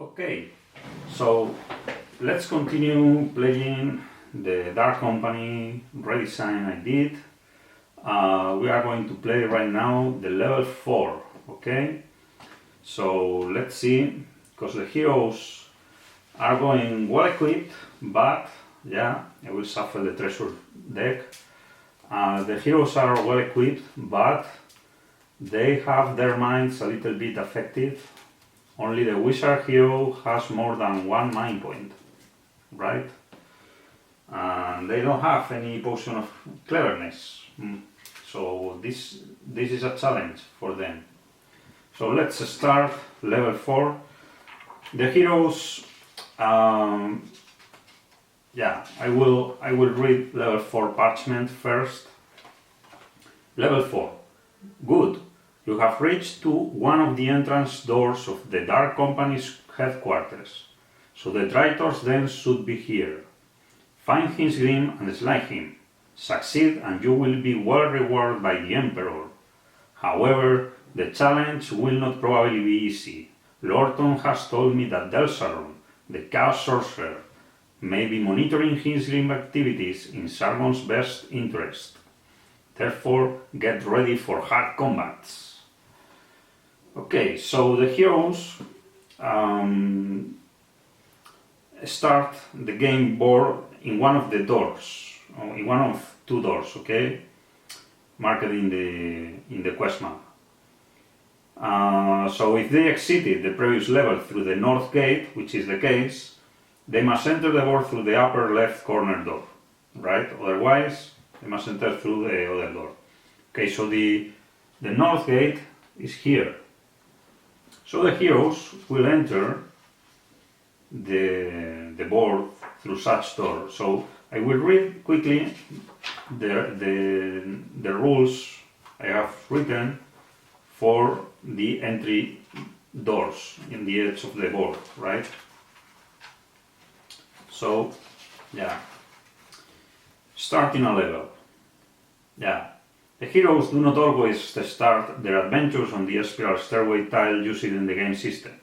Okay, so let's continue playing the Dark Company redesign I did. We are going to play right now the level 4, okay? So let's see, because the heroes are going well equipped, but yeah, I will shuffle the treasure deck. The heroes are well equipped, but they have their minds a little bit affected. Only the wizard hero has more than one mind point, right? And they don't have any potion of cleverness. So this is a challenge for them. So let's start level 4. The heroes, yeah, I will read level 4 parchment first. Level 4. Good. You have reached to one of the entrance doors of the Dark Company's headquarters. So the traitors then should be here. Find his grim and slay him. Succeed and you will be well rewarded by the Emperor. However, the challenge will not probably be easy. Lorton has told me that Delsaron, the Chaos Sorcerer, may be monitoring his grim activities in Sargon's best interest. Therefore, get ready for hard combats. Okay, so the heroes start the game board in one of the doors, in one of two doors, okay, marked in the quest map. So if they exited the previous level through the north gate, which is the case, they must enter the board through the upper left corner door, right? Otherwise, they must enter through the other door. Okay, so the north gate is here. So the heroes will enter the board through such door. So I will read quickly the rules I have written for the entry doors in the edge of the board, right? So, yeah, starting a level. Yeah, the heroes do not always start their adventures on the spiral stairway tile used in the game system.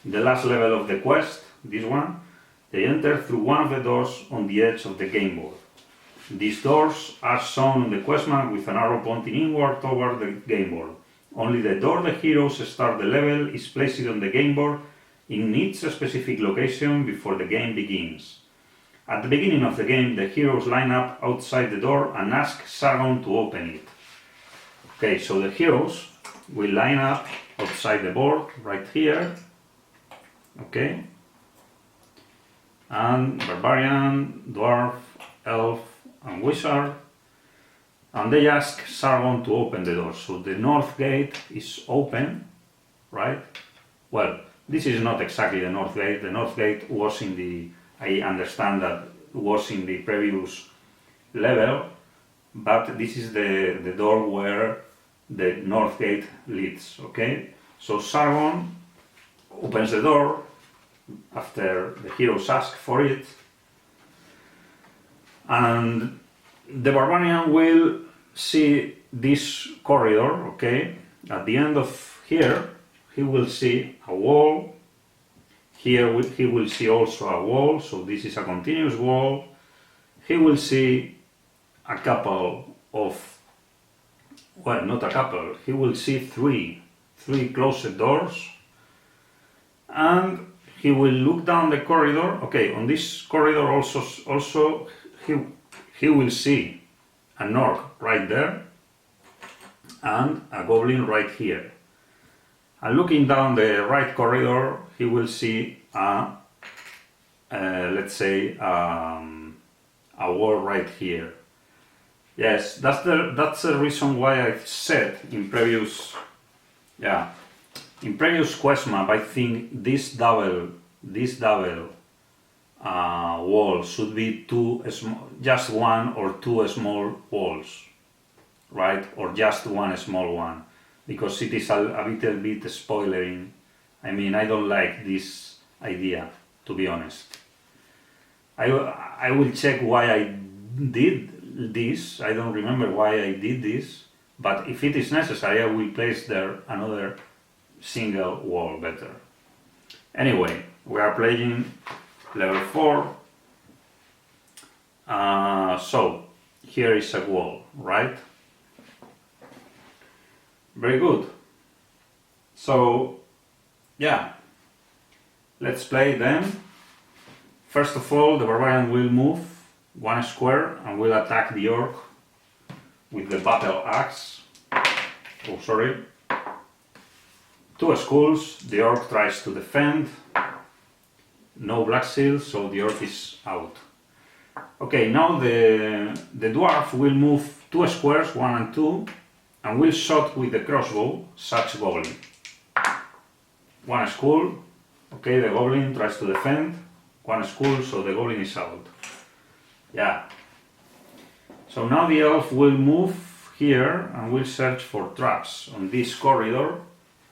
In the last level of the quest, this one, they enter through one of the doors on the edge of the game board. These doors are shown on the quest map with an arrow pointing inward toward the game board. Only the door the heroes start the level is placed on the game board in its specific location before the game begins. At the beginning of the game, the heroes line up outside the door and ask Sargon to open it. Okay, so the heroes will line up outside the board, right here. Okay. And Barbarian, Dwarf, Elf, and Wizard. And they ask Sargon to open the door. So the north gate is open, right? Well, this is not exactly the north gate. The north gate was in the, I understand that was in the previous level, but this is the door where the north gate leads, okay? So Sargon opens the door after the heroes ask for it, and the barbarian will see this corridor, okay? At the end of here, he will see a wall. Here he will see also a wall, so this is a continuous wall. He will see a couple of, well, not a couple, he will see three closed doors, and he will look down the corridor. Okay, on this corridor also he will see an orc right there and a goblin right here. And looking down the right corridor, he will see let's say a wall right here. Yes, that's the reason why I said in previous quest map, I think this double wall should be just one or two small walls, right? Or just one small one, because it is a little bit spoilering. I mean, I don't like this idea, to be honest. I will check why I did this. I don't remember why I did this, but if it is necessary, I will place there another single wall better. Anyway, we are playing level 4. So here is a wall, right? Very good. So yeah, let's play then. First of all, the barbarian will move 1 square and will attack the orc with the battle axe. Oh, sorry. 2 skulls, the orc tries to defend. No black seal, so the orc is out. Okay, now the dwarf will move 2 squares, 1 and 2, and will shot with the crossbow such goblin. 1 skull, okay, the goblin tries to defend. 1 skull, so the goblin is out. Yeah. So now the elf will move here and will search for traps on this corridor.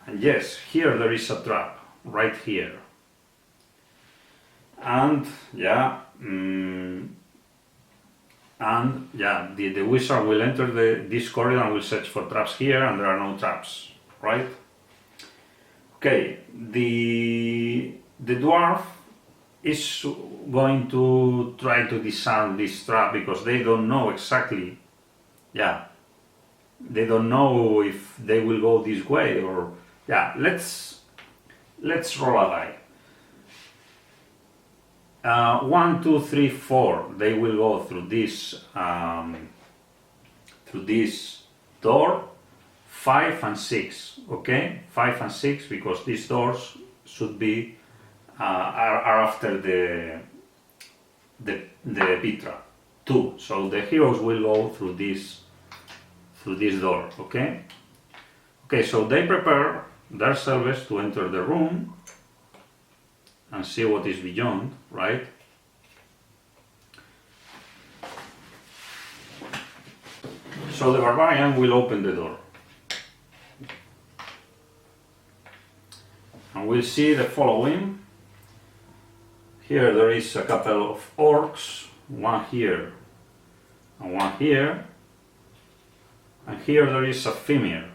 And yes, here there is a trap, right here. And yeah, the wizard will enter this corridor and will search for traps here, and there are no traps, right? Okay, the dwarf is going to try to disarm this trap because they don't know exactly, they don't know if they will go this way or, let's roll a die. 1, 2, 3, 4. They will go through this door. 5 and 6. Okay, 5 and 6 because these doors should be are after the Pitra. 2. So the heroes will go through this door. Okay. Okay. So they prepare themselves to enter the room and see what is beyond, right? So the barbarian will open the door. And we'll see the following. Here there is a couple of orcs, 1 here and 1 here. And here there is a female,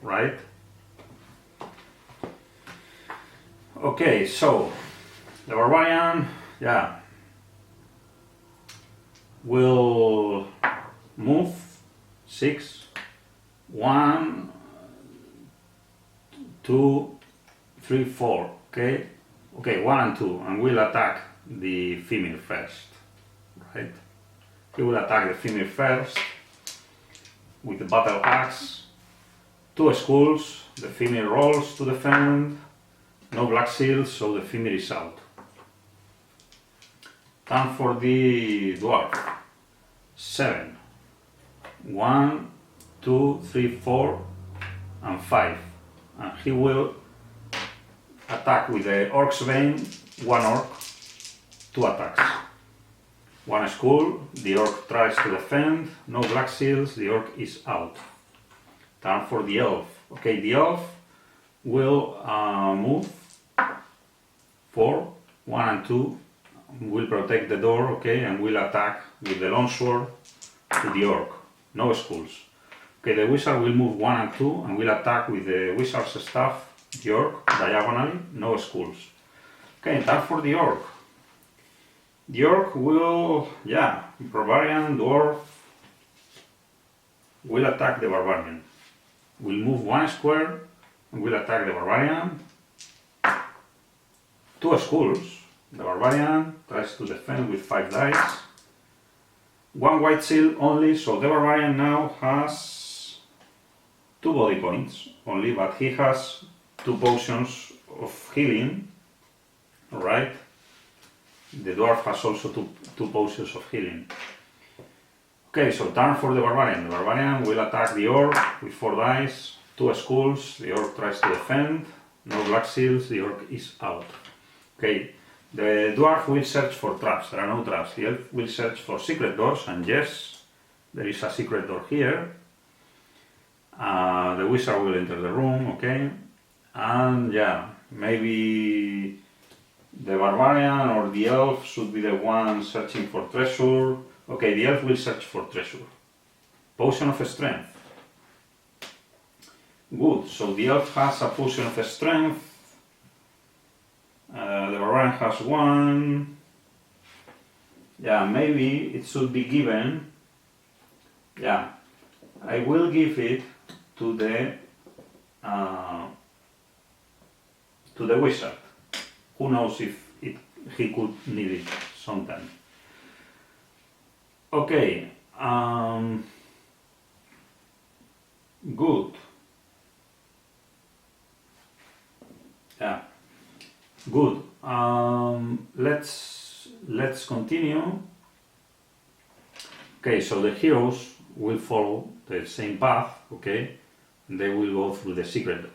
right? Okay, so the barbarian, will move 6, 1, 2, 3, 4. Okay, 1 and 2, and will attack the female first, right? He will attack the female first with the battle axe. 2 skulls, the female rolls to defend. No black seals, so the female is out. Time for the dwarf. 7. 1, 2, 3, 4, and 5. And he will attack with the orc's vein. 1 orc, 2 attacks. 1 skull, the orc tries to defend. No black seals, the orc is out. Time for the elf. Okay, the elf will move 4, 1 and 2, will protect the door, okay, and will attack with the longsword to the orc. No skulls. Okay, the wizard will move 1 and 2 and will attack with the wizard's staff, the orc, diagonally, no skulls. Okay, time for the orc. The orc will, barbarian, dwarf, will attack the barbarian. Will move 1 square and will attack the barbarian. 2 skulls. The barbarian tries to defend with 5 dice. 1 white shield only, so the barbarian now has 2 body points only, but he has 2 potions of healing. Alright? The dwarf has also two potions of healing. Okay, so turn for the barbarian. The barbarian will attack the orc with 4 dice, 2 skulls, the orc tries to defend, no black seals, the orc is out. Okay, the dwarf will search for traps, there are no traps. The elf will search for secret doors, and yes, there is a secret door here. The wizard will enter the room, okay, and maybe the barbarian or the elf should be the one searching for treasure. Okay, the elf will search for treasure. Potion of strength. Good, so the elf has a potion of strength. The barbarian has 1. Yeah, maybe it should be given. Yeah, I will give it to the wizard. Who knows if he could need it sometime. Okay, good. Yeah, good. Let's continue. Okay, so the heroes will follow the same path, okay, and they will go through the secret door.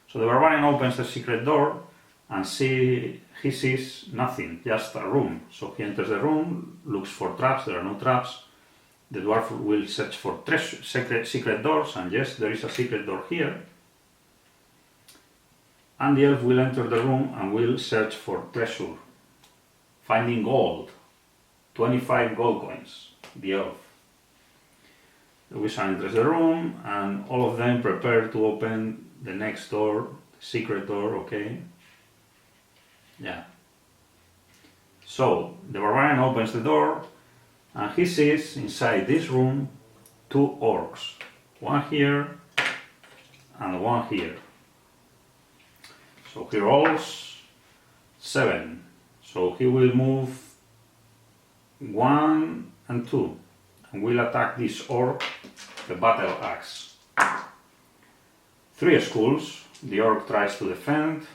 So the barbarian opens the secret door and he sees nothing, just a room. So he enters the room, looks for traps, there are no traps. The dwarf will search for secret doors, and yes, there is a secret door here. And the elf will enter the room and will search for treasure, finding gold, 25 gold coins, the elf. The wizard enters the room and all of them prepare to open the next door, the secret door, okay? Yeah. So the barbarian opens the door and he sees inside this room 2 orcs, one here and one here. So he rolls 7. So he will move 1 and 2 and will attack this orc, the battle axe. 3 skulls, the orc tries to defend,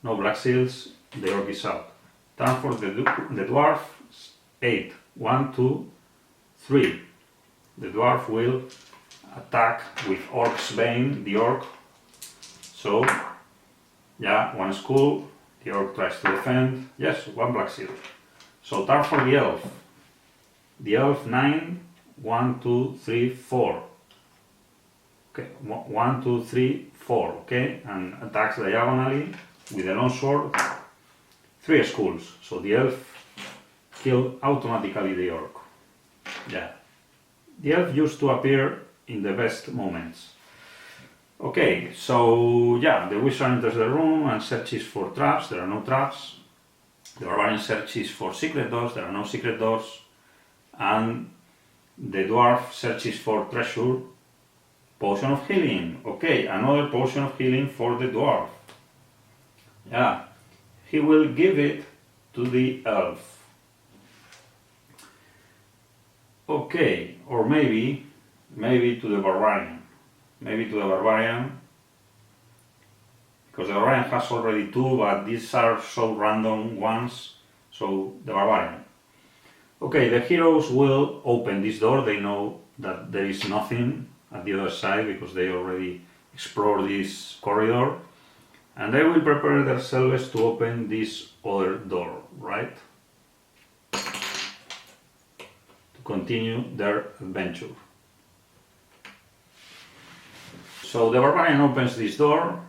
no black seals, the orc is out. Turn for the dwarf, 8, 1, 2, 3. The dwarf will attack with Orc's Bane, the orc. So, yeah, 1 skull, the orc tries to defend, yes, 1 black seal. So turn for the elf. The elf 9, 1, 2, 3, 4. Okay, 1, 2, 3, 4, okay, and attacks diagonally with a long sword. 3 skulls, so the elf killed automatically the orc. Yeah. The elf used to appear in the best moments. Okay, so yeah, the wizard enters the room and searches for traps, there are no traps. The barbarian searches for secret doors, there are no secret doors. And the dwarf searches for treasure. Potion of healing, okay, another potion of healing for the dwarf. Yeah, he will give it to the elf. Okay, or maybe to the barbarian. Maybe to the barbarian, because the barbarian has already 2, but these are so random ones, so the barbarian. Okay, the heroes will open this door, they know that there is nothing at the other side because they already explored this corridor, and they will prepare themselves to open this other door, right? To continue their adventure. So the barbarian opens this door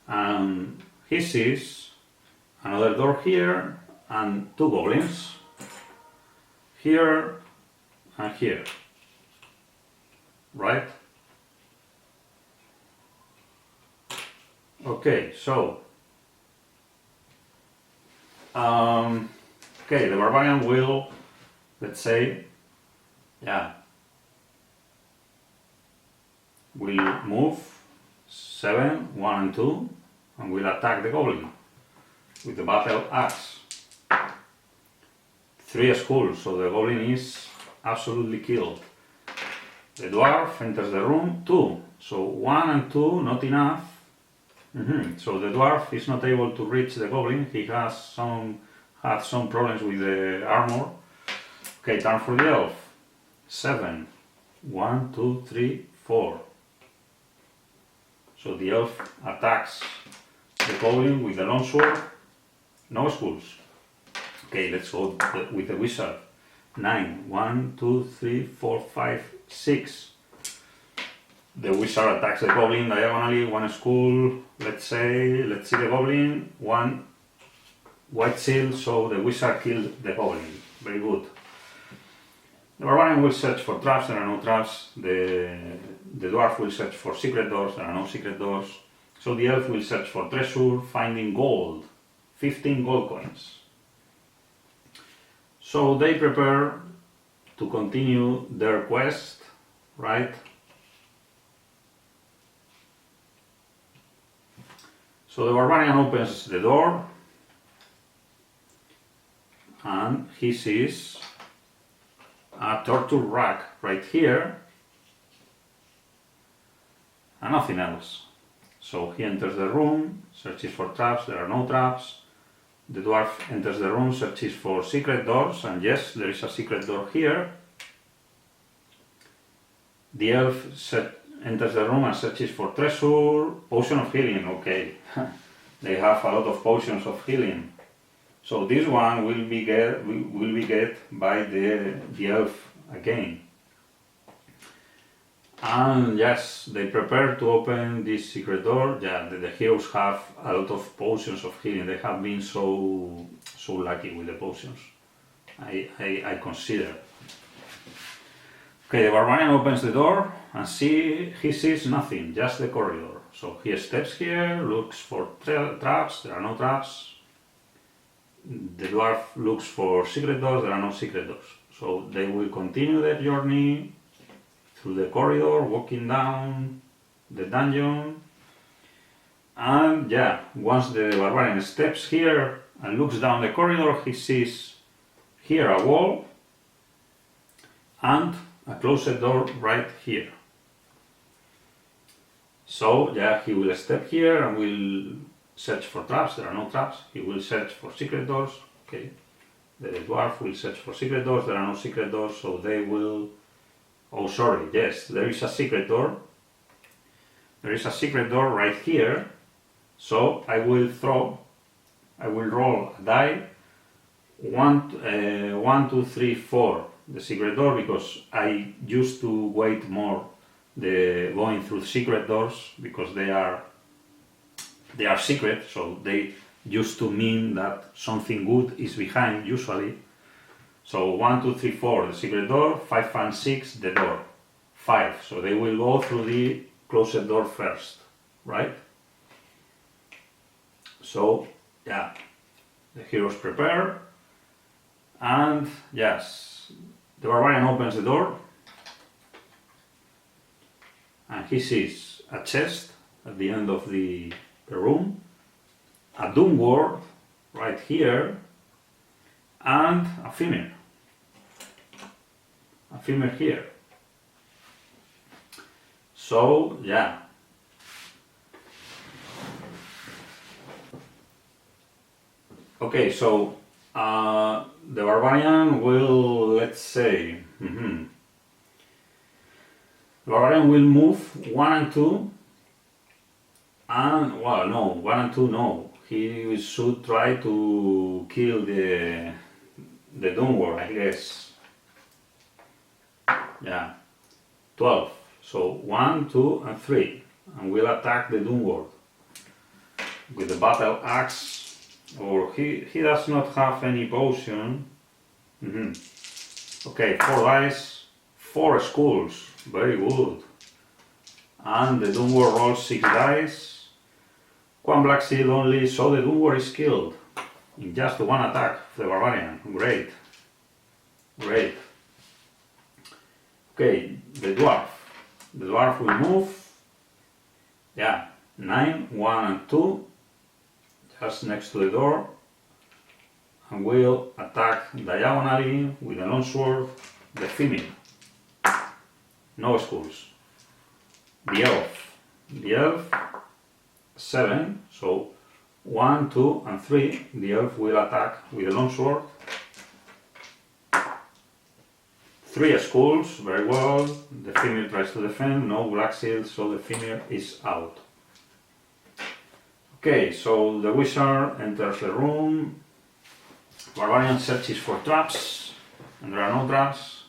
and he sees another door here and 2 goblins here and here, right? Okay, so okay, the barbarian will, let's say, yeah, will move 7, 1 and 2 and will attack the goblin with the battle axe. 3 skulls, so the goblin is absolutely killed. The dwarf enters the room, 2, so 1 and 2 not enough. So the dwarf is not able to reach the goblin, he had some problems with the armor. Okay, turn for the elf. 7, 1, 2, 3, 4. So the elf attacks the goblin with the long sword, no skulls. Okay, let's go with the wizard. 9, 1, 2, 3, 4, 5, 6. The wizard attacks the goblin diagonally, 1 skull, let's see the goblin, 1 white seal, so the wizard killed the goblin. Very good. The barbarian will search for traps, there are no traps. The dwarf will search for secret doors, there are no secret doors. So the elf will search for treasure, finding gold, 15 gold coins. So they prepare to continue their quest, right? So the barbarian opens the door and he sees a torture rack right here and nothing else. So he enters the room, searches for traps, there are no traps. The dwarf enters the room, searches for secret doors, and yes, there is a secret door here. The elf enters the room and searches for treasure, potion of healing, okay. They have a lot of potions of healing. So this one will be get by the elf again. And yes, they prepare to open this secret door. Yeah, the heroes have a lot of potions of healing. They have been so lucky with the potions, I consider. Okay, the barbarian opens the door and he sees nothing, just the corridor. So he steps here, looks for traps, there are no traps. The dwarf looks for secret doors, there are no secret doors. So they will continue their journey through the corridor, walking down the dungeon. And yeah, once the barbarian steps here and looks down the corridor, he sees here a wall and a closed door right here. So yeah, he will step here and will search for traps, there are no traps. He will search for secret doors, okay. The dwarf will search for secret doors, there are no secret doors, so they will... Oh, sorry, yes, there is a secret door. There is a secret door right here. So I will roll a die. 1, 2, 3, 4. The secret door, because I used to wait more going through secret doors because they are secret, so they used to mean that something good is behind usually. So 1, 2, 3, 4, the secret door, 5 and 6, the door. 5, so they will go through the closed door first, right? So, yeah, the heroes prepare, and yes, the barbarian opens the door, and he sees a chest at the end of the room, a doom ward right here, and a female. A female here. So, yeah. Okay, so the barbarian will, let's say, the barbarian will move 1 and 2, and, well, no, 1 and 2, no. He should try to kill the doom ward, I guess. Yeah, 12. So 1, 2, and 3, and we'll attack the doom ward with the battle axe. Or he does not have any potion. Okay, 4 dice, 4 skulls, very good. And the doom ward rolls 6 dice, 1 black shield only, so the doom ward is killed in just 1 attack of the barbarian. Great, great. Okay, the dwarf will move, yeah, 9, 1 and 2, just next to the door, and will attack diagonally with a longsword the female. No skulls. The elf, 7, so 1, 2 and 3, the elf will attack with a longsword. 3 skulls, very well. The female tries to defend, no black shield, so the female is out. Okay, so the wizard enters the room. Barbarian searches for traps, and there are no traps.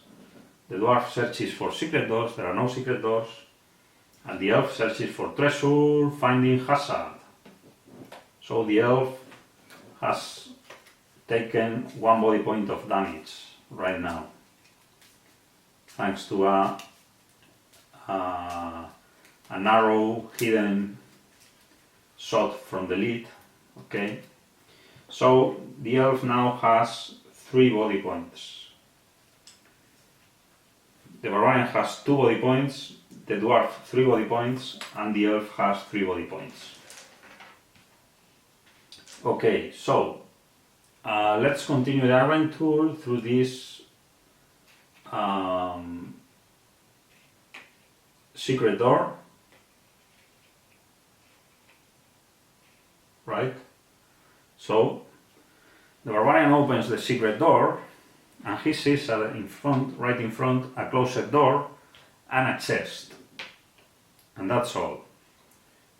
The dwarf searches for secret doors, there are no secret doors. And the elf searches for treasure, finding hazard. So the elf has taken 1 body point of damage right now, thanks to a narrow hidden shot from the lead. Okay, so the elf now has 3 body points. The barbarian has 2 body points, the dwarf 3 body points, and the elf has 3 body points. Okay, so let's continue the adventure through this secret door, right? So the barbarian opens the secret door and he sees right in front, a closed door and a chest, and that's all.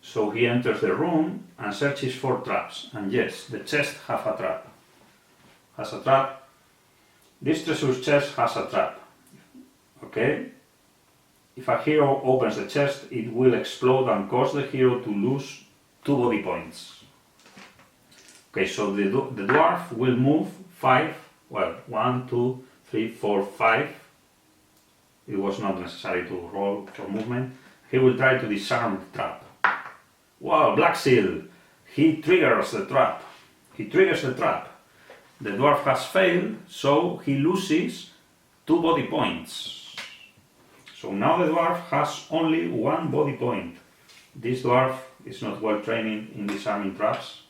So he enters the room and searches for traps, and yes, the chest has a trap. This treasure chest has a trap. Okay? If a hero opens the chest, it will explode and cause the hero to lose 2 body points. Okay, so the dwarf will move 5, well, 1, 2, 3, 4, 5. It was not necessary to roll for movement. He will try to disarm the trap. Wow, Black Seal! He triggers the trap. The dwarf has failed, so he loses 2 body points. So now the dwarf has only 1 body point. This dwarf is not well trained in disarming traps,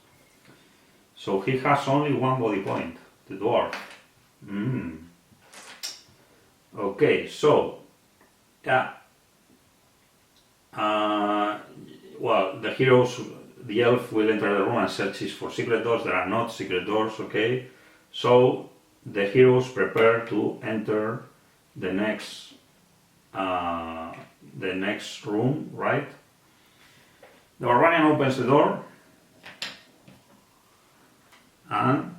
so he has only 1 body point, the dwarf. Okay, so yeah. Well, the elf will enter the room and searches for secret doors. There are not secret doors, okay? So the heroes prepare to enter the next room, right? The barbarian opens the door and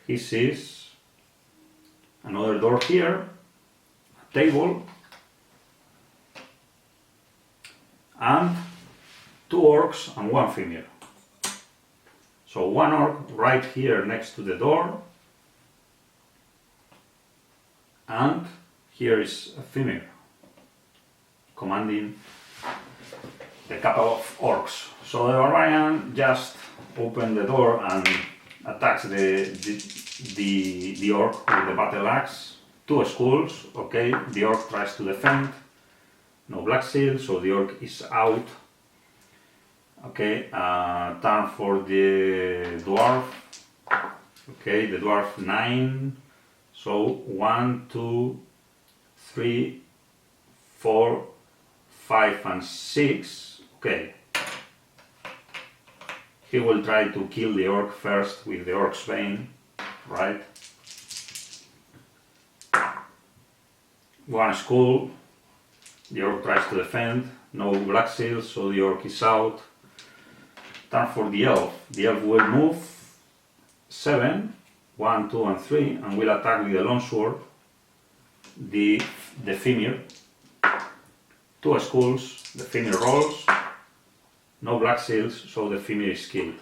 he sees another door here, a table, and 2 orcs and 1 female. So 1 orc right here next to the door, and here is a female commanding a couple of orcs. So the barbarian just opens the door and attacks the orc with the battle axe. 2 skulls, okay, the orc tries to defend. No Black Seal, so the orc is out. Okay, turn for the dwarf. Okay, the dwarf 9. So 1, 2, 3, 4, 5, and 6. Okay. He will try to kill the orc first with the orc's vein, right? 1 skull. The orc tries to defend. No Black Seal, so the orc is out. Turn for the elf. The elf will move 7, 1, 2, and 3, and will attack with the longsword the femur. 2 skulls. The femur rolls. No Black Seals, so the femur is killed.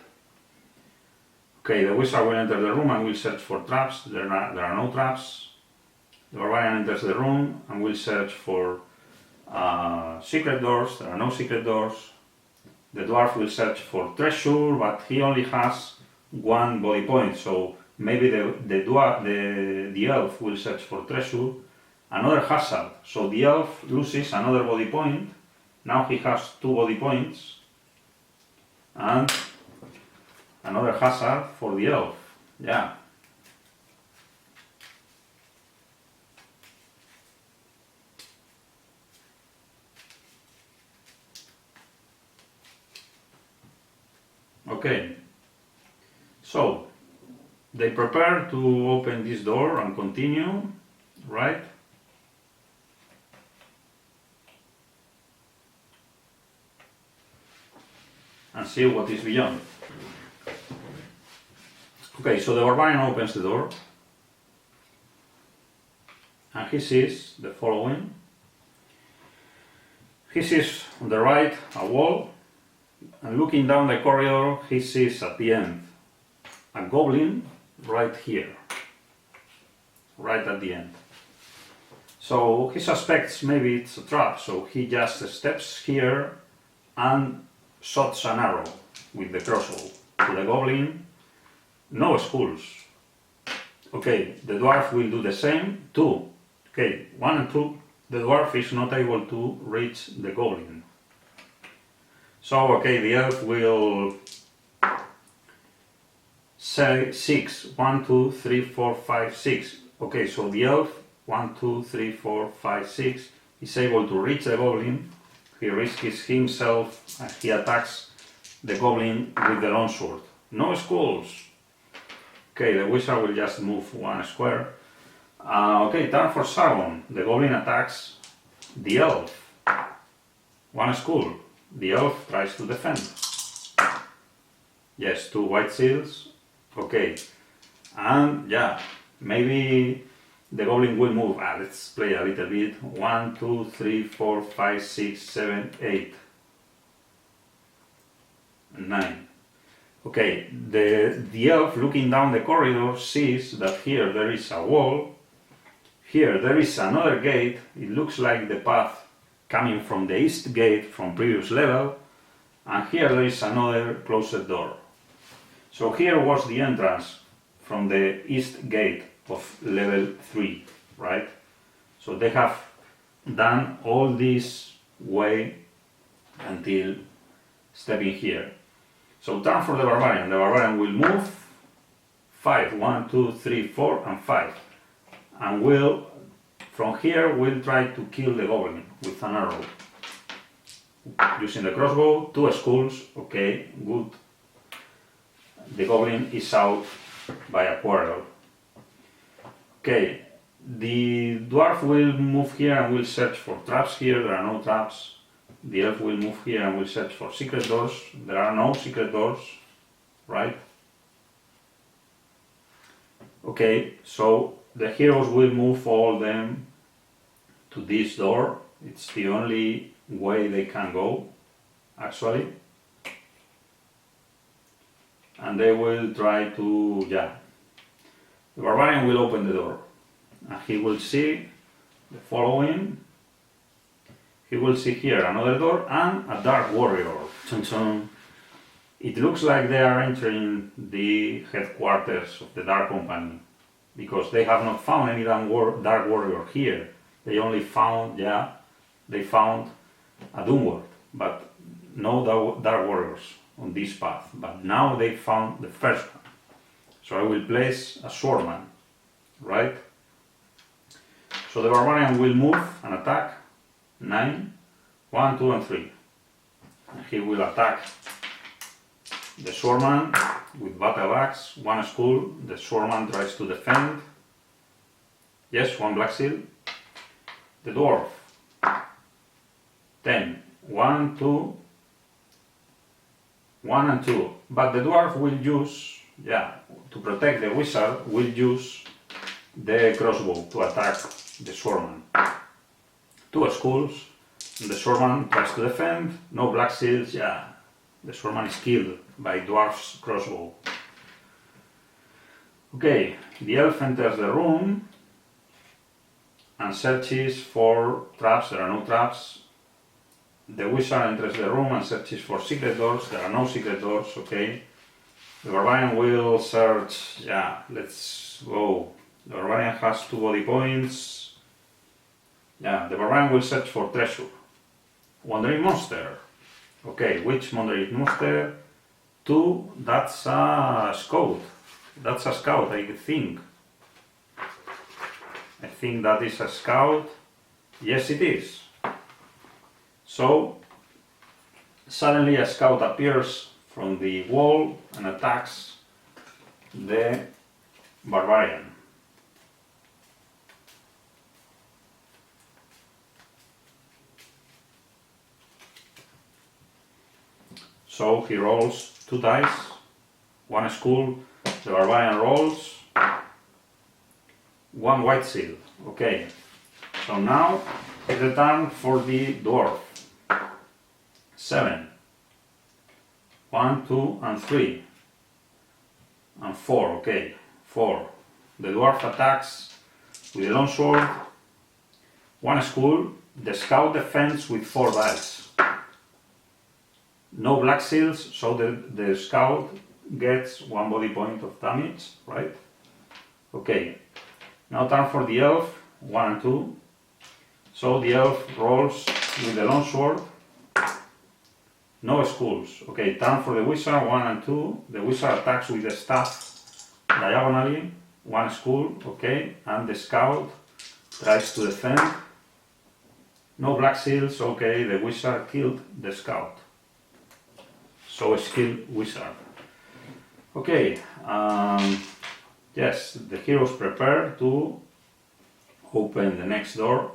Okay, the wizard will enter the room and will search for traps. There are no traps. The barbarian enters the room and will search for secret doors. There are no secret doors. The dwarf will search for treasure, but he only has 1 body point, so maybe the elf will search for treasure. Another hazard, so the elf loses another body point. Now he has 2 body points. And another hazard for the elf. Yeah. Okay, so they prepare to open this door and continue, right? And see what is beyond. Okay, so the barbarian opens the door and he sees the following. He sees on the right a wall, and looking down the corridor he sees at the end a goblin right here, right at the end. So he suspects maybe it's a trap, so he just steps here and shots an arrow. with the crossbow. To the goblin, no schools. Okay, the dwarf will do the same, 2. Okay, 1 and 2, the dwarf is not able to reach the goblin. So, okay, the elf will say 6, 1, 2, 3, 4, 5, 6. Okay, so the elf, 1, 2, 3, 4, 5, 6, is able to reach the goblin. He risks himself and he attacks the goblin with the longsword. No schools. Okay, the wizard will just move 1 square. Okay, turn for Sargon. The goblin attacks the elf. 1 school. The elf tries to defend. Yes, 2 white seals. Okay, and yeah, maybe the goblin will move. Let's play a little bit. 1, 2, 3, 4, 5, 6, 7, 8, 9. Okay, the elf looking down the corridor sees that here there is a wall. Here there is another gate. It looks like the path coming from the east gate from previous level. And here there is another closed door. So here was the entrance from the east gate of level 3, right? So they have done all this way until stepping here. So turn for the barbarian. The barbarian will move 5, 1, 2, 3, 4, and 5. And will, from here, will try to kill the goblin with an arrow. Using the crossbow, 2 skulls, okay, good. The goblin is out by a quarrel. Okay, the dwarf will move here and will search for traps here. There are no traps. The elf will move here and will search for secret doors. There are no secret doors, right? Okay, so the heroes will move all them to this door. It's the only way they can go, actually. And they will try to, yeah. The barbarian will open the door. And he will see the following. He will see here another door and a dark warrior. Chun chun. It looks like they are entering the headquarters of the Dark Company, because they have not found any dark warrior here. They only found, yeah, they found a Doomward, but no dark warriors on this path. But now they found the first one. So I will place a swordman, right? So the barbarian will move and attack 9, 1, 2, and 3. And he will attack the swordman with battle axe, 1 skull. The swordman tries to defend. Yes, 1 black seal. The dwarf, 10, 1, 2, 1 and 2. But the dwarf will use, yeah, to protect the wizard, will use the crossbow to attack the swordman. 2 skulls. The swordman tries to defend. No black seals, yeah. The swordman is killed by dwarf's crossbow. Okay, the elf enters the room and searches for traps. There are no traps. The wizard enters the room and searches for secret doors. There are no secret doors, okay. The barbarian will search, yeah, let's go. The barbarian has 2 body points. Yeah, the barbarian will search for treasure. Wandering monster. Okay, which wandering monster? 2, that's a scout. That's a scout, I think. I think that is a scout. Yes, it is. So, suddenly a scout appears from the wall and attacks the barbarian. So he rolls 2 dice, 1 skull, the barbarian rolls 1 white seal. Okay, so now it's the turn for the dwarf. 7, 1, 2, and 3, and 4. Okay, 4. The dwarf attacks with a longsword, 1 skull. The scout defends with 4 dice. no black seals, so the scout gets 1 body point of damage, right? Okay, now turn for the elf, 1 and 2. So the elf rolls with the longsword, no skulls. Okay, turn for the wizard, 1 and 2. The wizard attacks with the staff diagonally, 1 skull, okay, and the scout tries to defend. No black seals, okay, the wizard killed the scout. So a skilled wizard. Okay, yes, the heroes prepare to open the next door.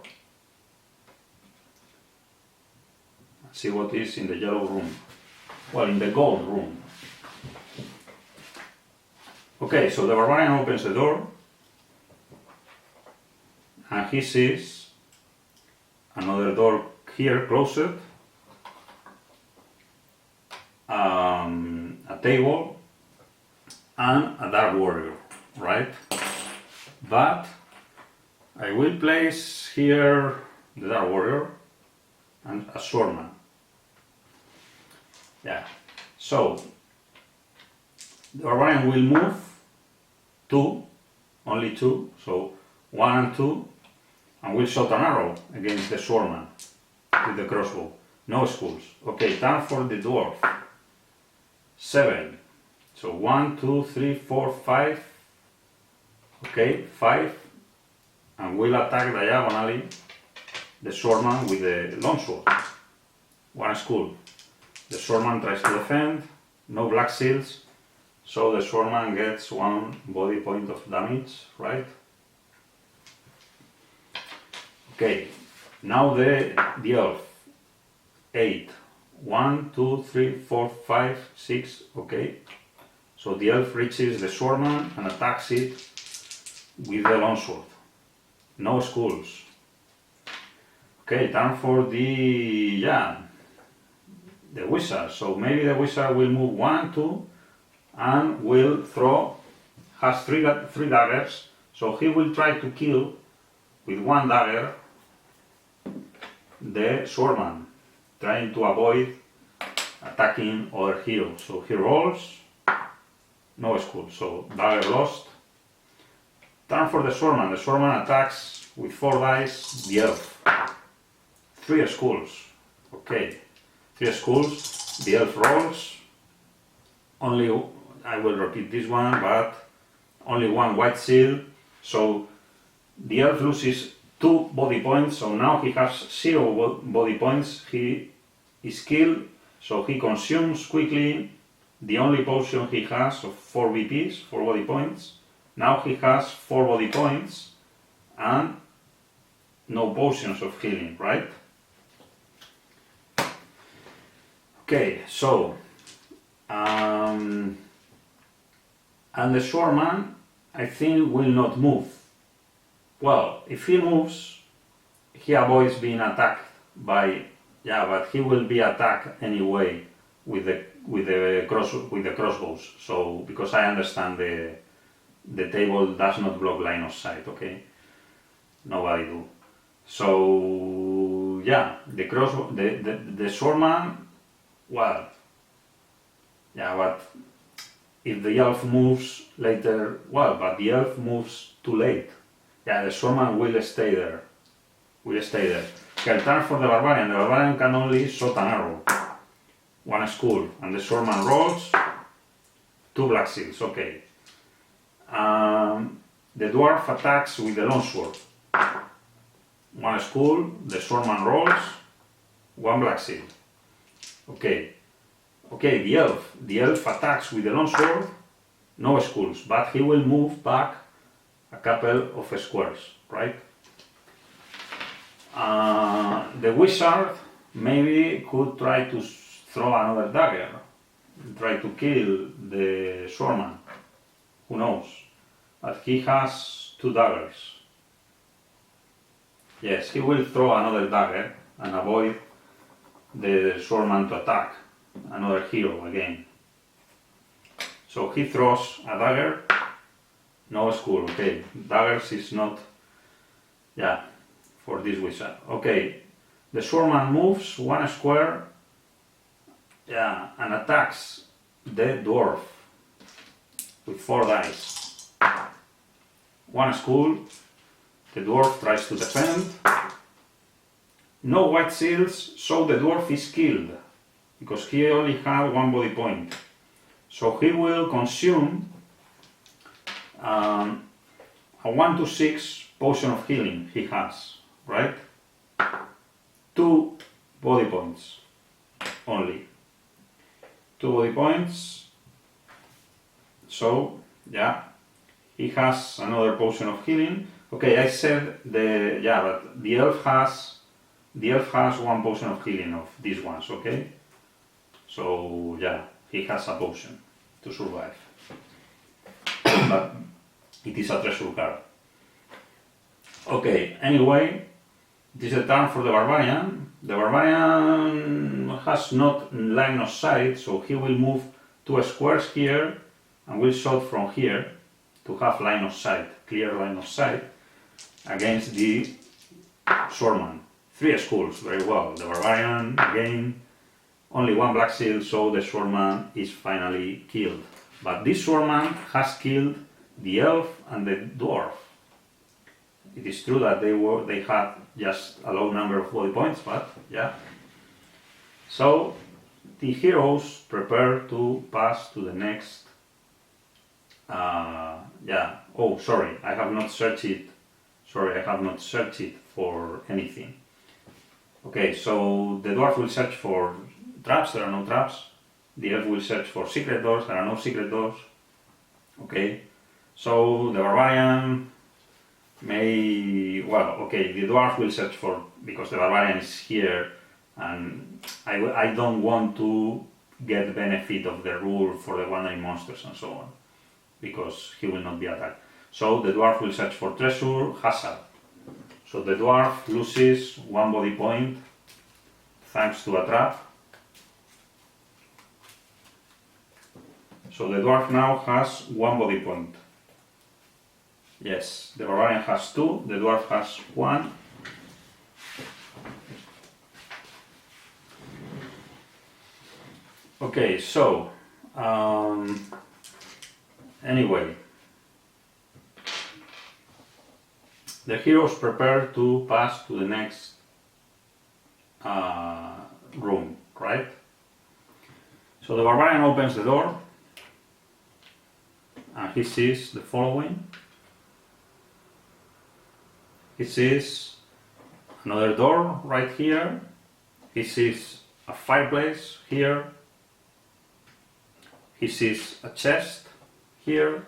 See what is in the yellow room. Well, in the gold room. Okay, so the barbarian opens the door and he sees another door here closed, a table and a dark warrior, right? But I will place here the dark warrior and a swordman. Yeah, so the barbarian will move 2, only 2, so 1 and 2, and will shot an arrow against the swordman with the crossbow. No skulls. Okay, turn for the dwarf. 7. So 1, 2, 3, 4, 5. Okay, 5, and will attack diagonally the swordman with the longsword. 1 skull. The swordman tries to defend, no black seals, so the swordman gets 1 body point of damage, right? Okay, now the elf. 8. 1, 2, 3, 4, 5, 6, okay. So the elf reaches the swordman and attacks it with the longsword. No skulls. Okay, time for the wizard. So maybe the wizard will move 1, 2 and will throw, has three daggers, so he will try to kill with 1 dagger the swordman, trying to avoid attacking other heroes. So he rolls, no skull, so dagger lost. Turn for the swordman attacks with 4 dice the elf. 3 skulls, okay, 3 skulls, the elf rolls, only, I will repeat this one, but only 1 white seal, so the elf loses 2 body points, so now he has 0 body points, he is killed, so he consumes quickly the only potion he has of 4 BPs, 4 body points. Now he has 4 body points and no potions of healing, right? Okay, so and the swordman, I think, will not move. Well, if he moves, he avoids being attacked by, but he will be attacked anyway with the crossbows. So because I understand the table does not block line of sight, okay? Nobody do. So the swordman, well, but if the elf moves later, but the elf moves too late. The swordman will stay there. Okay, turn for the barbarian. The barbarian can only shot an arrow. 1 skull, and the swordman rolls 2 black seals, okay. The dwarf attacks with the longsword. 1 skull, the swordman rolls 1 black seal. Okay, the elf attacks with the longsword, no skulls, but he will move back a couple of squares, right? The wizard maybe could try to throw another dagger, try to kill the swordman, who knows, but he has 2 daggers. Yes, he will throw another dagger and avoid the swordman to attack another hero again. So he throws a dagger, no skull, okay, daggers is not, for this wizard. Okay, the swordman moves 1 square yeah, and attacks the dwarf with 4 dice. 1 school, the dwarf tries to defend. No white seals, so the dwarf is killed, because he only had 1 body point. So he will consume a 1 to 6 potion of healing he has, right? 2 body points only. 2 body points. So, yeah, he has another potion of healing. Okay, I said but the elf has 1 potion of healing of these ones, okay? So, yeah, he has a potion to survive. But it is a treasure card. Okay, anyway, this is a turn for the barbarian. The barbarian has not line of sight, so he will move 2 squares here and will shot from here to have line of sight, clear line of sight against the swordman. 3 schools, very well. The barbarian, again, only 1 black seal, so the swordman is finally killed. But this swordman has killed the elf and the dwarf. It is true that they had just a low number of body points, but yeah. So the heroes prepare to pass to the next. Oh, sorry, I have not searched it. Sorry, I have not searched it for anything. Okay, so the dwarf will search for traps. There are no traps. The elf will search for secret doors. There are no secret doors. Okay, so the barbarian the dwarf will search for, because the barbarian is here, and I don't want to get benefit of the rule for the wandering monsters and so on, because he will not be attacked. So the dwarf will search for treasure hazard. So the dwarf loses 1 body point thanks to a trap. So the dwarf now has 1 body point. Yes, the barbarian has 2, the dwarf has 1. Okay, so anyway, the heroes prepare to pass to the next room, right? So the barbarian opens the door and he sees the following. He sees another door right here. He sees a fireplace here. He sees a chest here.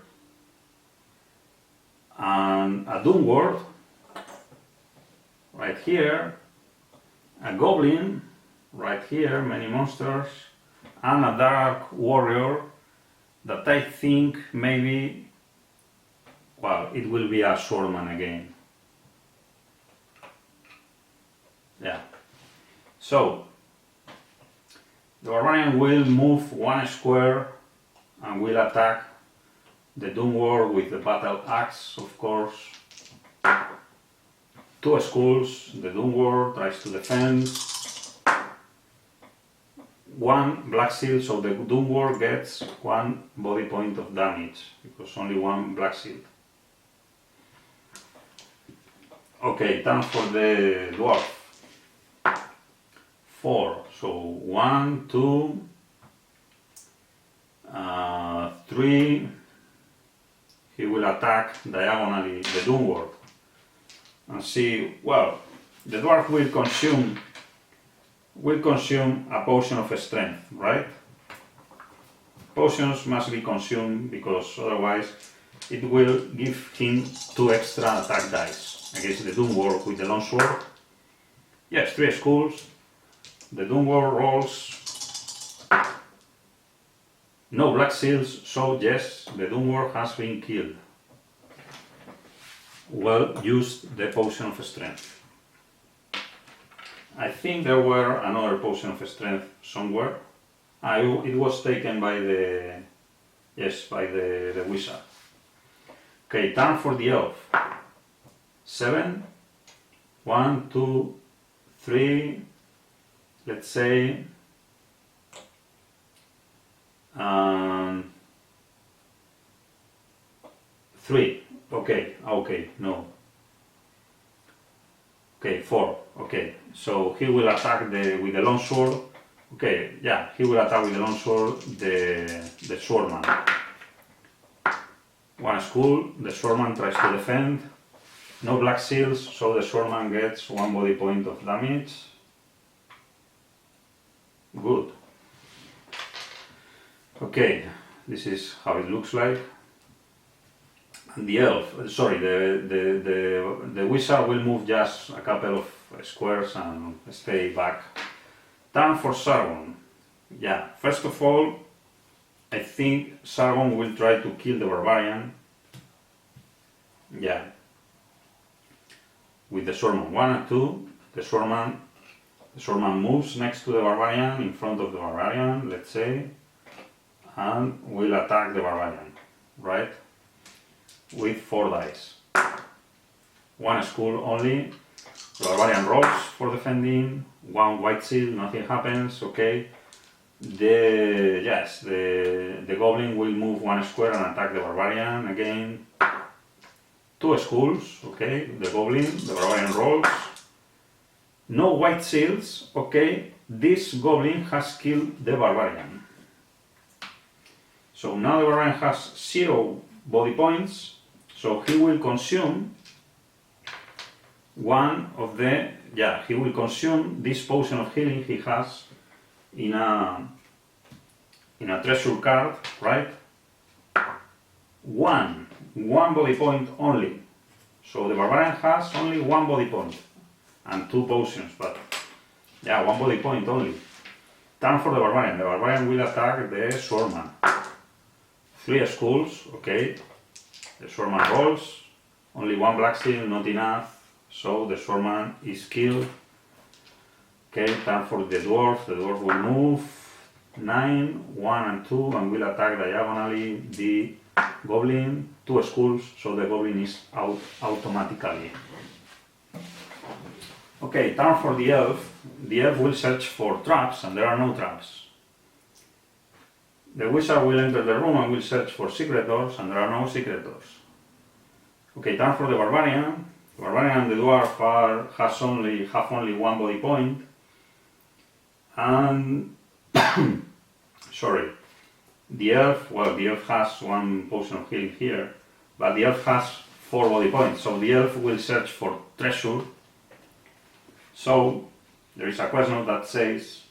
And a doom ward right here. A goblin right here, many monsters. And a dark warrior that I think maybe, well, it will be a swordman again. Yeah. So the barbarian will move 1 square and will attack the doom ward with the battle axe, of course. 2 schools, the doom ward tries to defend. 1 black seal, so the doom ward gets 1 body point of damage, because only 1 black seal. Okay, time for the dwarf. 4, so 1, 2, 3. He will attack diagonally the doom ward. And see, well, the dwarf will consume a potion of strength, right? Potions must be consumed, because otherwise it will give him 2 extra attack dice against the doom ward with the longsword. Yes, 3 schools. The doom ward rolls no black seals, so yes, the doom ward has been killed. Well, used the potion of strength. I think there were another potion of strength somewhere. It was taken by the wizard. Okay, turn for the elf. 7, 1, 2, 3. Let's say 3. Okay, no. Okay, 4. Okay, so he will attack with the long sword. Okay, yeah, he will attack with the long sword the swordman. 1 school, the swordman tries to defend. No black seals, so the swordman gets 1 body point of damage. Good. Okay, this is how it looks like. And the elf, sorry, the wizard will move just a couple of squares and stay back. Turn for Sargon. Yeah, first of all, I think Sargon will try to kill the barbarian. Yeah. With the swordman 1 and 2, the swordman moves next to the barbarian, in front of the barbarian, let's say, and will attack the barbarian, right? With 4 dice. 1 skull only. The barbarian rolls for defending. 1 white seal, nothing happens, okay. The goblin will move 1 square and attack the barbarian again. 2 skulls, okay. The barbarian rolls. No white seals, okay. This goblin has killed the barbarian. So now the barbarian has 0 body points, so he will consume he will consume this potion of healing he has in a treasure card, right? One body point only. So the barbarian has only 1 body point and 2 potions, but yeah, 1 body point only. Turn for the barbarian. The barbarian will attack the swordman. 3 skulls, okay. The swordman rolls. Only 1 black seal, not enough. So the swordman is killed. Okay, turn for the dwarf. The dwarf will move 9, 1 and 2 and will attack diagonally the goblin. 2 skulls, so the goblin is out automatically. Okay, turn for the elf. The elf will search for traps and there are no traps. The wizard will enter the room and will search for secret doors and there are no secret doors. Okay, turn for the barbarian. The barbarian and the dwarf have only 1 body point. And sorry, the elf has 1 potion of healing here, but the elf has 4 body points, so the elf will search for treasure. So there is a quest note that says,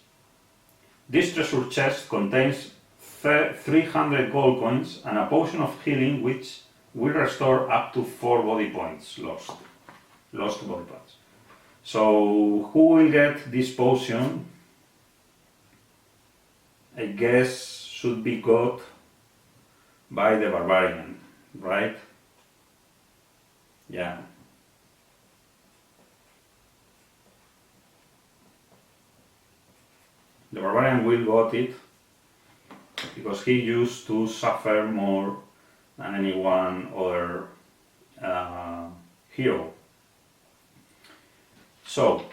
this treasure chest contains 300 gold coins and a potion of healing which will restore up to 4 body points lost body points. So who will get this potion? I guess should be got by the barbarian, right? Yeah. The barbarian will got it because he used to suffer more than any one other hero. So,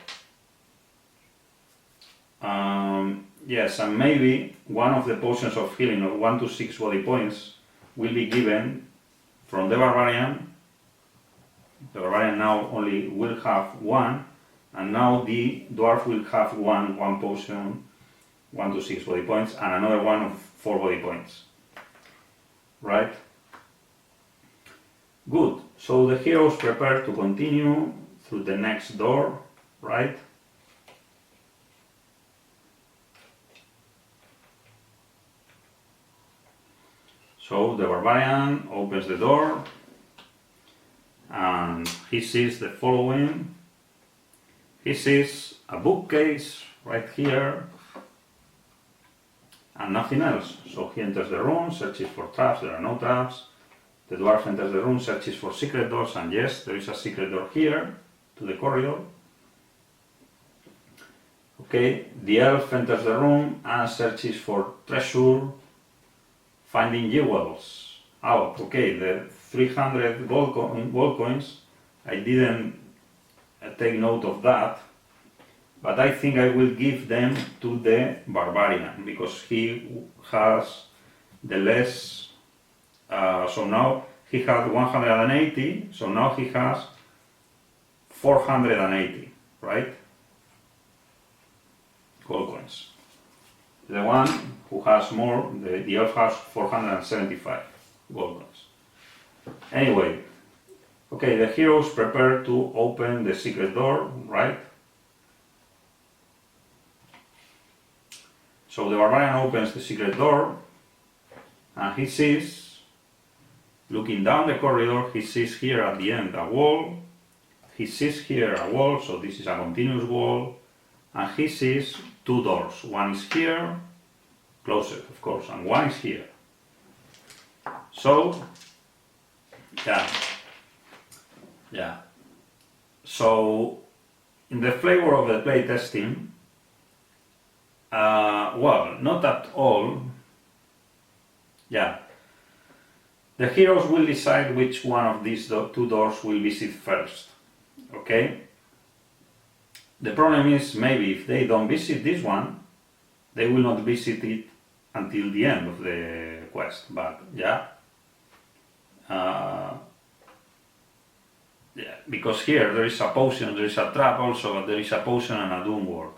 yes, and maybe one of the potions of healing of 1 to 6 body points will be given from the barbarian. The barbarian now only will have 1, and now the dwarf will have one potion, 1 to 6 body points, and another one of 4 body points. Right? Good. So the heroes prepare to continue through the next door, right? So the barbarian opens the door and he sees the following. He sees a bookcase right here and nothing else. So he enters the room, searches for traps, there are no traps. The dwarf enters the room, searches for secret doors, and yes, there is a secret door here to the corridor. Okay, the elf enters the room and searches for treasure, finding jewels. Oh, okay, the 300 gold coins, I didn't take note of that, but I think I will give them to the barbarian because he has the less. So now he had 180, so now he has 480, right? Gold coins. The one who has more, the elf has 475 gold coins. Anyway, okay, the heroes prepare to open the secret door, right? So the barbarian opens the secret door and he sees, looking down the corridor, he sees here at the end a wall, he sees here a wall, so this is a continuous wall, and he sees two doors. One is here, closed of course, and one is here. So, yeah. So, in the flavor of the playtesting, well, not at all. Yeah. The heroes will decide which one of these two doors will visit first. Okay? The problem is, maybe if they don't visit this one, they will not visit it until the end of the quest. But yeah. Yeah, because here there is a potion, there is a trap also, but there is a potion and a doom word.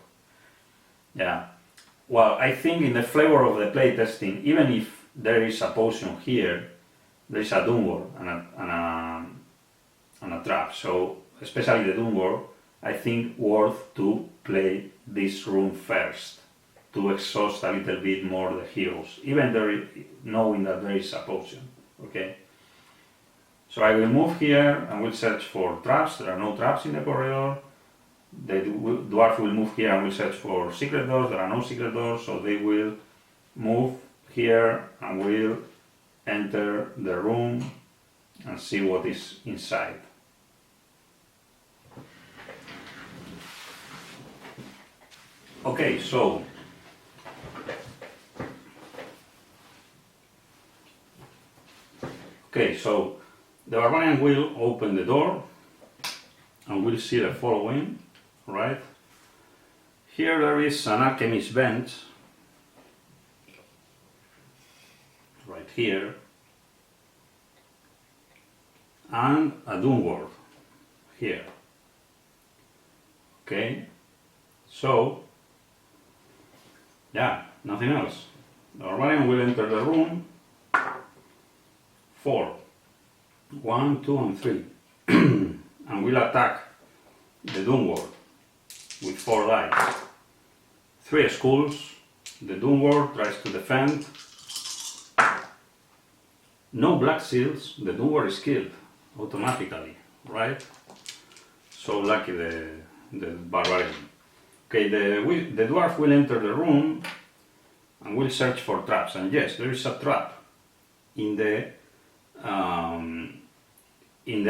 Yeah. Well, I think in the flavor of the playtesting, even if there is a potion here, there is a doom word and a trap. So, especially the doom word, I think worth to play this room first to exhaust a little bit more the heroes, even knowing that there is a potion. Okay. So I will move here and will search for traps. There are no traps in the corridor. The dwarf will move here and will search for secret doors. There are no secret doors, so they will move here and will enter the room and see what is inside. Okay, so the barbarian will open the door and we'll see the following, right? Here there is an alchemist bench, right here, and a doom word here. Okay, so yeah, nothing else. The barbarian will enter the room. 4, 1, 2, and 3, and will attack the doom word with 4 dice. 3 skulls. The doom word tries to defend. No black seals. The doom word is killed automatically, right? So lucky the barbarian. Okay, the dwarf will enter the room and will search for traps. And yes, there is a trap in the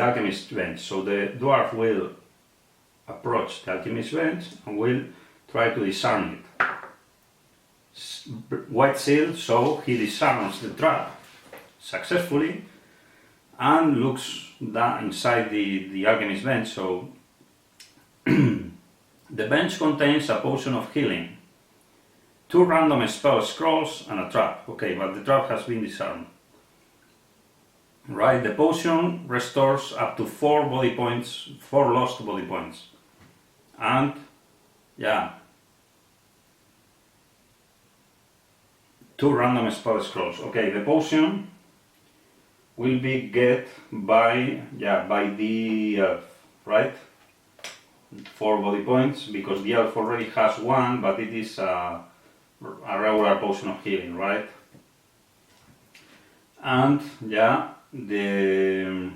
alchemist bench. So the dwarf will approach the alchemist bench and will try to disarm it. White seal, so he disarms the trap successfully and looks down inside the alchemist bench. So the bench contains a potion of healing, 2 random spell scrolls and a trap. Okay, but the trap has been disarmed. Right, the potion restores up to 4 body points, 4 lost body points. And yeah, 2 random spell scrolls. Okay, the potion will be get by the elf, right? 4 body points, because the elf already has 1, but it is a regular potion of healing, right? And yeah, the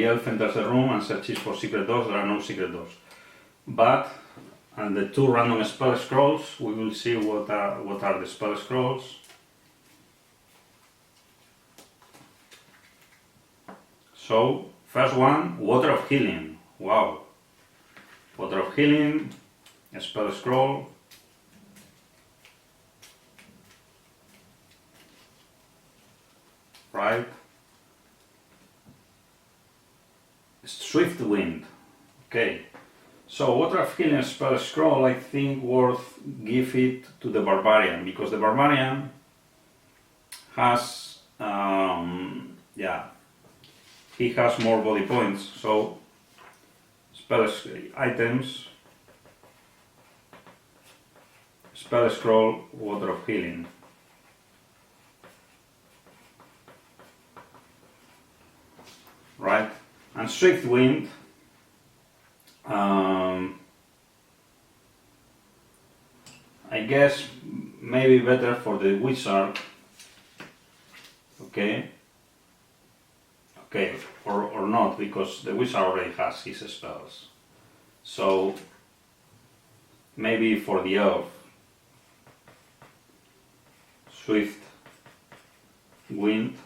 elf enters the room and searches for secret doors. There are no secret doors, but and the 2 random spell scrolls, we will see what are the spell scrolls. So first one, water of healing. Wow, water of healing, a spell scroll. Right, swift wind. Okay, So Water of Healing spell scroll, I think worth give it to the Barbarian, because the Barbarian has, yeah, he has more body points. So spell items, spell scroll, Water of Healing. Right, and Swift Wind. I guess maybe better for the wizard. Okay, or not, because the wizard already has his spells. So maybe for the elf, Swift Wind.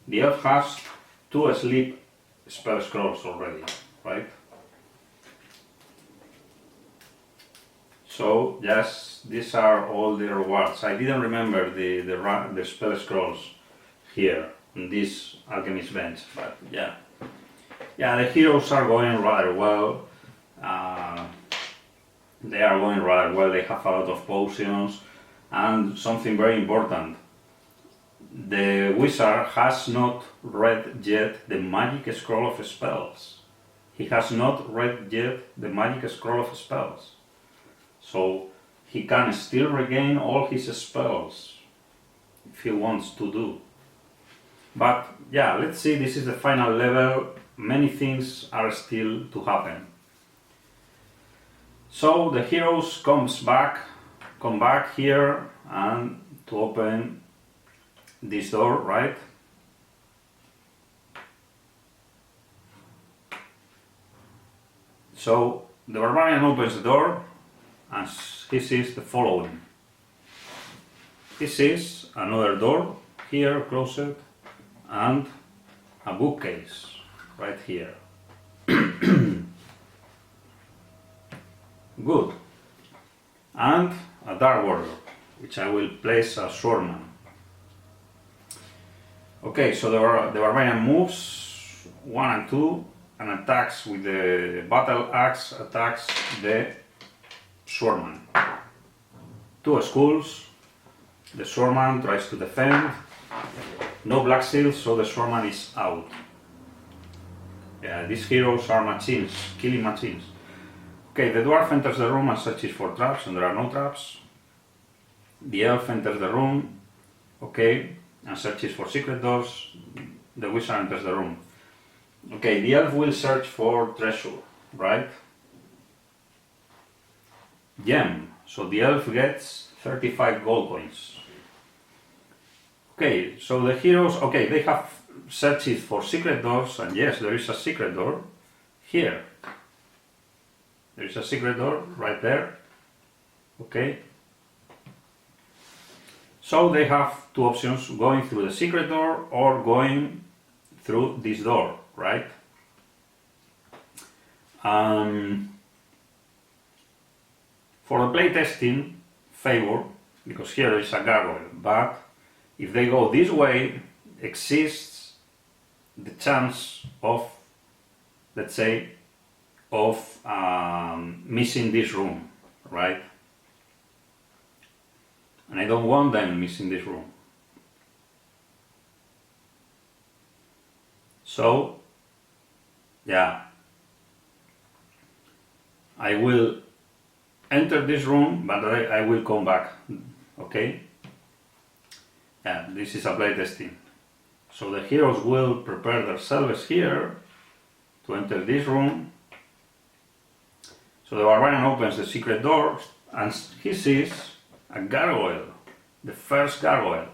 The elf has 2 sleep spell scrolls already, right? So just these are all the rewards. I didn't remember the spell scrolls here on this alchemist bench, but yeah, the heroes are going rather well. They are going rather well. They have a lot of potions, and something very important. The wizard has not read yet the magic scroll of spells. He has not read yet the magic scroll of spells. So he can still regain all his spells if he wants to do. But yeah, let's see, this is the final level. Many things are still to happen. So the heroes come back here and to open this door, right? So the barbarian opens the door and he sees the following. He sees another door here closed and a bookcase right here. Good. And a dark warrior, which I will place as swordman. Okay, so the barbarian moves 1 and 2 and attacks with the battle axe, attacks the swordman. 2 skulls. The swordman tries to defend. No black shield, so the swordman is out. Yeah, these heroes are machines, killing machines. Okay, the dwarf enters the room and searches for traps, and there are no traps. The elf enters the room, okay, and searches for secret doors. The wizard enters the room. Okay, the elf will search for treasure, right? Gem. So the elf gets 35 gold coins. Okay, so the heroes, okay, they have searched for secret doors, and yes, there is a secret door here. There is a secret door right there. Okay. So they have 2 options, going through the secret door or going through this door, right? For the playtesting favor, because here is a gargoyle, but if they go this way, exists the chance of, let's say, of missing this room, right? And I don't want them missing this room. So, yeah, I will enter this room, but I will come back, okay? Yeah, this is a playtesting. So the heroes will prepare themselves here to enter this room. So the barbarian opens the secret door and he sees a gargoyle, the first gargoyle.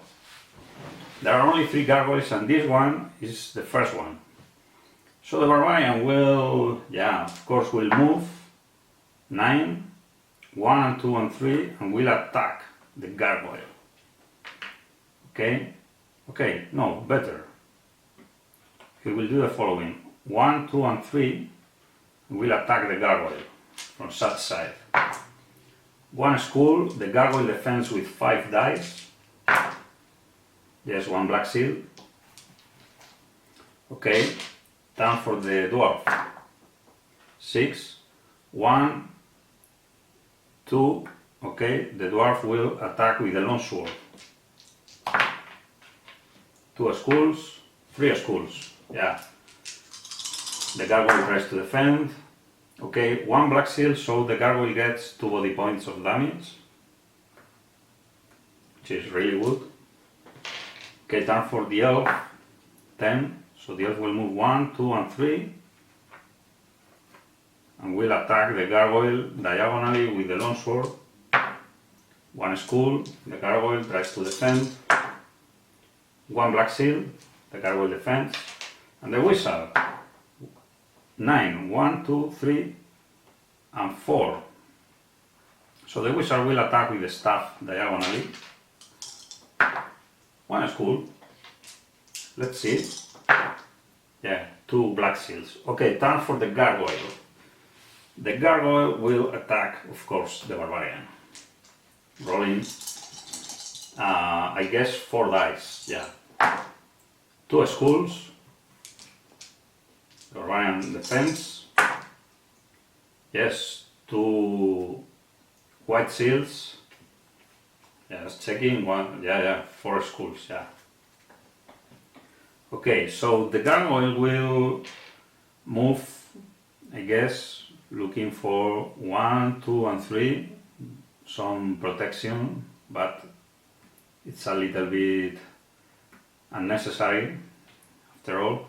There are only 3 gargoyles and this one is the first one. So the barbarian will, yeah, of course will move 9, 1 and 2 and 3 and will attack the gargoyle. Okay? Okay, no, better. He will do the following. 1, 2 and 3 will attack the gargoyle from such side. 1 skull, the gargoyle defends with 5 dice. There's 1 black shield. Okay, time for the dwarf. 6, 1, 2, okay, the dwarf will attack with the longsword. 2 schools, 3 schools, yeah. The gargoyle tries to defend. Okay, 1 black seal, so the gargoyle gets 2 body points of damage, which is really good. Okay, turn for the elf, 10, so the elf will move 1, 2, and 3, and will attack the gargoyle diagonally with the longsword. 1 school, the gargoyle tries to defend. 1 black seal, the gargoyle defends, and the wizard. 9, 1, 2, 3, and 4. So the wizard will attack with the staff diagonally. 1 school. Let's see. Yeah, 2 black seals. Okay, time for the gargoyle. The gargoyle will attack, of course, the barbarian. Rolling, I guess 4 dice. Yeah. 2 schools. The barbarian defends. Yes, 2 white seals. Yeah, just checking. 1, yeah, 4 schools. Yeah. Okay, so the gargoyle will move, I guess, looking for 1, 2, and 3, some protection, but it's a little bit unnecessary after all.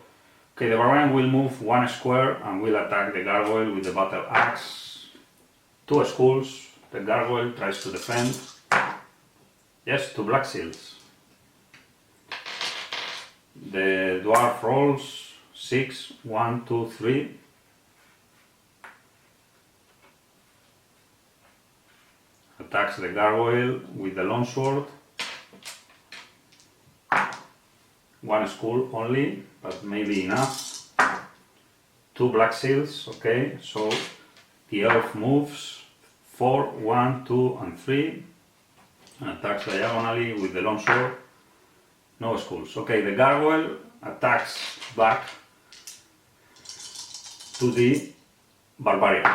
Okay, the barbarian will move 1 square and will attack the gargoyle with the battle axe. 2 schools, the gargoyle tries to defend. Yes, 2 black seals. The dwarf rolls 6, 1, 2, 3. Attacks the gargoyle with the longsword. 1 school only, but maybe enough. 2 black seals, okay, so the elf moves 4, 1, 2, and 3, and attacks diagonally with the longsword. No schools. Okay, the gargoyle attacks back to the barbarian.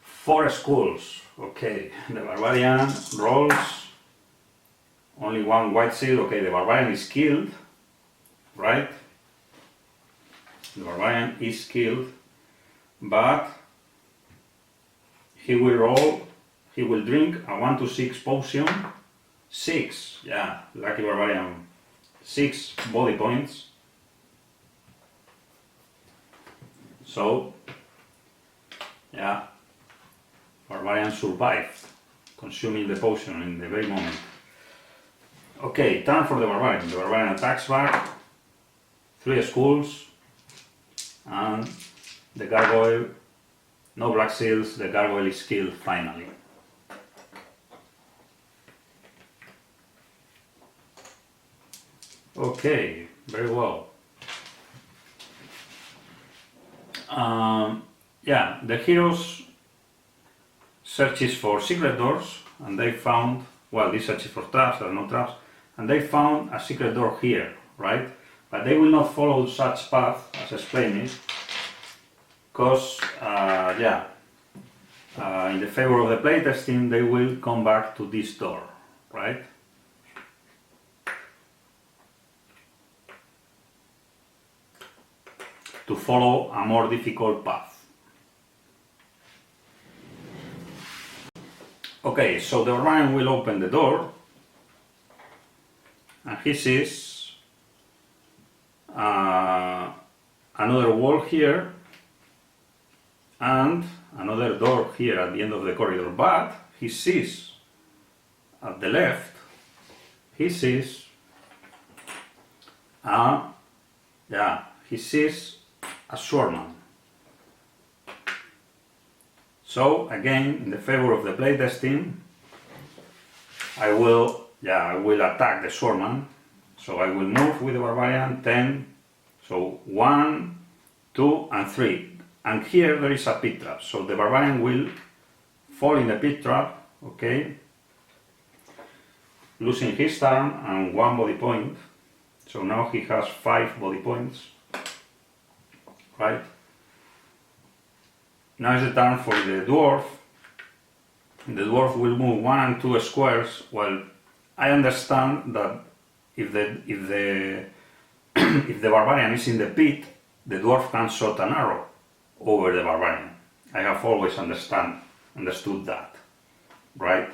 4 schools. Okay, the barbarian rolls only 1 white seal. Okay, the barbarian is killed, right? The barbarian is killed, but he will drink a 1 to 6 potion. 6, yeah, lucky barbarian. 6 body points. So, yeah, barbarian survived, consuming the potion in the very moment. Okay, time for the barbarian. The barbarian attacks back. 3 schools. And the gargoyle, no black seals, the gargoyle is killed finally. Okay, very well. Yeah, the heroes searches for secret doors, and they found, well, they searches for traps, there are no traps, and they found a secret door here, right? But they will not follow such path as explained, because, in the favor of the playtesting, they will come back to this door, right? To follow a more difficult path. Okay, so the barbarian will open the door, and he sees another wall here and another door here at the end of the corridor, but he sees at the left, he sees a swordman. So again, in the favor of the playtesting, I will attack the swordman. So I will move with the barbarian 10. So 1, 2, and 3. And here there is a pit trap. So the barbarian will fall in the pit trap, okay, losing his turn and 1 body point. So now he has 5 body points, right? Now is the turn for the dwarf. The dwarf will move 1 and 2 squares. Well, I understand that if the if the barbarian is in the pit, the dwarf can shoot an arrow over the barbarian. I have always understood that, right?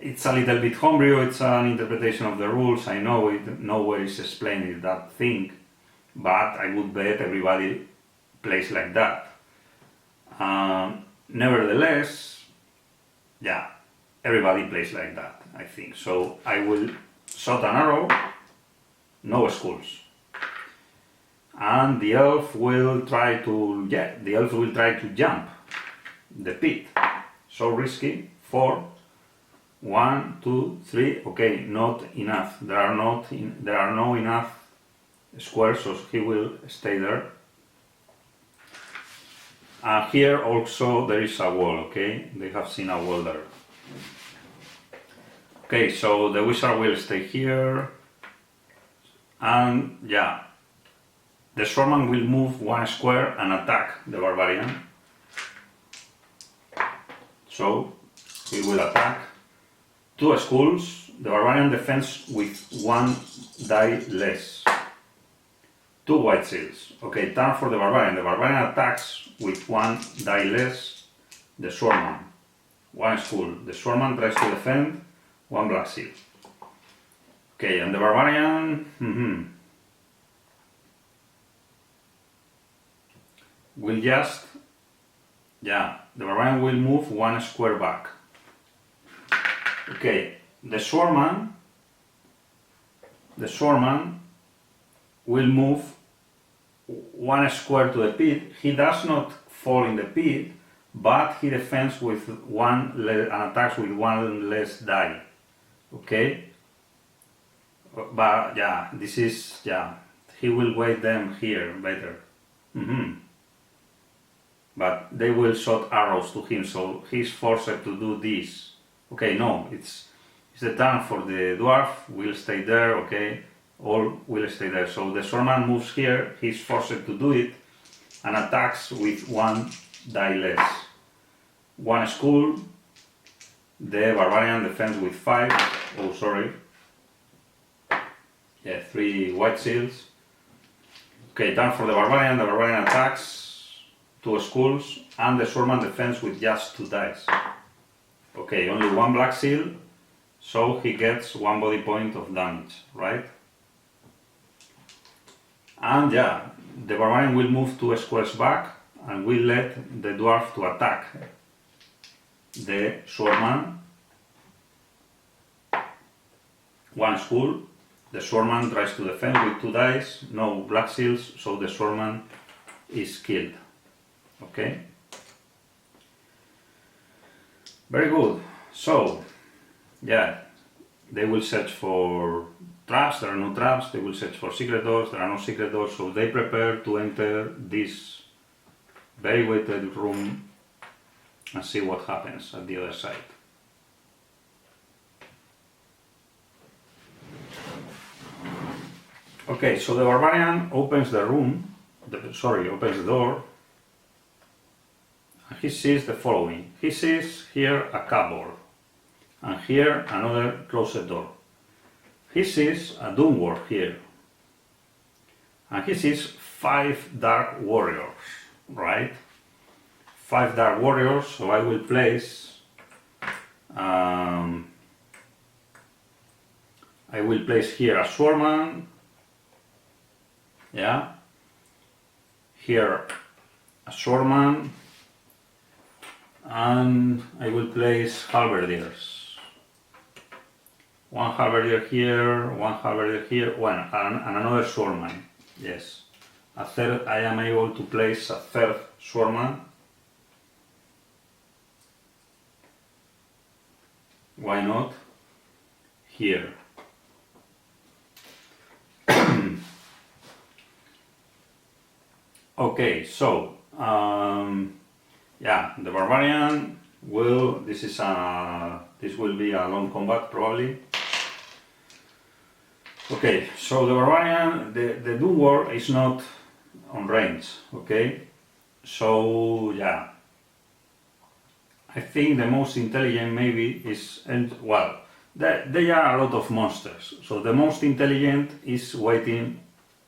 It's a little bit homebrew, it's an interpretation of the rules, I know it, nowhere is explaining that thing, but I would bet everybody plays like that. Nevertheless, yeah, everybody plays like that, I think. So I will shot an arrow, no skulls. And the elf will try to, jump the pit. So risky. 4, 1, 2, 3. Okay, not enough. There are no enough squares, so he will stay there. Here also there is a wall. Okay, they have seen a wall there. Okay, so the wizard will stay here, and yeah, the swordman will move 1 square and attack the barbarian. So he will attack. 2 skulls. The barbarian defends with 1 die less. 2 white seals. Okay, turn for the barbarian. The barbarian attacks with 1 die less. The swordman. 1 skull. The swordman tries to defend. 1 black seal. Okay, and the barbarian will just, yeah, the barbarian will move 1 square back. Okay, the swordman will move 1 square to the pit. He does not fall in the pit, but he defends with 1 and attacks with 1 less die. Okay, but yeah, this is, yeah, he will weight them here better. But they will shoot arrows to him, so he's forced to do this. Okay, no, it's the turn for the dwarf, will stay there, okay, all will stay there. So the swordman moves here, he's forced to do it, and attacks with 1 die less. 1 skull, the barbarian defends with 5, oh sorry, yeah, 3 white seals. Okay, turn for the barbarian attacks, 2 skulls, and the swordman defends with just 2 dice. Okay, only 1 black seal, so he gets 1 body point of damage, right? And yeah, the barbarian will move 2 squares back and will let the dwarf to attack the swordman. 1 skull, the swordman tries to defend with 2 dice, no black seals, so the swordman is killed. Okay? Very good. So, yeah, they will search for traps, there are no traps, they will search for secret doors, there are no secret doors, so they prepare to enter this very weighted room and see what happens at the other side. Okay, so the barbarian opens the room, opens the door, and he sees the following. He sees here a cupboard, and here another closet door. He sees a doom ward here, and he sees 5 dark warriors, right? 5 dark warriors, so I will place here a swordman, yeah, here a swordman, and I will place halberdiers. 1 halberdier here, 1 halberdier here, and another swordman, yes. A third, I am able to place a 3rd swordman. Why not? Here. Okay, so yeah, the barbarian will. This will be a long combat probably. Okay, so the barbarian, the doom ward is not on range. Okay, So yeah, I think the most intelligent maybe is, and well, there are a lot of monsters. So the most intelligent is waiting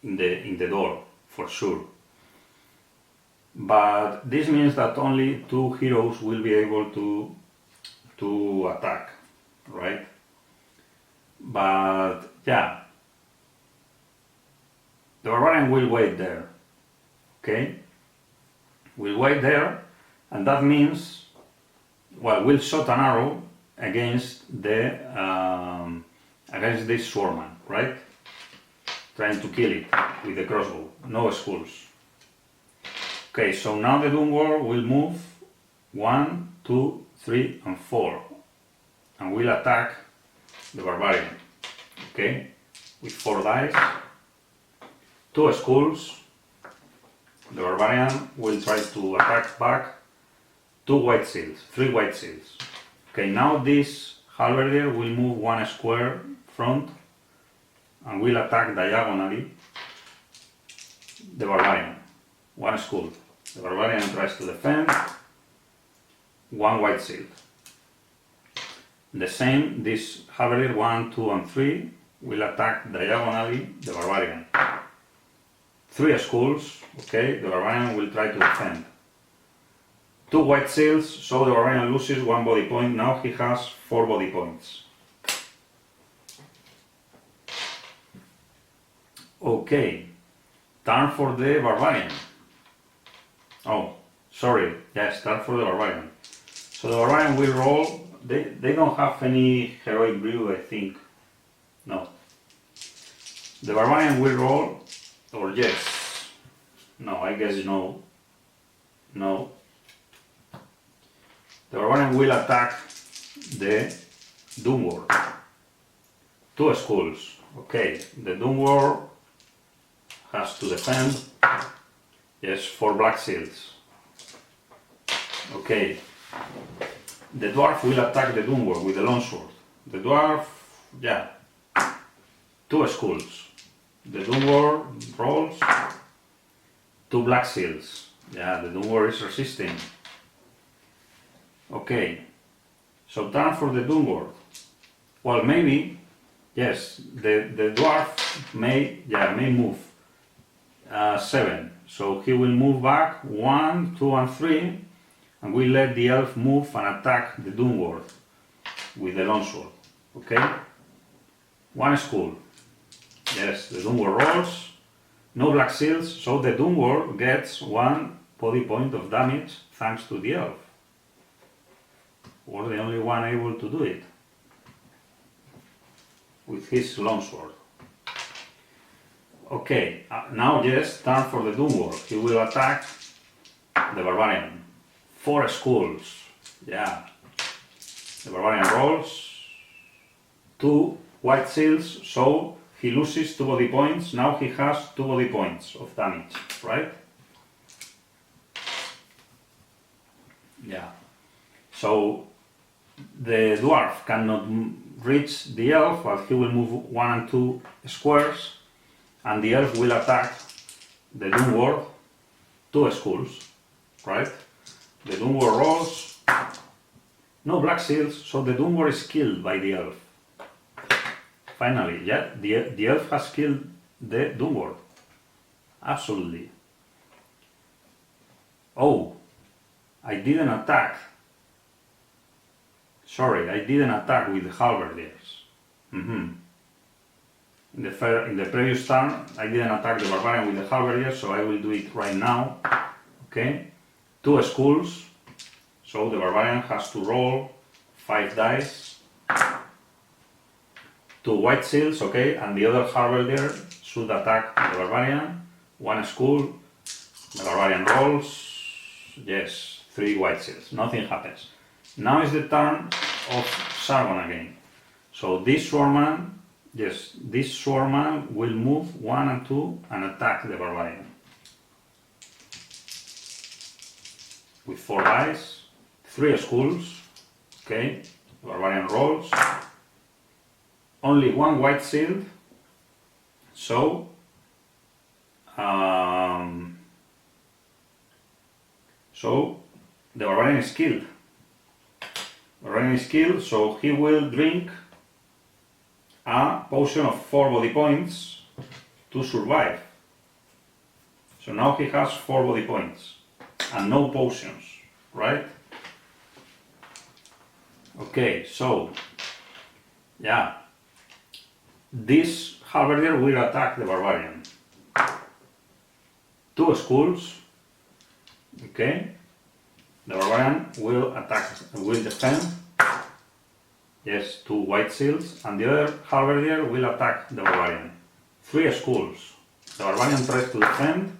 in the door for sure. But this means that only 2 heroes will be able to attack, right? But yeah, the barbarian will wait there. Okay, will wait there, and that means, well, we'll shot an arrow against this swarman, right? Trying to kill it with the crossbow. No skulls. Okay, so now the Doomwar will move 1, 2, 3, and 4, and will attack the barbarian. Okay, with 4 dice, 2 skulls. The barbarian will try to attack back 2 white seals, 3 white seals. Okay, now this halberdier will move 1 square front and will attack diagonally the barbarian. 1 skull. The barbarian tries to defend, 1 white seal. The same, this halberdier 1, 2, and 3 will attack diagonally the barbarian. 3 skulls, okay, the barbarian will try to defend. 2 white seals, so the barbarian loses 1 body point, now he has 4 body points. Okay, turn for the barbarian. Oh, sorry, yes, turn for the barbarian. So the barbarian will roll, they don't have any heroic brew, I think. No. The barbarian will roll, or yes. No, I guess no. No. The barbarian will attack the Doomwar. 2 skulls. Okay, the Doomwar has to defend. Yes, 4 black seals. Okay. The dwarf will attack the Doomwar with the longsword. The dwarf, yeah. 2 skulls. The Doomwar rolls 2 black seals. Yeah, the Doomwar is resisting. Okay, so turn for the Doomwar. Well, maybe, yes, the dwarf may move 7. So he will move back 1, 2, and 3, and we let the elf move and attack the Doomwar with the longsword. Okay, 1 skull. Yes, the Doomwar rolls, no black seals, so the Doomwar gets 1 body point of damage thanks to the elf. Or the only one able to do it with his longsword. Okay, now yes, turn for the Doomwar. He will attack the barbarian. 4 skulls. Yeah. The barbarian rolls 2 white seals, so he loses 2 body points. Now he has 2 body points of damage, right? Yeah. So the dwarf cannot reach the elf, but he will move 1 and 2 squares, and the elf will attack the Doomwar. 2 skulls, right? The Doomwar rolls, no black seals, so the Doomwar is killed by the elf. Finally, yeah, the elf has killed the Doomwar. Absolutely. Oh, I didn't attack. Sorry, I didn't attack with the halberdiers. In the previous turn, I didn't attack the barbarian with the halberdiers, so I will do it right now. Okay, 2 skulls, so the barbarian has to roll 5 dice. 2 white seals, okay, and the other halberdier should attack the barbarian. 1 skull, the barbarian rolls, yes, 3 white seals, nothing happens. Now is the turn of Sargon again. So this swarman, yes, this swarman will move 1 and 2 and attack the barbarian. With 4 dice, 3 skulls, okay, the barbarian rolls. Only 1 white shield, so So the barbarian is killed. Barbarian is killed, so he will drink a potion of 4 body points to survive. So now he has 4 body points and no potions, right? Okay, so yeah, this halberdier will attack the barbarian. 2 skulls, okay? The barbarian will attack, will defend. Yes, 2 white shields, and the other halberdier will attack the barbarian. 3 skulls. The barbarian tries to defend.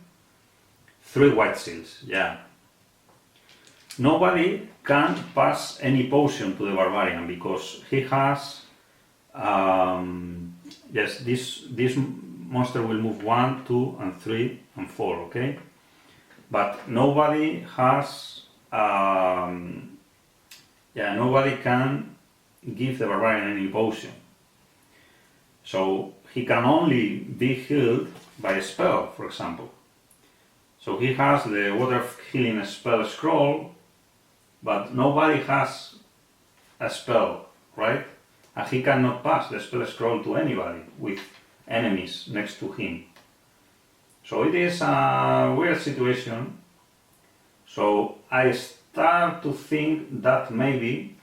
3 white shields, yeah. Nobody can pass any potion to the barbarian because he has. Yes, this monster will move 1, 2, and 3, and 4, okay? But nobody has. Nobody can give the barbarian any potion. So he can only be healed by a spell, for example. So he has the water of healing spell scroll, but nobody has a spell, right? And he cannot pass the spell scroll to anybody with enemies next to him. So it is a weird situation. So I start to think that maybe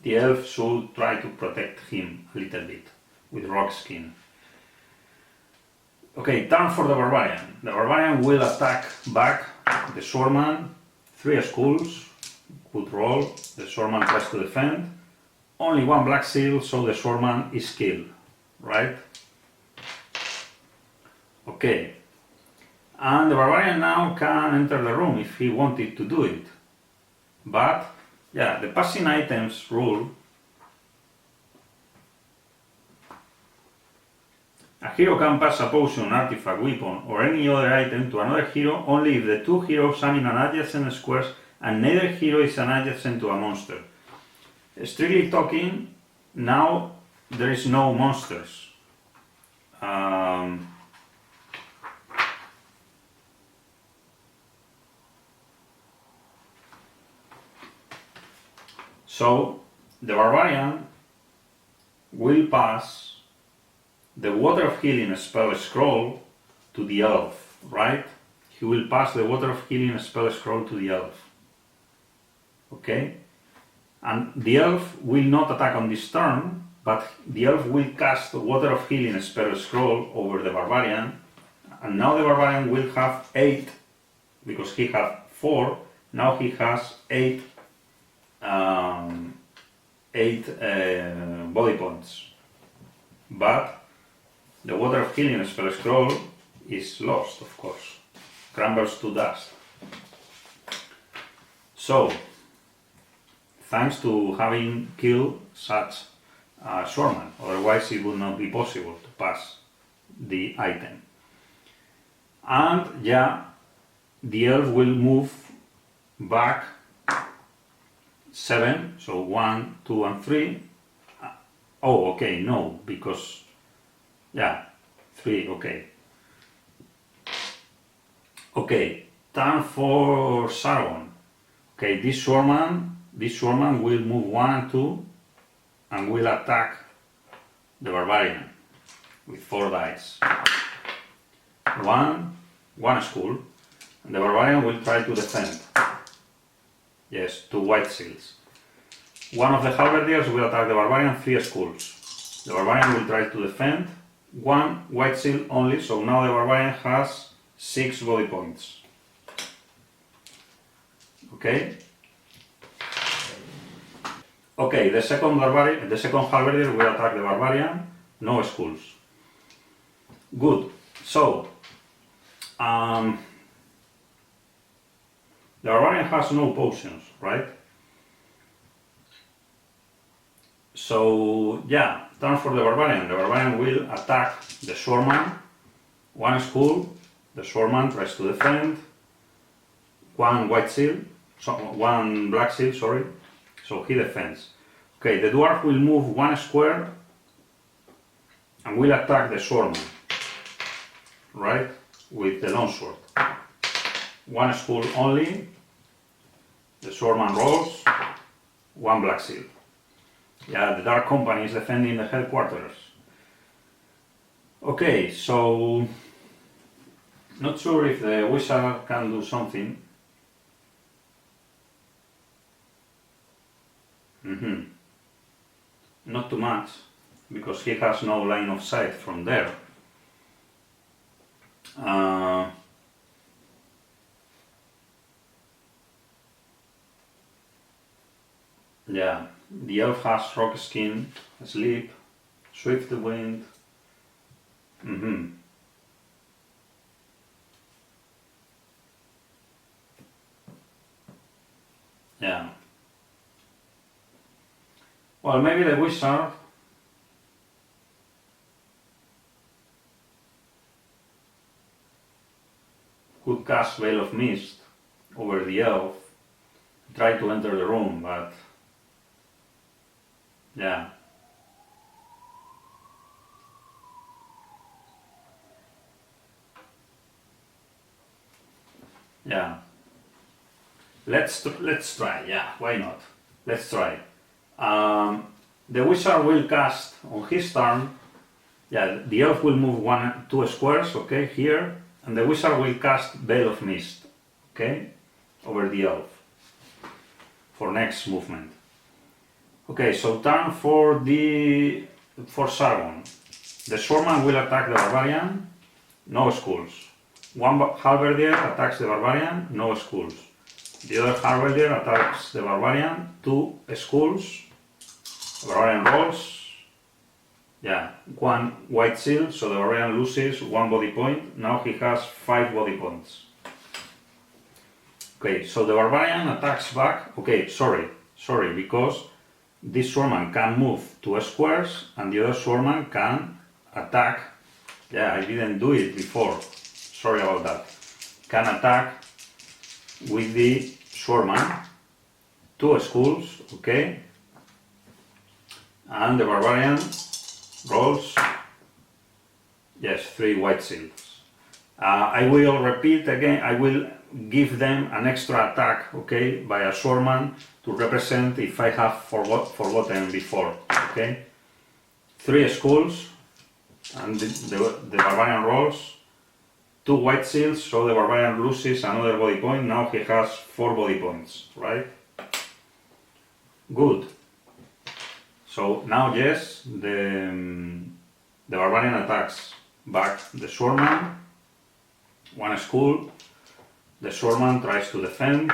the elf should try to protect him a little bit with rock skin. Okay, turn for the barbarian. The barbarian will attack back the swordman. 3 skulls, good roll. The swordman tries to defend. Only 1 black shield, so the swordman is killed, right? Okay. And the barbarian now can enter the room if he wanted to do it. But, yeah, the passing items rule. A hero can pass a potion, artifact, weapon, or any other item to another hero only if the 2 heroes are in an adjacent squares and neither hero is an adjacent to a monster. Strictly talking, now there is no monsters. So the barbarian will pass the water of healing spell scroll to the elf, right? He will pass the water of healing spell scroll to the elf. Okay? And the elf will not attack on this turn, but the elf will cast the water of healing spell scroll over the barbarian, and now the barbarian will have 8, because he had 4, now he has 8 body points. But the water of healing spell scroll is lost, of course, crumbles to dust. So, thanks to having killed such a swordman, otherwise it would not be possible to pass the item. And yeah, the elf will move back 7, so 1, 2, and 3. Oh, okay, no, because, yeah, 3, okay. Okay, turn for Sargon. Okay, this swordman will move 1 and 2 and will attack the barbarian with 4 dice. 1 skull, and the barbarian will try to defend. Yes, 2 white shields. One of the halberdiers will attack the barbarian, 3 skulls. The barbarian will try to defend. 1 white shield only, so now the barbarian has 6 body points. Okay? Okay, the second halberdier will attack the barbarian, no skulls. Good. So, the barbarian has no potions, right? So, yeah, turn for the barbarian. The barbarian will attack the swordman. 1 skull, the swordman tries to defend. 1 white shield, 1 black shield, sorry. So he defends. Okay, the dwarf will move 1 square and will attack the swordman, right? With the longsword. 1 skull only, The swordman rolls, 1 black seal. Yeah, the Dark Company is defending the headquarters. Okay, so not sure if the wizard can do something. Not too much, because he has no line of sight from there. Yeah, the elf has rock skin, sleep, swift wind. Yeah. Well, maybe the wizard could cast Veil of Mist over the elf, try to enter the room, but yeah. Yeah. Let's try. Yeah, why not? Let's try. The wizard will cast on his turn. Yeah, the elf will move 2 squares, okay, here, and the wizard will cast Veil of Mist, okay, over the elf for next movement. Okay, so turn for Sargon. The swordman will attack the barbarian, no skulls. One halberdier attacks the barbarian, no skulls. The other halberdier attacks the barbarian, 2 skulls. The barbarian rolls. Yeah, 1 white seal, so the barbarian loses 1 body point. Now he has 5 body points. Okay, so the barbarian attacks back. Okay, sorry, because this swordman can move 2 squares and the other swordman can attack. Yeah, I didn't do it before. Sorry about that. Can attack with the swordman. 2 skulls, okay. And the barbarian rolls, yes, 3 white seals. I will repeat again, I will give them an extra attack, okay, by a swordman to represent if I have forgotten before, okay. 3 skulls, and the barbarian rolls, 2 white seals, so the barbarian loses another body point. Now he has 4 body points, right? Good. So now, yes, the barbarian attacks back the swordman, 1 skull. The swordman tries to defend,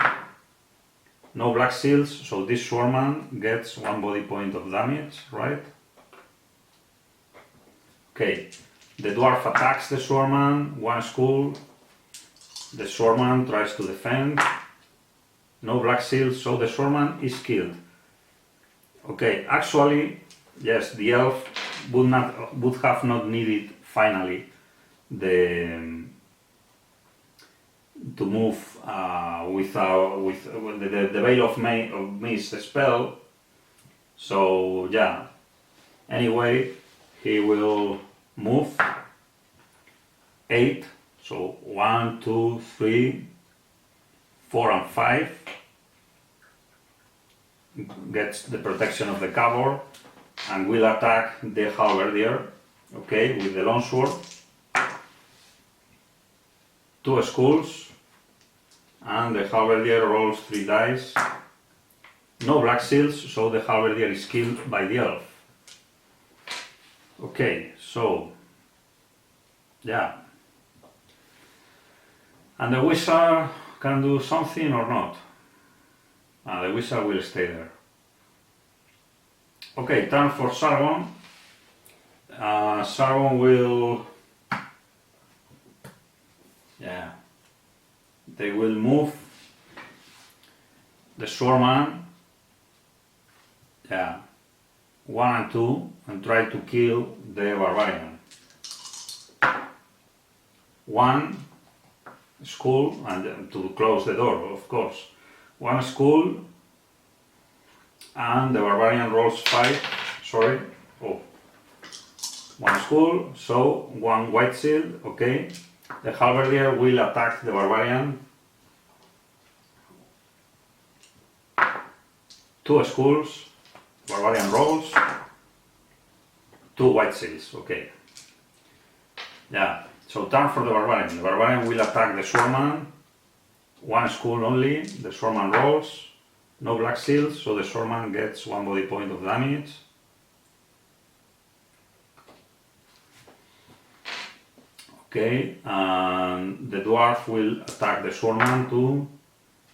no black seals, so this swordman gets 1 body point of damage, right? Okay, the dwarf attacks the swordman, 1 skull. The swordman tries to defend, no black seals, so the swordman is killed. Okay, actually, yes, the elf would have not needed finally to move with the Veil of Mist spell. So yeah. Anyway, he will move 8. So 1, 2, 3, 4, and 5. Gets the protection of the cupboard and will attack the halberdier, okay, with the longsword. 2 skulls, and the halberdier rolls 3 dice. No black seals, so the halberdier is killed by the elf. Okay, so yeah. And the wizard can do something or not? The wizard will stay there. Okay, turn for Sargon. Sargon will... Yeah. They will move the swordman. Yeah. 1 and 2 and try to kill the barbarian. 1 skull, and to close the door, of course. 1 skull, and the barbarian rolls 5, sorry, 1 skull, so 1 white shield, okay. The halberdier will attack the barbarian. 2 schools, barbarian rolls, 2 white seals, okay. Yeah, so turn for the barbarian. The barbarian will attack the swordman, 1 school only, the swordman rolls, no black seals, so the swordman gets 1 body point of damage. Okay, and the dwarf will attack the swordman too,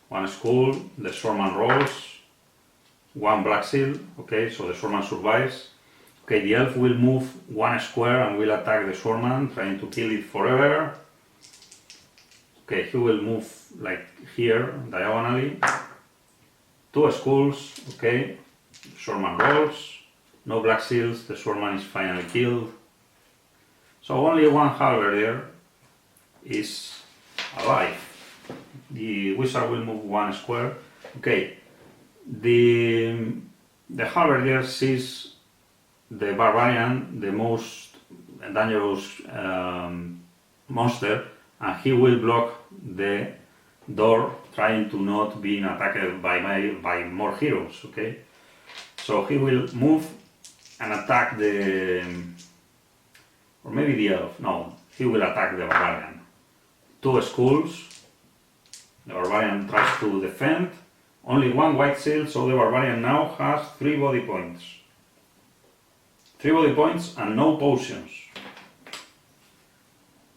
1 school, the swordman rolls, 1 black seal, okay, so the swordman survives. Okay, the elf will move 1 square and will attack the swordman, trying to kill it forever. Okay, he will move like here, diagonally. 2 schools, okay, swordman rolls, no black seals, the swordman is finally killed. So only 1 halberdier is alive. The wizard will move 1 square. Okay, the halberdier sees the barbarian, the most dangerous monster, and he will block the door, trying to not being attacked by more heroes. Okay, so he will move and attack the, or maybe the elf. No, he will attack the barbarian. 2 schools. The barbarian tries to defend. Only 1 white seal, so the barbarian now has 3 body points. 3 body points and no potions.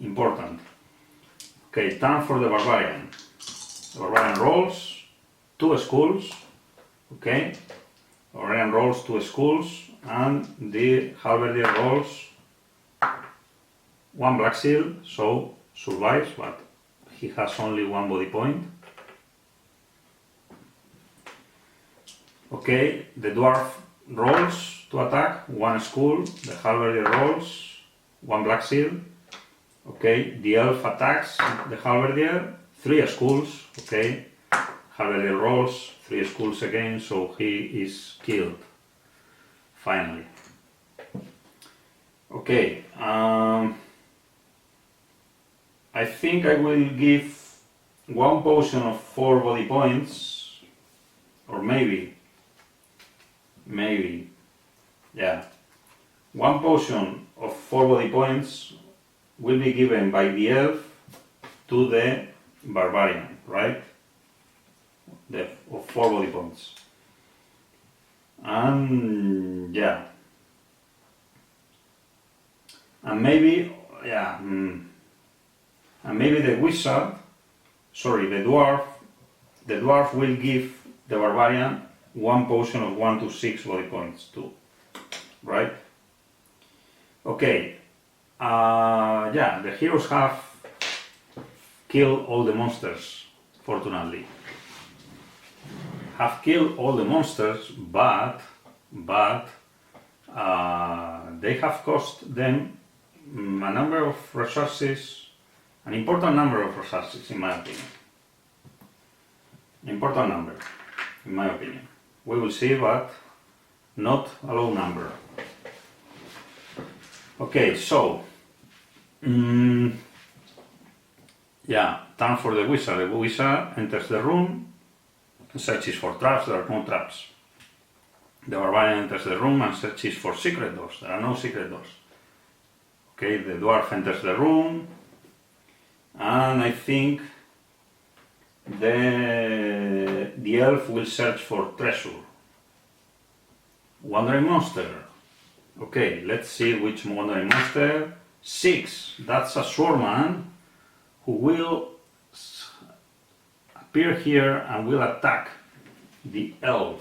Important. Okay, turn for the barbarian. The barbarian rolls 2 schools. Okay, the barbarian rolls 2 schools, and the halberdier rolls 1 black seal, so survives, but he has only 1 body point. Okay, the dwarf rolls to attack, 1 school, the halberdier rolls 1 black seal. Okay, the elf attacks the halberdier, 3 schools. Okay, halberdier rolls 3 schools again, so he is killed finally. Okay, I think I will give 1 potion of 4 body points, or maybe, yeah, 1 potion of 4 body points will be given by the elf to the barbarian, right? Of 4 body points. And yeah, and maybe, yeah, and maybe the wizard, sorry, the dwarf will give the barbarian 1 potion of 1 to 6 body points too, right? Okay, yeah, the heroes have killed all the monsters, fortunately. Have killed all the monsters, but they have cost them a number of resources, an important number of resources, in my opinion. Important number, in my opinion. We will see, but not a low number. Okay, so, yeah, time for the wizard. The wizard enters the room, searches for traps. There are no traps. The barbarian enters the room and searches for secret doors. There are no secret doors. Okay, the dwarf enters the room, and I think the elf will search for treasure. Wandering monster. Okay, let's see which wandering monster. 6. That's a swordman who will appear here and will attack the elf.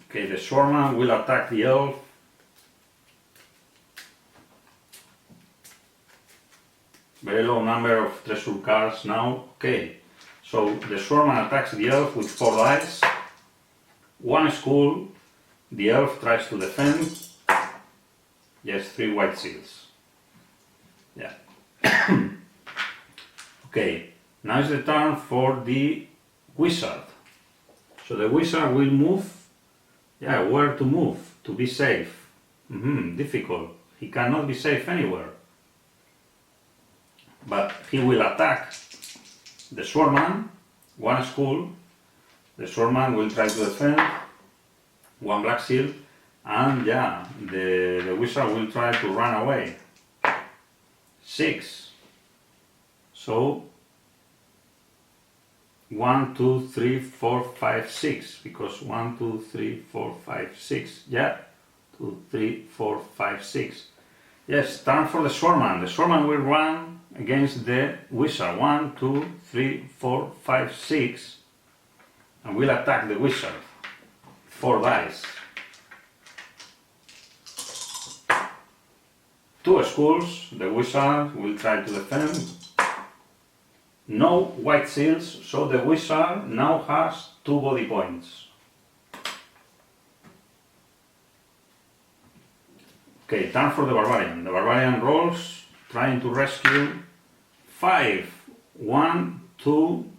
Okay, the swordman will attack the elf. Very low number of treasure cards now. Okay, so the swordman attacks the elf with 4 dice. 1 school. The elf tries to defend. Yes, 3 white seals. Yeah. Okay, now is the turn for the wizard. So the wizard will move. Yeah, where to move to be safe? Difficult. He cannot be safe anywhere. But he will attack the swordman one skull, the swordman will try to defend, one black shield, and yeah, the wizard will try to run away. 6. So 1, 2, 3, 4, 5, 6, because 1, 2, 3, 4, 5, 6, yeah, 2, 3, 4, 5, 6. Yes, turn for the swordman. The swordman will run against the wizard. 1, 2, 3, 4, 5, 6, and will attack the wizard. 4 dice. 2 skulls, the wizard will try to defend. No white shields, so the wizard now has 2 body points. Okay, turn for the barbarian. The barbarian rolls, trying to rescue 5. 1, 2,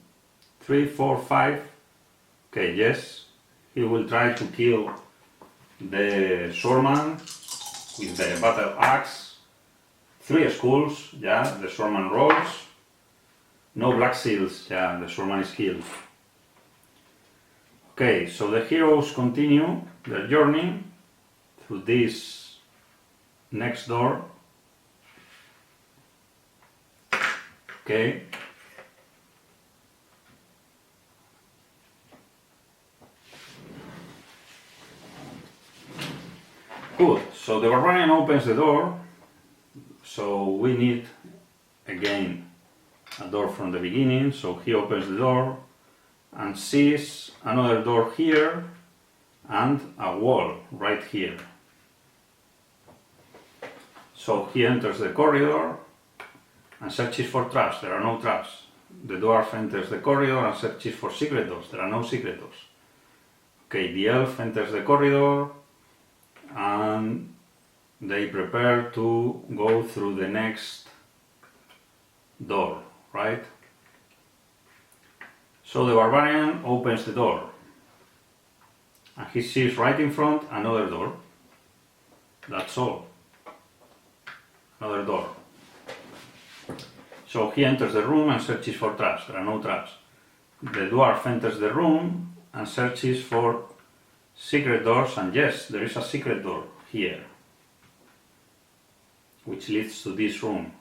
3, 4, 5. Okay, yes, he will try to kill the swordman with the battle axe. 3 skulls, yeah, the swordman rolls. No black shields, yeah, the swordman is killed. Okay, so the heroes continue their journey through this next door. Okay. Good, so the barbarian opens the door, so we need again a door from the beginning, so he opens the door and sees another door here and a wall right here. So he enters the corridor and searches for traps. There are no traps. The dwarf enters the corridor and searches for secret doors. There are no secret doors. Okay, the elf enters the corridor and they prepare to go through the next door, right? So the barbarian opens the door and he sees right in front another door. That's all. Another door. So he enters the room and searches for traps. There are no traps. The dwarf enters the room and searches for secret doors, and yes, there is a secret door here which leads to this room.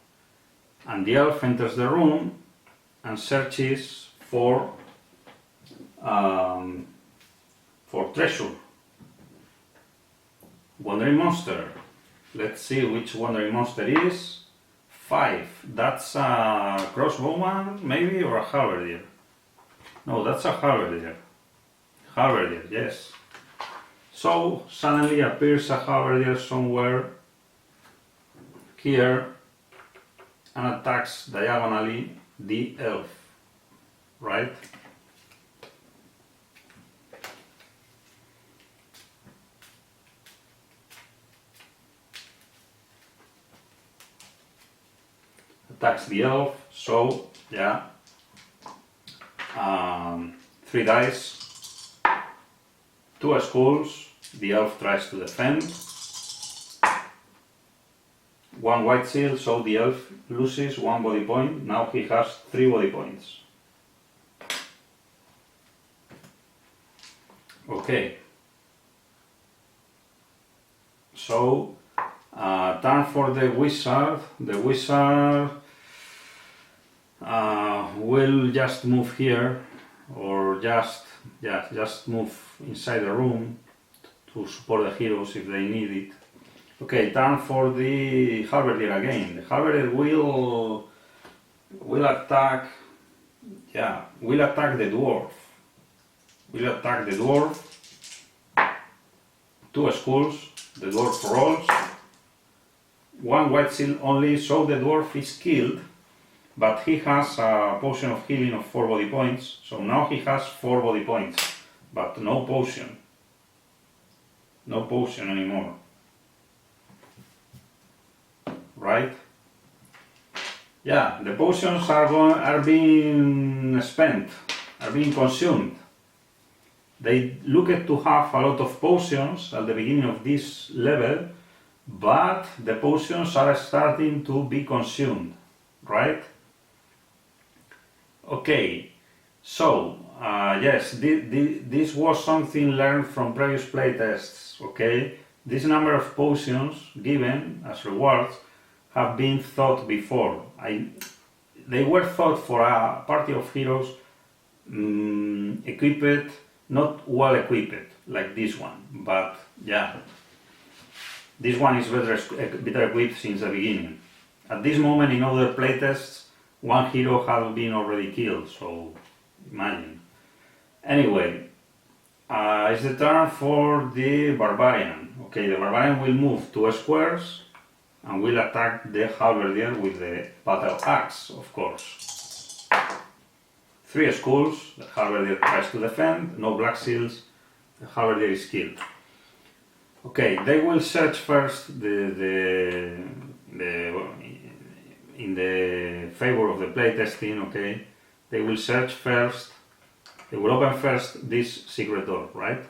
And the elf enters the room and searches for treasure. Wandering monster. Let's see which wandering monster is. 5. That's a crossbowman, maybe, or a halberdier. No, that's a halberdier. Halberdier, yes. So suddenly appears a halberdier somewhere here and attacks diagonally the elf, right? Attacks the elf, so yeah, 3 dice, 2 skulls, the elf tries to defend, 1 white shield, so the elf loses 1 body point. Now he has 3 body points. Okay, so turn for the wizard. The wizard will just move here, or just move inside the room to support the heroes if they need it. Okay, turn for the halberdier again. The halberdier will attack. Yeah, will attack the dwarf. Will attack the dwarf. 2 skulls. The dwarf rolls. 1 white shield only, so the dwarf is killed. But he has a potion of healing of 4 body points. So now he has 4 body points, but no potion. No potion anymore. Right? Yeah, the potions are being spent, are being consumed. They looked to have a lot of potions at the beginning of this level, but the potions are starting to be consumed, right? Okay, So, yes, this was something learned from previous playtests, okay? This number of potions given as rewards have been thought before. They were thought for a party of heroes equipped, not well equipped, like this one, but yeah, this one is better equipped since the beginning. At this moment in other playtests, one hero has been already killed, so imagine. Anyway, it's the turn for the barbarian. Okay, the barbarian will move 2 squares and will attack the halberdier with the battle axe, of course. 3 skulls, the halberdier tries to defend, no black seals, the halberdier is killed. Okay, they will search first in the favor of the playtesting, okay? They will search first, they will open first this secret door, right?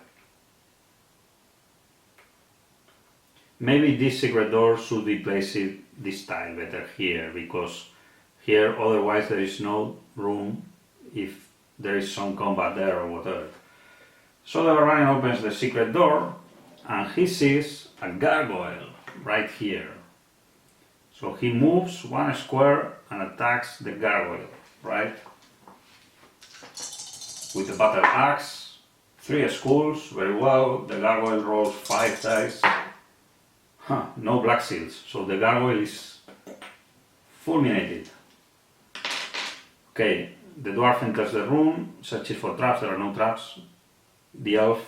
Maybe this secret door should be placed this tile better here, because here otherwise there is no room if there is some combat there or whatever. So the barbarian opens the secret door and he sees a gargoyle right here. So he moves 1 square and attacks the gargoyle, right? With the battle axe, 3 skulls, very well. The gargoyle rolls 5 dice. No black seals, so the gargoyle is fulminated. Okay, the dwarf enters the room, searches for traps, there are no traps. The elf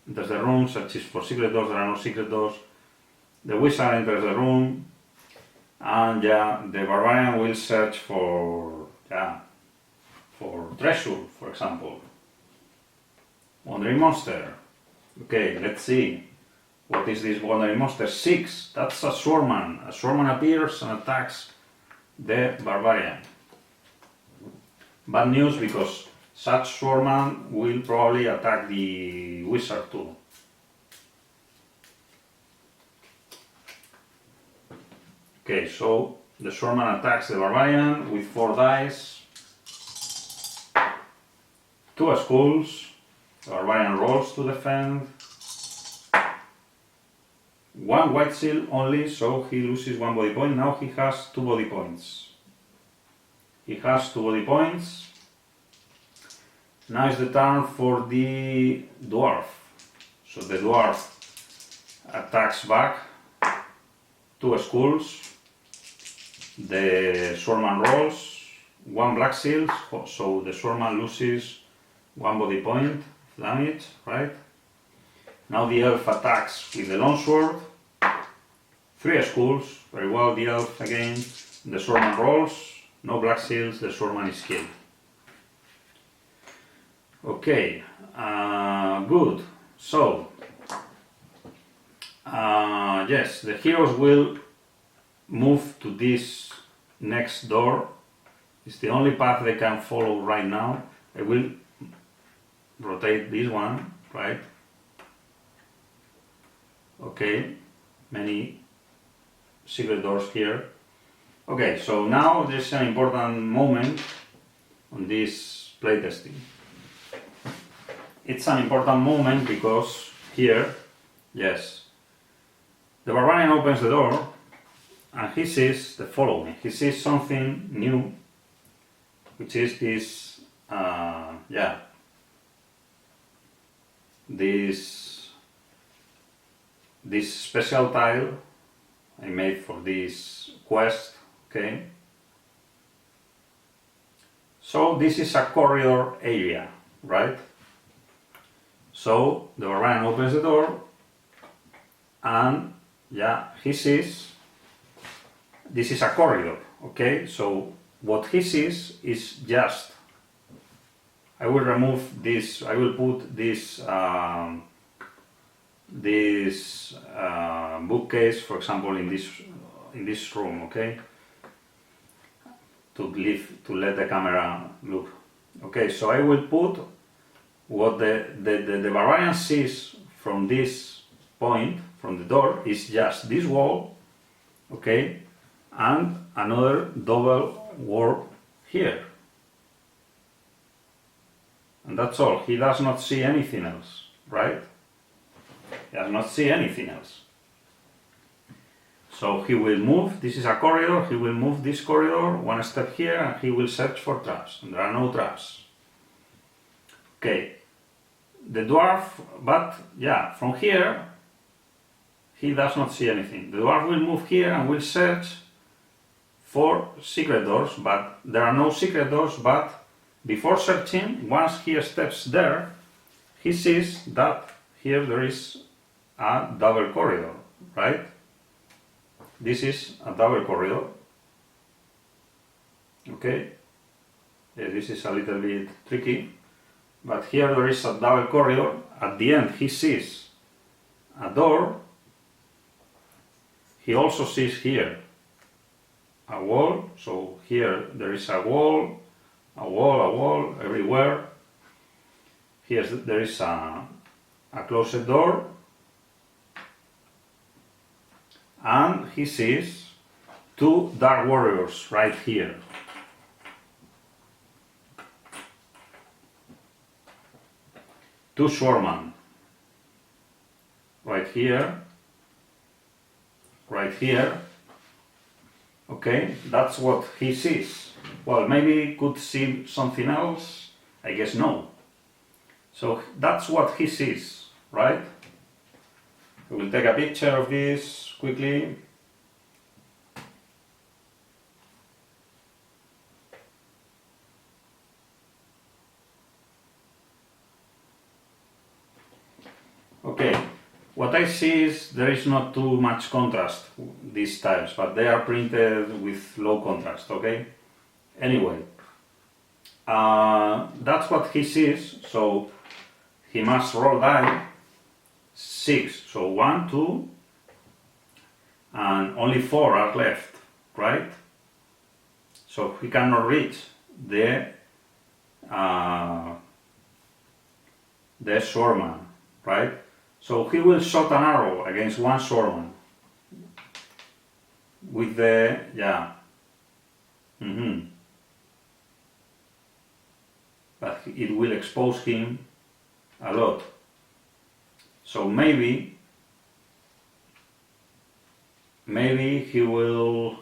enters the room, searches for secret doors, there are no secret doors. The wizard enters the room, and yeah, the barbarian will search for treasure, for example. Wandering monster. Okay, let's see. What is this wandering monster? 6. That's a swordman. A swordman appears and attacks the barbarian. Bad news, because such swordman will probably attack the wizard too. Okay, so the swordman attacks the barbarian with 4 dice. 2 skulls. The barbarian rolls to defend. 1 white seal only, so he loses 1 body point. Now he has 2 body points. He has 2 body points. Now is the turn for the dwarf. So the dwarf attacks back. 2 skulls. The swordman rolls 1 black seal, so the swordman loses 1 body point of damage, right? Now the elf attacks with the longsword. 3 skulls, very well, the elf again. The swordman rolls, no black seals, the swordman is killed. Okay, good. So, yes, the heroes will move to this next door. It's the only path they can follow right now. I will rotate this one, right? Okay, many secret doors here. Okay, so now there's an important moment on this playtesting. It's an important moment because here, yes, the barbarian opens the door and he sees the following. He sees something new, which is this, this special tile I made for this quest, okay? So this is a corridor area, right? So the barbarian opens the door and yeah, he sees this is a corridor, okay? So what he sees is just, I will remove this, I will put this bookcase, for example, in this room, okay? To let the camera look. Okay, so I will put what the barbarian sees from this point, from the door, is just this wall, okay, and another double wall here. And that's all. He does not see anything else, right? He does not see anything else. So he will move, this is a corridor, he will move this corridor one step here and he will search for traps. And there are no traps. Okay, the dwarf, but yeah, from here, he does not see anything. The dwarf will move here and will search for secret doors, but there are no secret doors, but before searching, once he steps there, he sees that here there is a double corridor, right? This is a double corridor. Okay, yeah, this is a little bit tricky, but here there is a double corridor. At the end he sees a door. He also sees here a wall, so here there is a wall, everywhere. Here there is a closed door, and he sees two dark warriors right here. Two swordsmen right here, right here. Okay, that's what he sees. Well, maybe he could see something else. I guess no. So that's what he sees, right? We will take a picture of this quickly. Okay, what I see is there is not too much contrast, these tiles, but they are printed with low contrast, okay? Anyway, that's what he sees, so he must roll die 6, so 1, 2, and only 4 are left, right? So he cannot reach the swordman, right? So he will shot an arrow against one swordman with the, yeah, but it will expose him a lot. So maybe he will,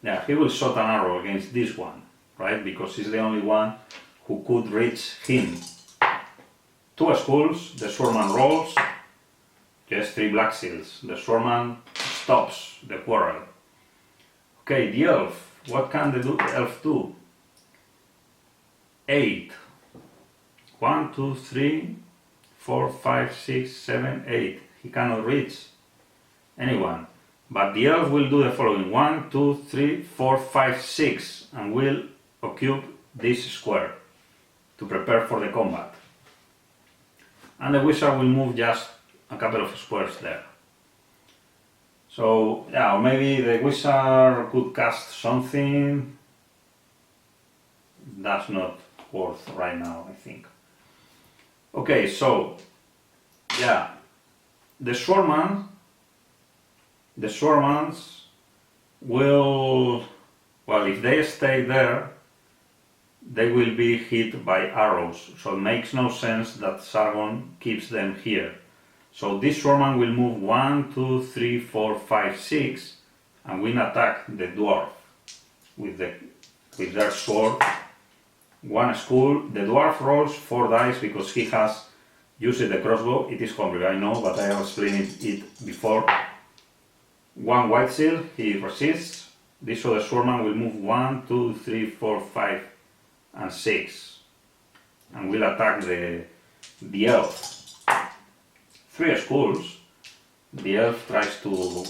yeah, he will shot an arrow against this one, right? Because he's the only one who could reach him. 2 skulls, the swordman rolls, just 3 black seals. The swordman stops the quarrel. Okay, the elf, what can the elf do? 8. 1, 2, 3, 4, 5, 6, 7, 8. He cannot reach anyone. But the elf will do the following: 1, 2, 3, 4, 5, 6, and will occupy this square to prepare for the combat. And the wizard will move just a couple of squares there. So, yeah, or maybe the wizard could cast something. That's not worth right now, I think. Okay, so, yeah, the swordmans will, well, if they stay there, they will be hit by arrows, so it makes no sense that Zargon keeps them here. So this swordman will move 1, 2, 3, 4, 5, 6, and will attack the dwarf with their sword. 1 skull. The dwarf rolls 4 dice because he has used the crossbow. It is complex, I know, but I have explained it before. 1 white seal, he resists. This other swordman will move 1, 2, 3, 4, 5, and 6, and will attack the elf. 3 skulls. The elf tries to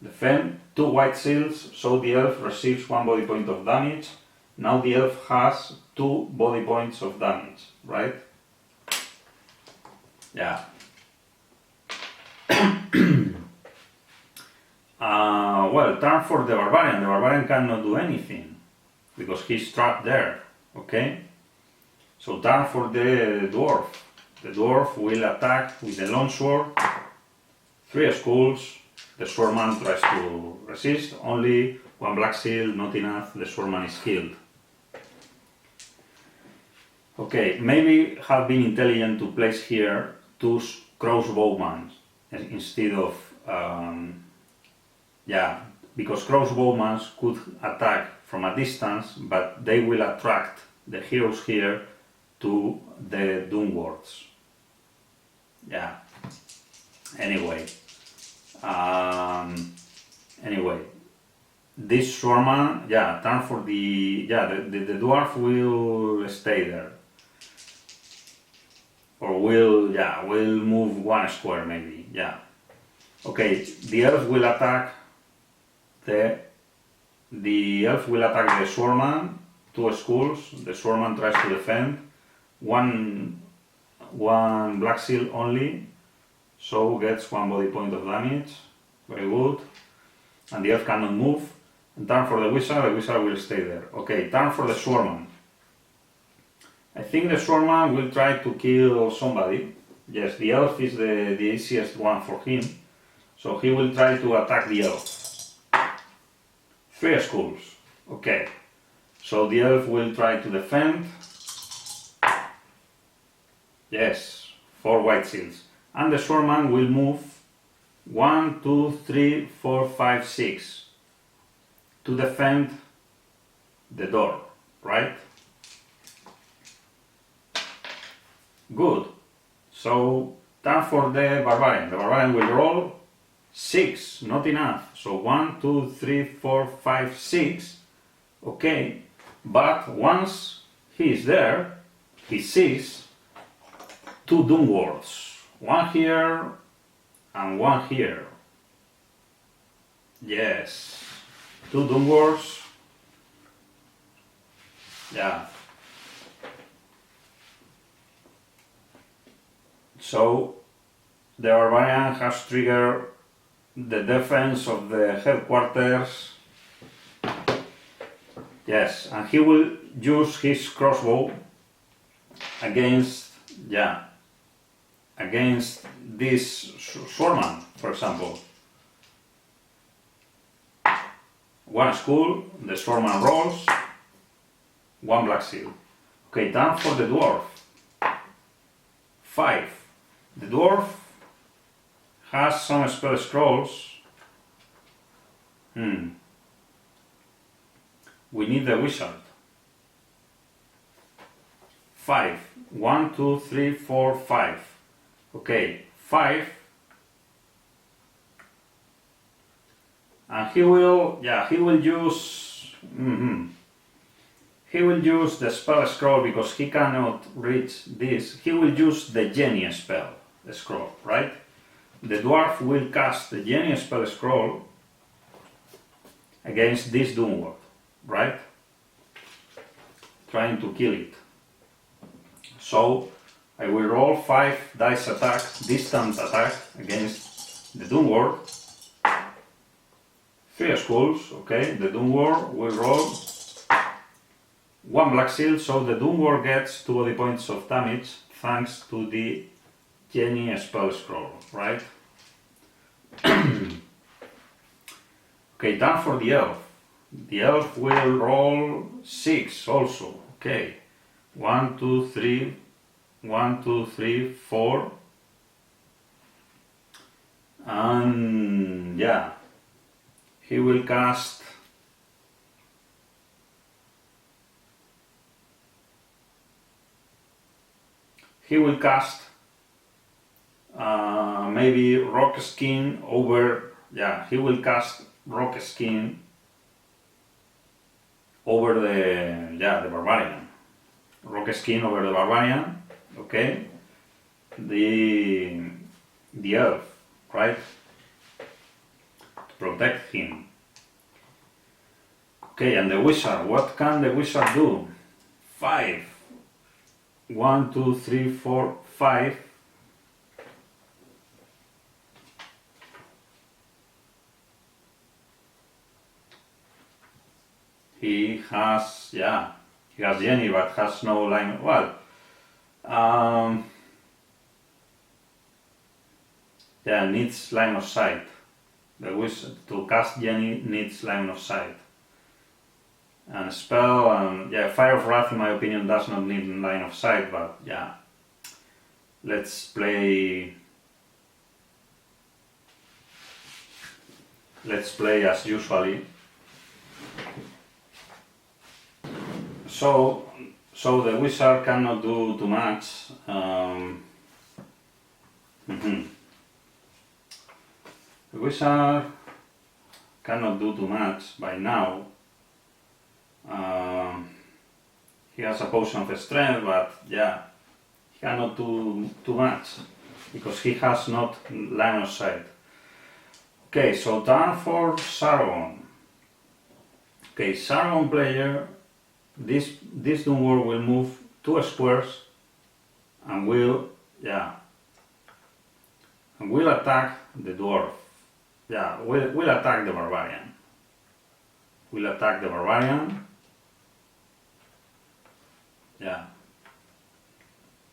defend. 2 white seals, so the elf receives 1 body point of damage. Now the elf has 2 body points of damage, right? Yeah. Well, turn for the barbarian. The barbarian cannot do anything because he's trapped there, okay? So turn for the dwarf. The dwarf will attack with the longsword. 3 skulls. The swordman tries to resist. Only 1 black seal, not enough. The swordman is killed. Okay, maybe have been intelligent to place here two crossbowmen instead of yeah, because crossbowmen could attack from a distance, but they will attract the heroes here to the downwards. Yeah. Anyway, this swarman, yeah, turn for the, yeah, the dwarf will stay there, or will move one square maybe, yeah. Okay, the elf will attack the elf will attack the swarman, two skulls. The swarman tries to defend, one black seal only, so gets 1 body point of damage. Very good. And the elf cannot move. And turn for the wizard will stay there. Okay, turn for the swarman. I think the swarman will try to kill somebody. Yes, the elf is the easiest one for him, so he will try to attack the elf. 3 skulls. Okay, so the elf will try to defend. Yes, 4 white seals. And the swarman will move 1, 2, 3, 4, 5, 6 to defend the door, right? Good. So turn for the barbarian. The barbarian will roll 6, not enough. So 1, 2, 3, 4, 5, 6. Okay, but once he is there, he sees 2 downwards. 1 here and 1 here. Yes, 2 downwards. Yeah. So the barbarian has triggered the defense of the headquarters. Yes, and he will use his crossbow against, yeah, against this swarman, for example. 1 skull, the swarman rolls, 1 black seal. Okay, down for the dwarf. 5. The dwarf has some spell scrolls. We need the wizard. 5. 1, 2, 3, 4, 5. Okay, 5. And he will use he will use the spell scroll because he cannot reach this. He will use the genius spell scroll, right? The dwarf will cast the genius spell scroll against this downward, right? Trying to kill it. So I will roll 5 dice attack, distant attack against the downward. 3 skulls, okay, the downward will roll 1 black seal, so the downward gets 2 body points of damage thanks to the Genie spell scroll, right? Okay, down for the elf. The elf will roll 6 also, okay. 1, 2, 3, 1, 2, 3, 4. And yeah, he will cast maybe rock skin over, yeah, he will cast rock skin over the barbarian. Rock skin over the barbarian, okay. The elf, right? To protect him. Okay, and the wizard, what can the wizard do? 5. 1, 2, 3, 4, 5. He has Jenny, but has no line. Well, needs line of sight. The wizard to cast Jenny needs line of sight, and spell, and yeah, Fire of Wrath in my opinion does not need line of sight, but yeah, let's play as usually. So the wizard cannot do too much. The wizard cannot do too much by now. He has a potion of strength, but yeah, he cannot do too much because he has not line of sight. Okay, so turn for Sargon. Okay, Sargon player, this Doomward will move 2 squares and will attack the dwarf. Yeah, will attack the barbarian. Will attack the barbarian. Yeah.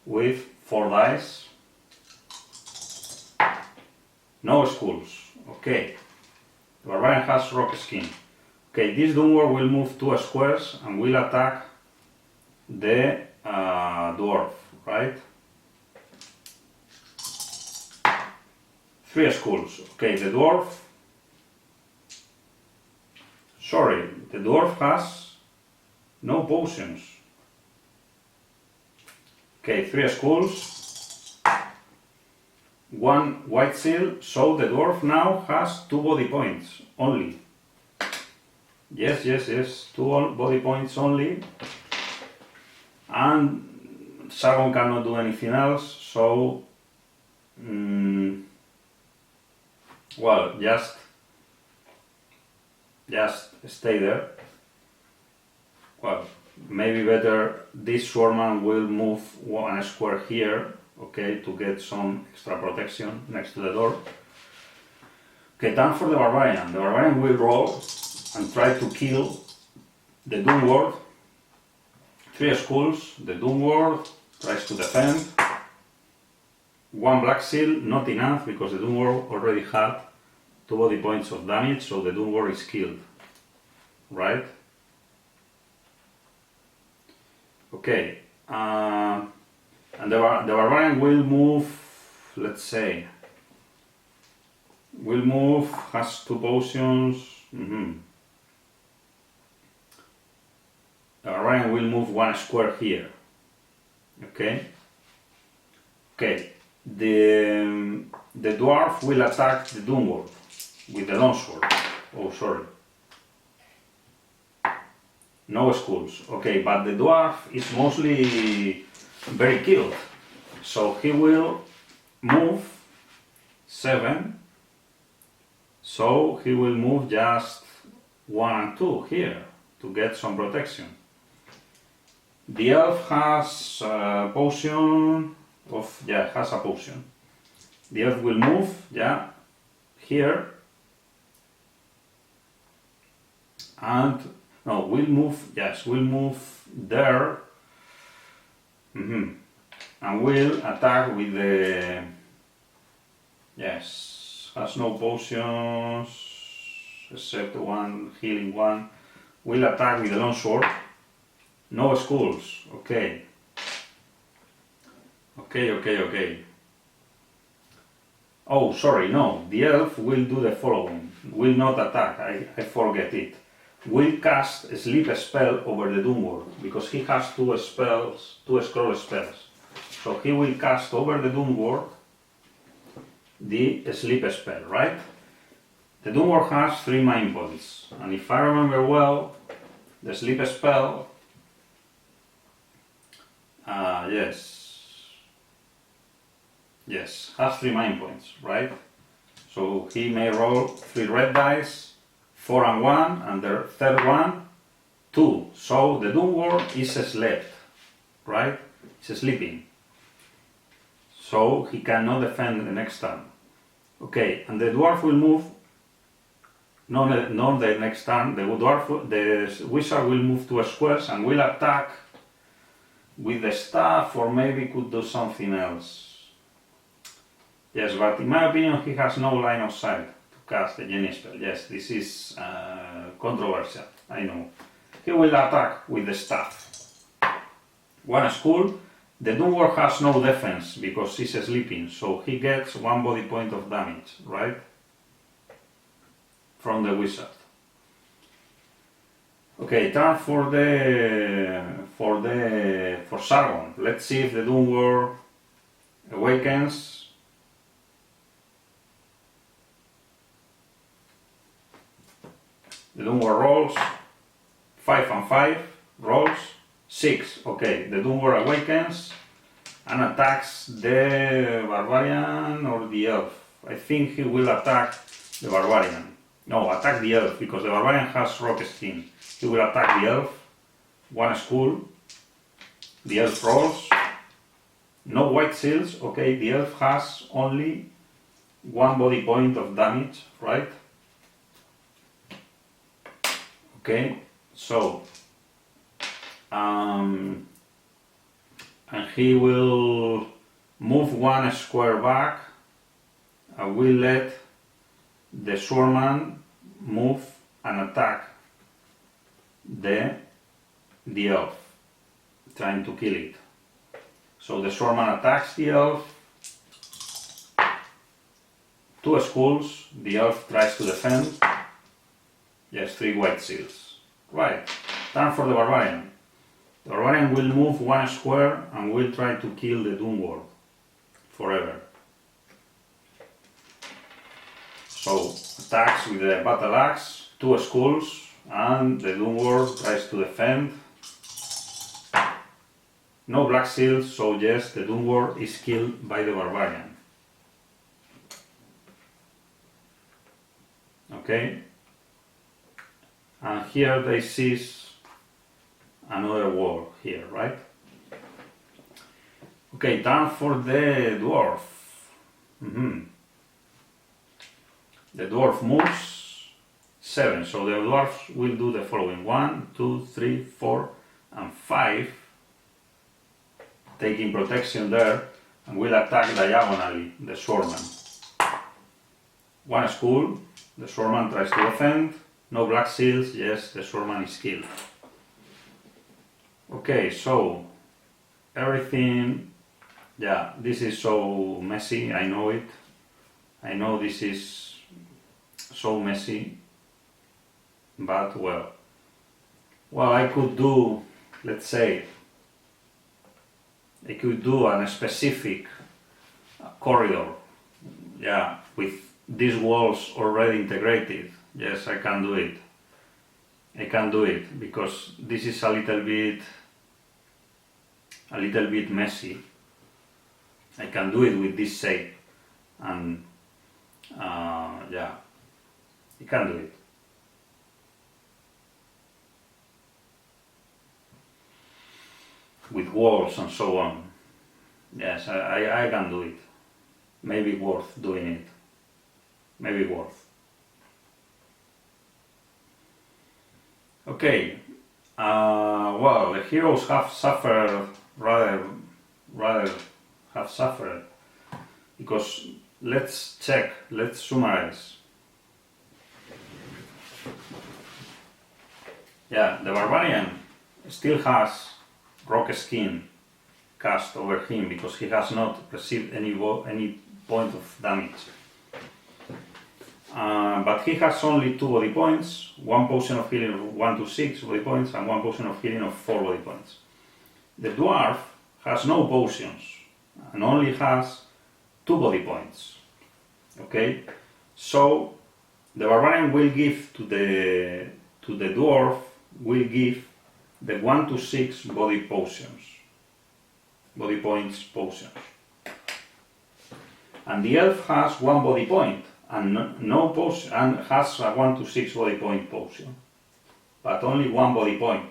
With 4 dice. No skulls. Okay. The barbarian has rock skin. Okay, this Doomward will move 2 squares and will attack the dwarf, right? 3 skulls. Okay, the dwarf. Sorry, the dwarf has no potions. Okay, 3 skulls. 1 white seal, so the dwarf now has 2 body points only. Yes, 2 body points only. And Sargon cannot do anything else, so well, just stay there. Well, maybe better this swordman will move 1 square here, okay, to get some extra protection next to the door. Okay, time for the barbarian. The barbarian will roll and try to kill the Doomward. 3 skulls, the Doomward tries to defend. 1 black seal, not enough because the Doomward already had 2 body points of damage, so the Doomward is killed, right? Okay, and the barbarian will move, let's say, has 2 potions. The barbarian will move 1 square here. Okay. The dwarf will attack the Doomward with the longsword. Oh, sorry. No skulls. Okay, but the dwarf is mostly very killed. So he will move 7. So he will move just 1 and 2 here to get some protection. The elf has a potion has a potion. The elf will move, here. And we'll move there. And we'll attack with the has no potions except 1 healing one. We'll attack with the longsword. No skulls. Okay. Oh, sorry, no. The elf will do the following. Will not attack. I forget it. Will cast a sleep spell over the Doomward because he has 2 spells, 2 scroll spells. So he will cast over the Doomward the sleep spell, right? The Doomward has 3 mind points, and if I remember well, the sleep spell, has 3 mind points, right? So he may roll 3 red dice, 4 and 1, and the third one, 2. So the Doomward is slept, right? It's sleeping. So he cannot defend the next turn. Okay, and the dwarf will move, not the next turn, the wizard will move 2 squares and will attack with the staff, or maybe could do something else. Yes, but in my opinion he has no line of sight to cast the genie spell. Yes, this is controversial, I know. he will attack with the staff. One school, the Doomward has no defense because he's sleeping, so he gets 1 body point of damage, right? From the wizard. Okay, turn for Sargon. Let's see if the Doomward awakens. The Doomward rolls 5 and 5, rolls 6. Okay, the Doomward awakens and attacks the barbarian or the elf. I think he will attack the barbarian. No, attack the elf because the barbarian has rock skin. He will attack the elf. One skull. The elf rolls. No white seals. Okay, the elf has only 1 body point of damage, right? Okay, so and he will move 1 square back. I will let the swordman move and attack the elf, trying to kill it. So the swordman attacks the elf. 2 skulls. The elf tries to defend. Yes, 3 white seals. Right. Turn for the barbarian. The barbarian will move 1 square and will try to kill the Doomward forever. So attacks with the battle axe, 2 skulls, and the Doomward tries to defend. No black seals, so yes, the Doomward is killed by the barbarian. Okay. And here they seize another wall here, right? Okay, turn for the dwarf. The dwarf moves 7, so the dwarfs will do the following: 1, 2, 3, 4, and 5, taking protection there, and will attack diagonally the swordman. 1 skull, the swordman tries to defend. No black seals, yes, the swordman is killed. Okay, so everything, yeah, this is so messy, I know it. I know this is so messy, but well, I could do, let's say, I could do a specific corridor, yeah, with these walls already integrated. Yes, I can do it. I can do it because this is a little bit messy. I can do it with this shape, and yeah, I can do it. With walls and so on. Yes, I can do it. Maybe worth doing it. Maybe worth. Okay, well, the heroes have suffered, rather have suffered, because let's check, let's summarize. Yeah, the barbarian still has rock skin cast over him because he has not received any point of damage. But he has only 2 body points, 1 potion of healing of 1 to 6 body points, and 1 potion of healing of 4 body points. The dwarf has no potions and only has 2 body points. Okay, so the barbarian will give to the dwarf will give the 1 to 6 body points potions, and the elf has 1 body point and no potion, and has a 1 to 6 body point potion, but only 1 body point.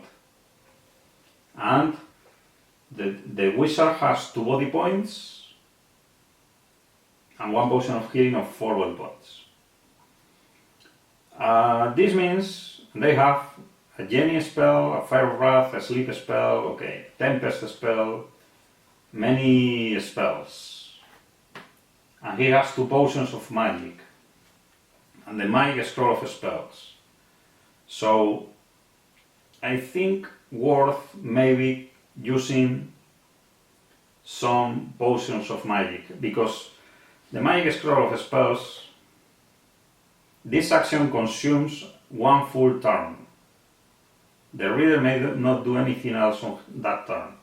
And the wizard has 2 body points and 1 potion of healing of 4 body points. This means they have a Genie spell, a Fire of Wrath, a Sleep spell, okay, Tempest spell, many spells. And he has 2 potions of magic and the magic scroll of spells. So I think worth maybe using some potions of magic, because the magic scroll of spells, this action consumes one full turn. The reader may not do anything else on that turn.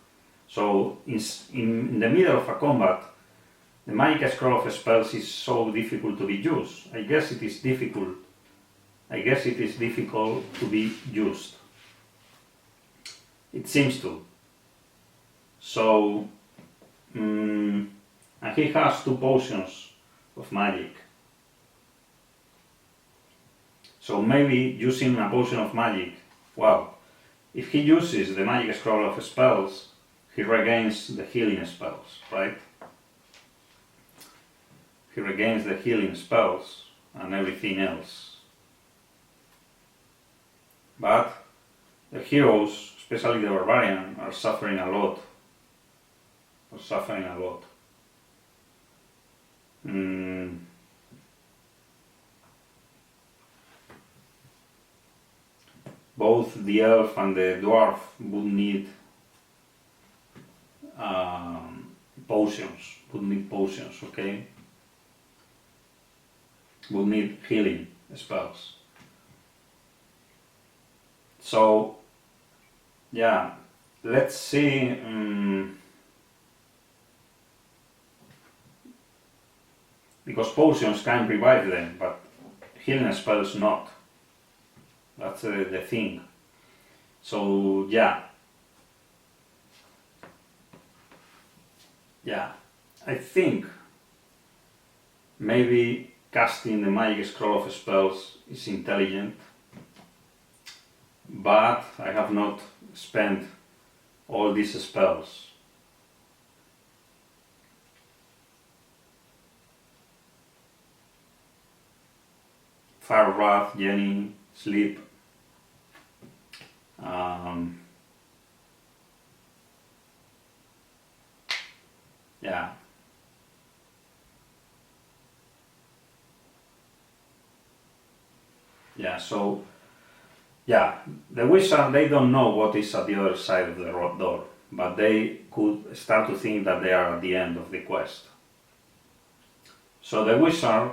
So in the middle of a combat, the magic scroll of spells is so difficult to be used. I guess it is difficult to be used. It seems to. So, and he has 2 potions of magic. So maybe using a potion of magic, wow, if he uses the magic scroll of spells, he regains the healing spells, right? He regains the healing spells and everything else. But the heroes, especially the barbarian, are suffering a lot. Both the elf and the dwarf would need potions, okay? Would need healing spells. So, yeah, let's see. Because potions can revive them, but healing spells not. That's the thing. So, yeah, I think maybe casting the magic scroll of spells is intelligent, but I have not spent all these spells. Fire Wrath, Jenny, Sleep. So the wizard, they don't know what is at the other side of the door, but they could start to think that they are at the end of the quest. So the wizard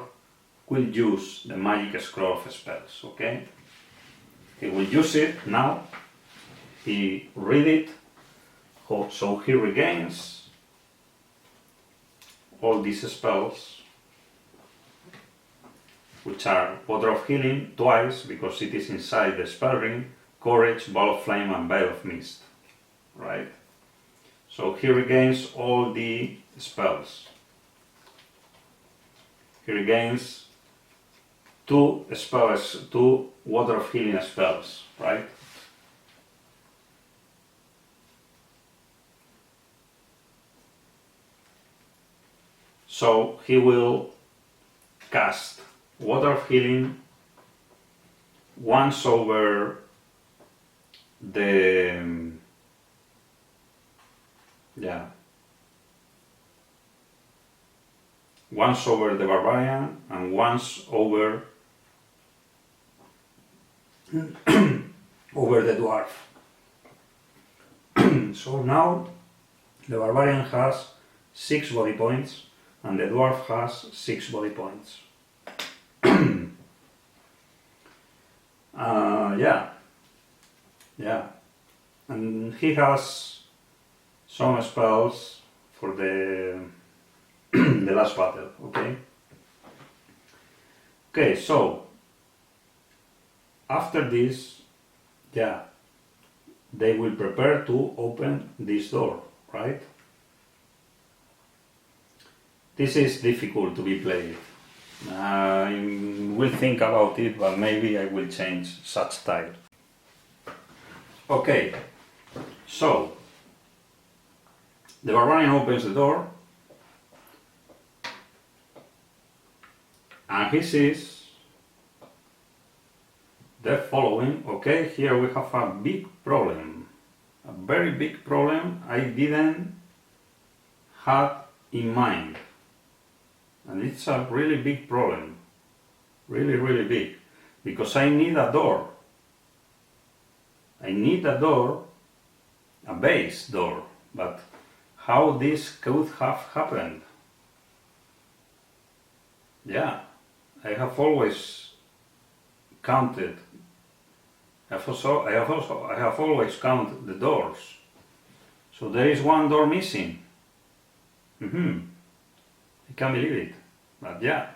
will use the magic scroll of spells, okay? He will use it now. He read it, so he regains all these spells, which are Water of Healing twice, because it is inside the spell ring, Courage, Ball of Flame and Veil of Mist, right? So he regains all the spells. He regains 2 spells, 2 Water of Healing spells, right? So he will cast Water of Healing once over the once over the barbarian and once over over the dwarf. So now the barbarian has 6 body points and the dwarf has 6 body points. And he has some spells for the the last battle, okay, so after this, they will prepare to open this door, right? This is difficult to be played. I will think about it, but maybe I will change such style. Okay, so the barbarian opens the door and he sees the following. Okay, here we have a big problem, a very big problem I didn't have in mind. And it's a really big problem, really big, because I need a door. I need a door, a base door, but how this could have happened? Yeah, I have always counted. I have always counted the doors. So there is one door missing. I can't believe it, but yeah.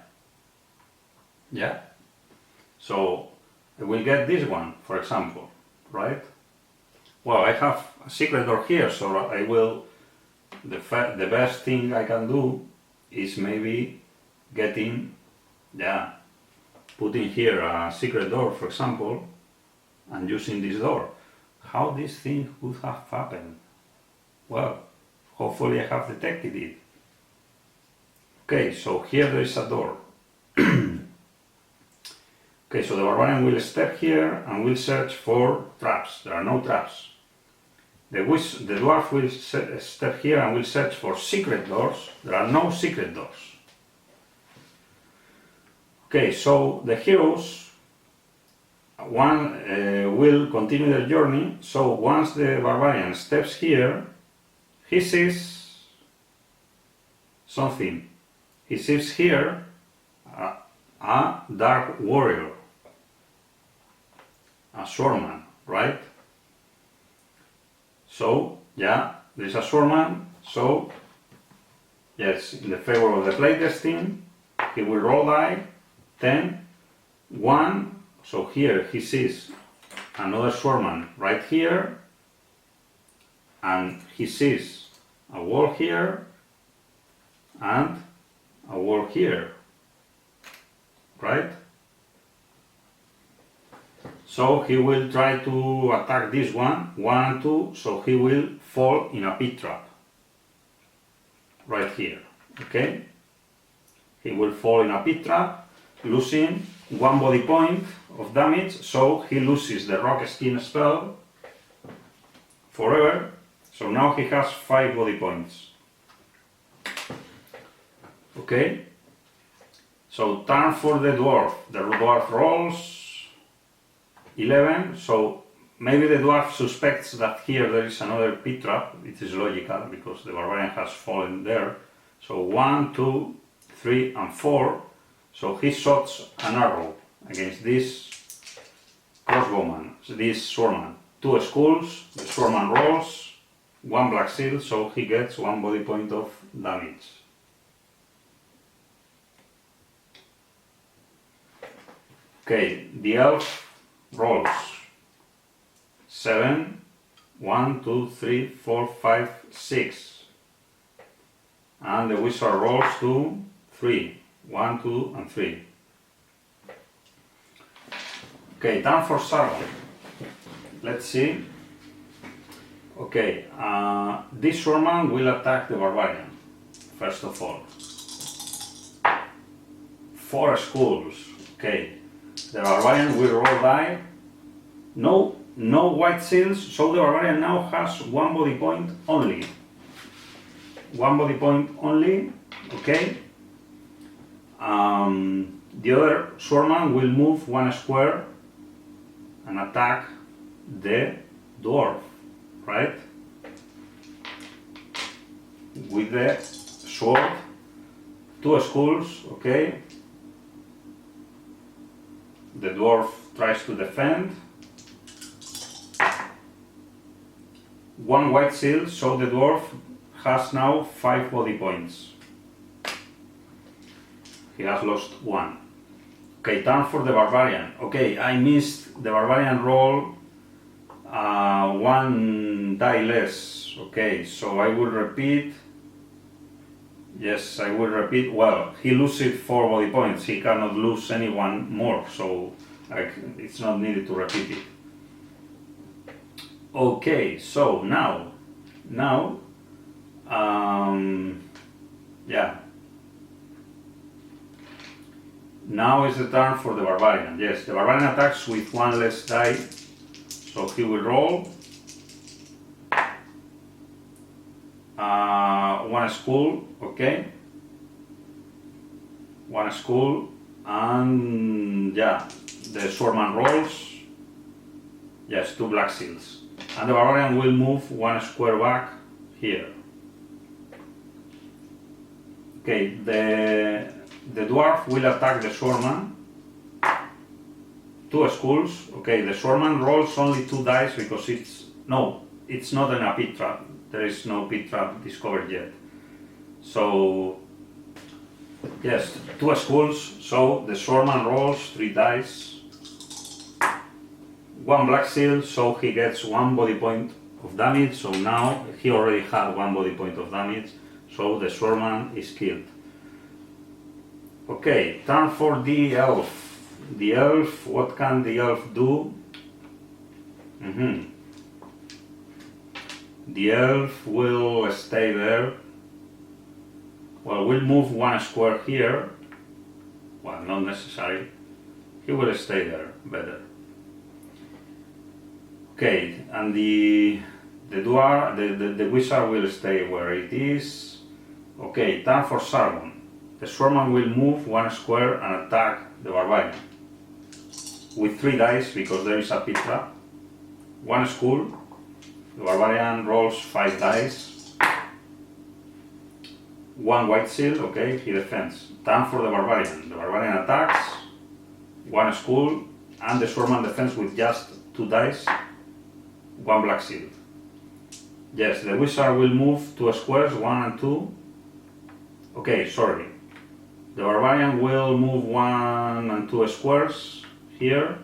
So I will get this one, for example, right? Well, I have a secret door here, so I will. The best thing I can do is maybe putting here a secret door, for example, and using this door. How this thing would have happened? Well, hopefully I have detected it. Okay, so here there is a door. Okay, so the barbarian will step here and will search for traps. There are no traps. The dwarf will step here and will search for secret doors. There are no secret doors. Okay, so the heroes will continue their journey. So once the barbarian steps here, he sees something. He sees here a dark warrior, a swordman, right? So, yeah, there is a swordman, so, yes, in the favor of the playtesting, he will roll die, 10, 1, so here he sees another swordman right here, and he sees a wall here, and a wall here, right? So he will try to attack this one, 1 and 2, so he will fall in a pit trap. Right here, okay? He will fall in a pit trap, losing 1 body point of damage, so he loses the rock skin spell forever. So now he has 5 body points. Okay? So turn for the dwarf. The dwarf rolls 11, so maybe the dwarf suspects that here there is another pit trap. It is logical because the barbarian has fallen there. So 1, 2, 3 and 4. So he shots an arrow against this crossbowman, this swordman. 2 skulls, the swordman rolls, 1 black shield, so he gets 1 body point of damage. Okay, the elf rolls 7, 1, 2, 3, 4, 5, 6, and the wizard rolls 2, 3, 1, 2 and 3. Okay, time for Sargon. Let's see. Okay, this swordman will attack the barbarian first of all. 4 skulls. Okay. The barbarian will roll die. No white shields, so the barbarian now has 1 body point only. 1 body point only, okay? The other swordman will move 1 square and attack the dwarf, right? With the sword, 2 skulls, okay? The dwarf tries to defend. 1 white shield, so the dwarf has now 5 body points. He has lost 1. Okay, turn for the barbarian. Okay, I missed the barbarian roll 1 die less. Okay, so I will repeat. Yes, I will repeat. Well, he loses 4 body points. He cannot lose anyone more, so it's not needed to repeat it. Okay, so now, yeah. Now is the turn for the barbarian. Yes, the barbarian attacks with 1 less die, so he will roll 1 skull, okay, 1 skull, and yeah, the swordman rolls, Yes, 2 black seals. And the barbarian will move 1 square back here. Okay, the dwarf will attack the swordman. 2 skulls. Okay, the swordman rolls only 2 dice because it's not in a pit trap. There is no pit trap discovered yet. So yes, 2 skulls. So the swordman rolls 3 dice. 1 black seal, so he gets 1 body point of damage. So now he already had 1 body point of damage. So the swordman is killed. Okay, turn for the elf. The elf, what can the elf do? The elf will stay there. Well, we'll move 1 square here. Well, not necessary. He will stay there, better. Okay, and the wizard will stay where it is. Okay, turn for Sargon. The swordman will move 1 square and attack the barbarian with 3 dice because there is a pit trap. 1 skull. The barbarian rolls 5 dice. 1 white seal. Okay, he defends. Turn for the barbarian. The barbarian attacks. 1 skull, and the swordman defends with just 2 dice. 1 black seal. Yes, the wizard will move 2 squares, 1 and 2. Okay, sorry. The barbarian will move 1 and 2 squares here,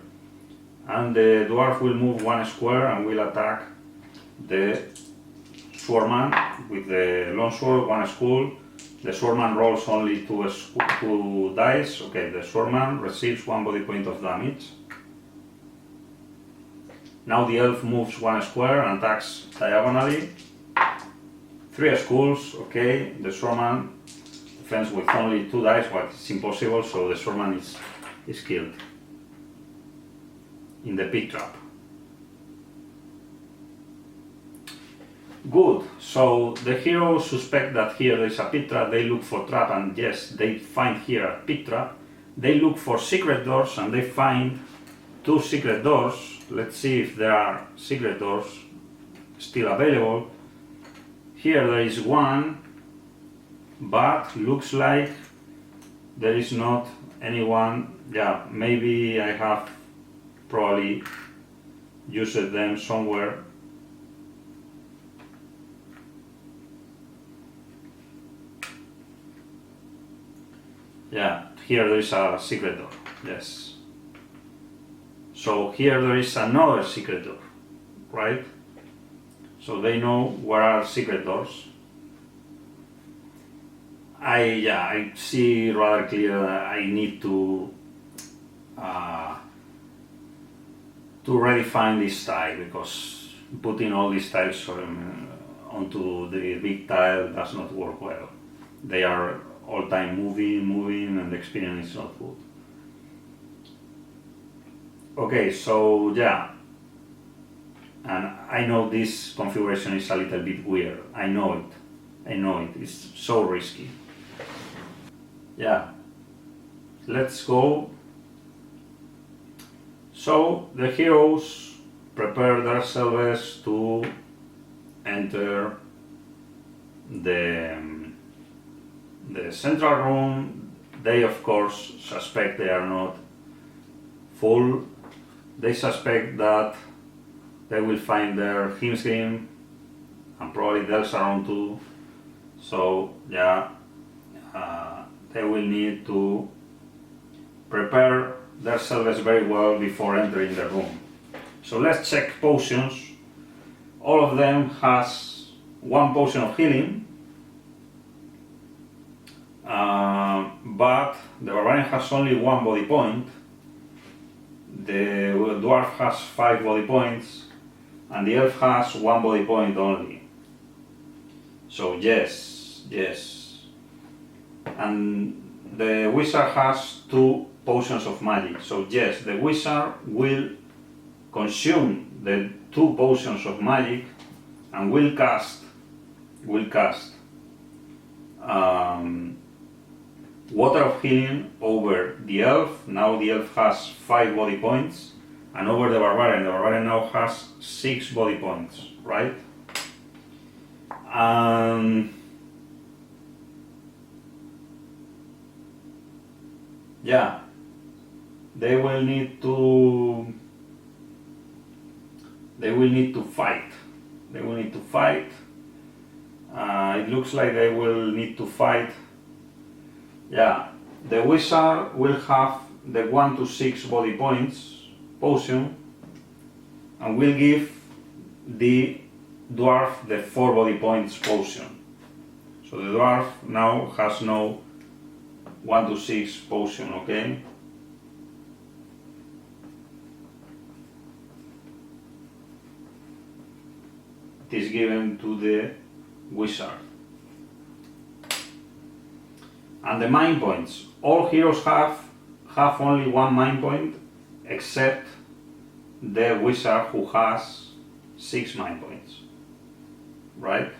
and the dwarf will move 1 square and will attack the swordman with the longsword, 1 skull. The swordman rolls only 2 dice. Okay, the swordman receives 1 body point of damage. Now the elf moves 1 square and attacks diagonally. 3 skulls. Okay, the swordman defends with only 2 dice, but it's impossible, so the swordman is killed in the pit trap. Good, so the heroes suspect that here there is a pit trap. They look for trap, and yes, they find here a pit trap. They look for secret doors and they find 2 secret doors. Let's see if there are secret doors still available. Here there is 1, but looks like there is not anyone. Yeah, maybe I have probably used them somewhere. Yeah, here there is a secret door. Yes. So here there is another secret door, right? So they know where are secret doors. I see rather clear that I need to redefine this tile, because putting all these tiles onto the big tile does not work well. They are all time moving, and the experience is not good. Okay, so yeah, and I know this configuration is a little bit weird. I know it. It's so risky. Yeah, let's go. So the heroes prepare themselves to enter the central room. They of course suspect they are not full. They suspect that they will find their Himsgrim and probably Delsaron too. So yeah, they will need to prepare themselves very well before entering the room. So let's check potions. All of them has 1 potion of healing, but the barbarian has only 1 body point. The dwarf has 5 body points, and the elf has 1 body point only. So yes. And the wizard has 2 potions of magic. So yes, the wizard will consume the 2 potions of magic and will cast Water of Healing over the elf. Now the elf has 5 body points, and over the barbarian. The barbarian now has 6 body points, right? Yeah, they will need to fight. They will need to fight. It looks like they will need to fight. Yeah, the wizard will have the 1 to 6 body points potion, and will give the dwarf the 4 body points potion. So the dwarf now has no 1 to 6 potion, okay? It is given to the wizard. And the mind points. All heroes have only 1 mind point, except the wizard who has 6 mind points, right?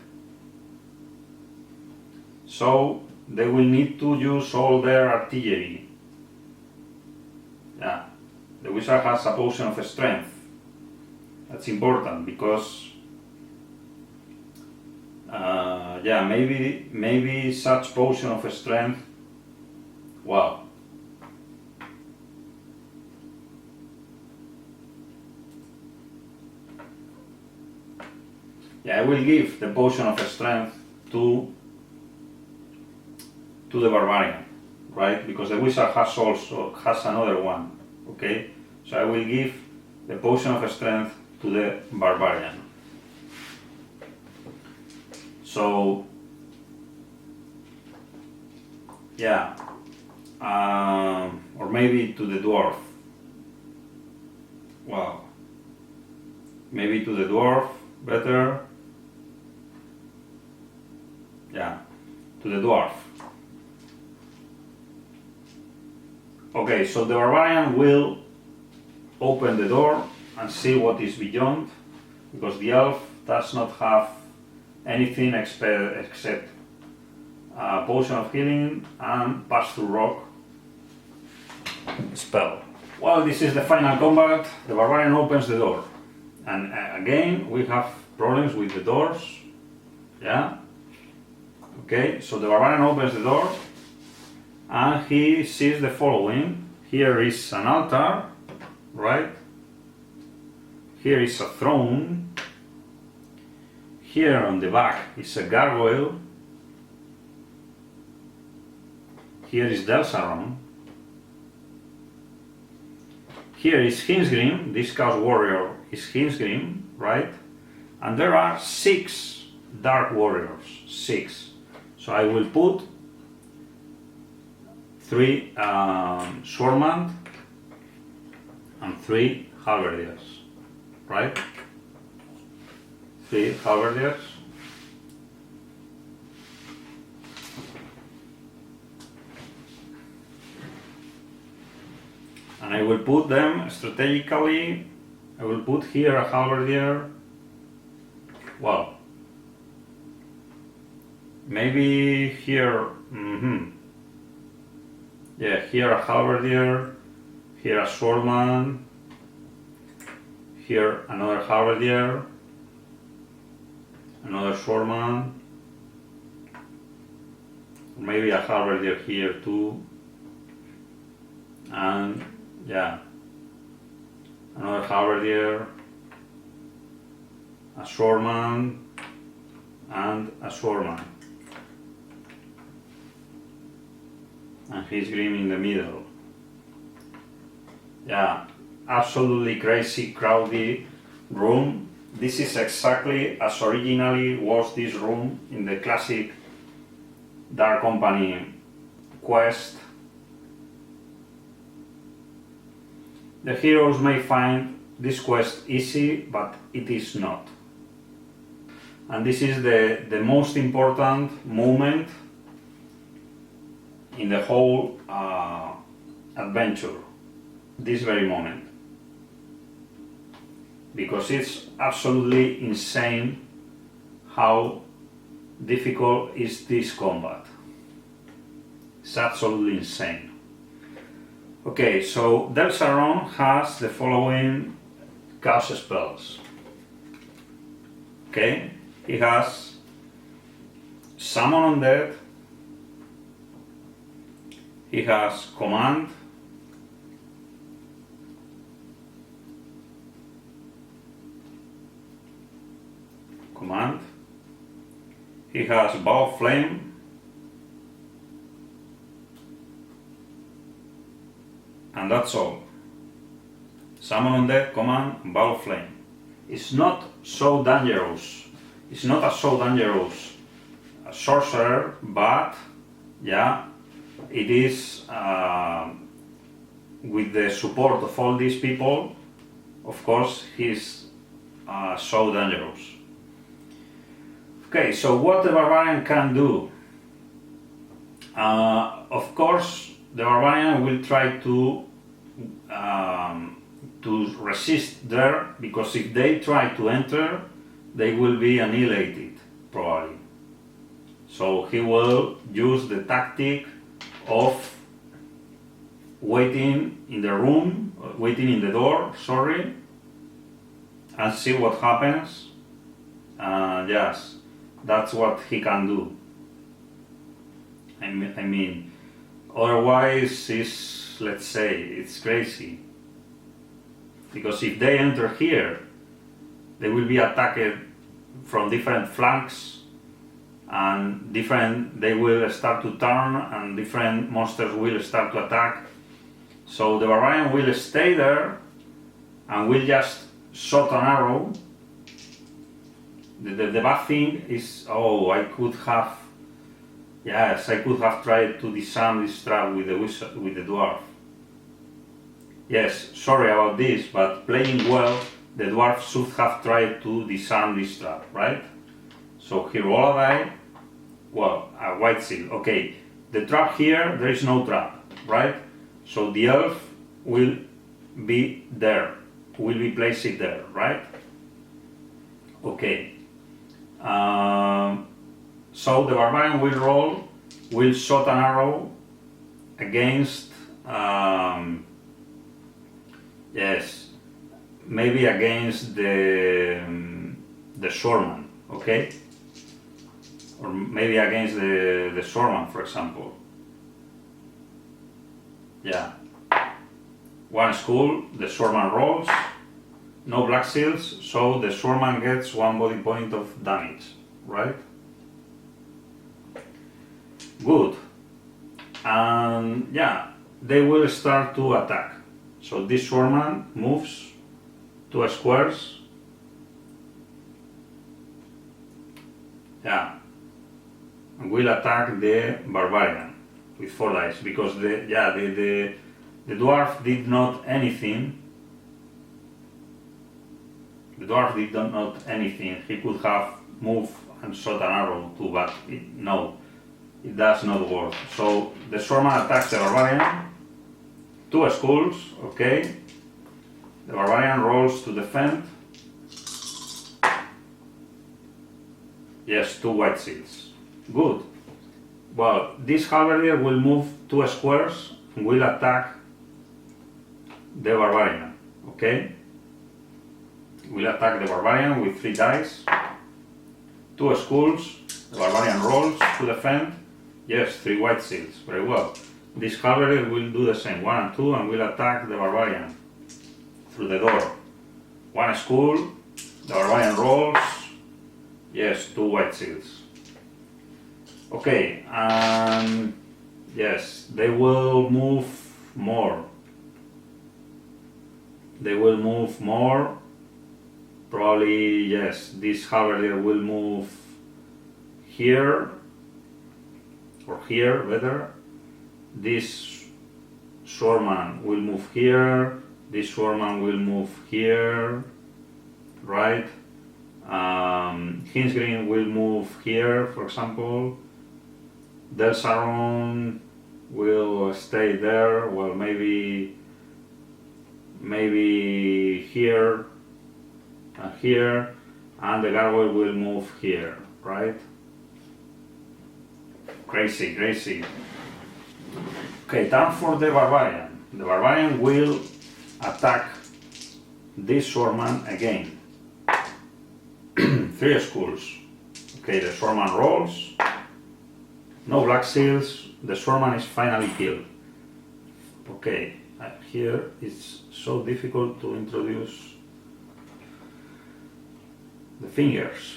So they will need to use all their artillery. Yeah, the wizard has a potion of strength. That's important because yeah, maybe such potion of strength. Wow. Yeah, I will give the potion of strength to the barbarian, right? Because the wizard has another one. Okay, so I will give the potion of strength to the barbarian. So yeah, or maybe to the dwarf. Wow, maybe to the dwarf better. Yeah, to the dwarf. Okay, so the barbarian will open the door and see what is beyond, because the elf does not have anything except a potion of healing and pass through rock spell. Well, this is the final combat. The barbarian opens the door, and again we have problems with the doors. Yeah. Okay, so the barbarian opens the door and he sees the following. Here is an altar, right? Here is a throne. Here on the back is a gargoyle. Here is HispaZargon. Here is Hinsgrim. This chaos warrior is Hinsgrim, right? And there are 6 dark warriors. 6. So I will put 3 swordmen and 3 halberdiers, right? 3 halberdiers. And I will put them strategically. I will put here a halberdier. Well, maybe here, yeah, here a halberdier, here a swordman, here another halberdier, another swordman, maybe a halberdier here too, and yeah, another halberdier, a swordman, and a swordman. And Hinsgrim in the middle. Yeah, absolutely crazy, crowded room. This is exactly as originally was this room in the classic Dark Company quest. The heroes may find this quest easy, but it is not. And this is the most important moment in the whole adventure, this very moment, because it's absolutely insane how difficult is this combat. It's absolutely insane. Okay, so HispaZargon has the following chaos spells. Okay, he has Summon Undead, he has Command, he has Bow of Flame, and that's all. Summon Undead, Command, and Bow of Flame. It's not so dangerous. It's not a so dangerous sorcerer, but yeah, it is with the support of all these people. Of course, he's so dangerous. Okay, so what the barbarian can do? Of course, the barbarian will try to resist there, because if they try to enter, they will be annihilated, probably. So he will use the tactic of waiting in the room, waiting in the door, sorry, and see what happens. Yes, that's what he can do. I mean, otherwise, let's say, it's crazy. Because if they enter here, they will be attacked from different flanks, and they will start to turn, and different monsters will start to attack. So the barbarian will stay there and will just shot an arrow. The bad thing is, I could have tried to disarm this trap with the dwarf. Yes, sorry about this, but playing well, the dwarf should have tried to disarm this trap, right? So he roll a die, well, a white seal. Okay, the trap here, there is no trap, right? So the elf will be there, will be placed there, right? Okay. So the barbarian will shot an arrow against, yes, maybe against the swordman, okay? Or maybe against the swordman, for example. Yeah. One skull, the swordman rolls, no black seals, so the swordman gets 1 body point of damage, right? Good. And yeah, they will start to attack. So this swordman moves 2 squares. Yeah. And will attack the barbarian with 4 dice, because the dwarf did not anything. The dwarf did not anything. He could have moved and shot an arrow too, but no, it does not work. So the swordman attacks the barbarian. 2 skulls, okay. The barbarian rolls to defend. Yes, 2 white seals. Good. Well, this halberdier will move 2 squares and will attack the barbarian, okay? Will attack the barbarian with 3 dice. 2 skulls. The barbarian rolls to defend. Yes, 3 white seals. Very well. This halberdier will do the same, 1 and 2, and will attack the barbarian through the door. 1 skull. The barbarian rolls. Yes, 2 white seals. Okay, and yes, they will move more. They will move more. Probably, yes, this halberdier will move here, or here, better. This swordman will move here. This swordman will move here, right? Hinsgreen will move here, for example. HispaZargon will stay there. Well, maybe here and here, and the gargoyle will move here, right? Crazy. Okay, time for the barbarian. The barbarian will attack this swordman again. 3 schools. Okay, the swordman rolls. No black seals. The swordman is finally killed. Okay, here it's so difficult to introduce the fingers.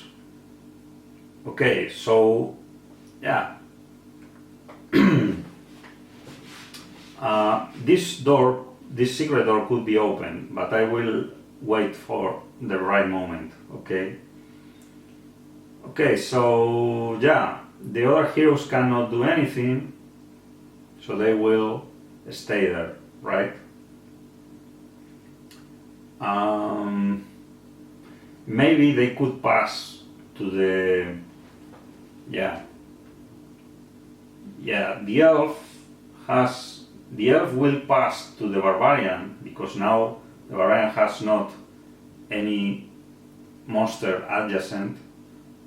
Okay, so yeah. This secret door could be open, but I will wait for the right moment. Okay. Okay, so yeah, the other heroes cannot do anything, so they will stay there, right? Maybe they could pass to the the elf will pass to the barbarian, because now the barbarian has not any monster adjacent,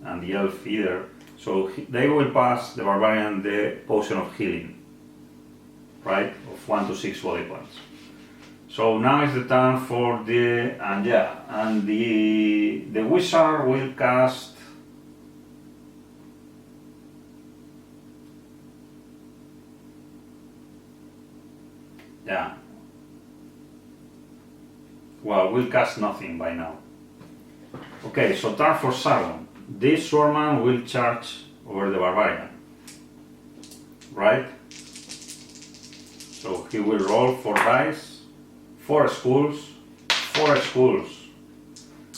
and the elf either. So they will pass the barbarian the potion of healing, right? Of 1 to 6 body points. So now is the turn for the wizard will cast. Yeah. Well, we'll cast nothing by now. Okay, so turn for Sargon. This swordman will charge over the barbarian, right? So he will roll 4 dice, 4 schools, 4 schools.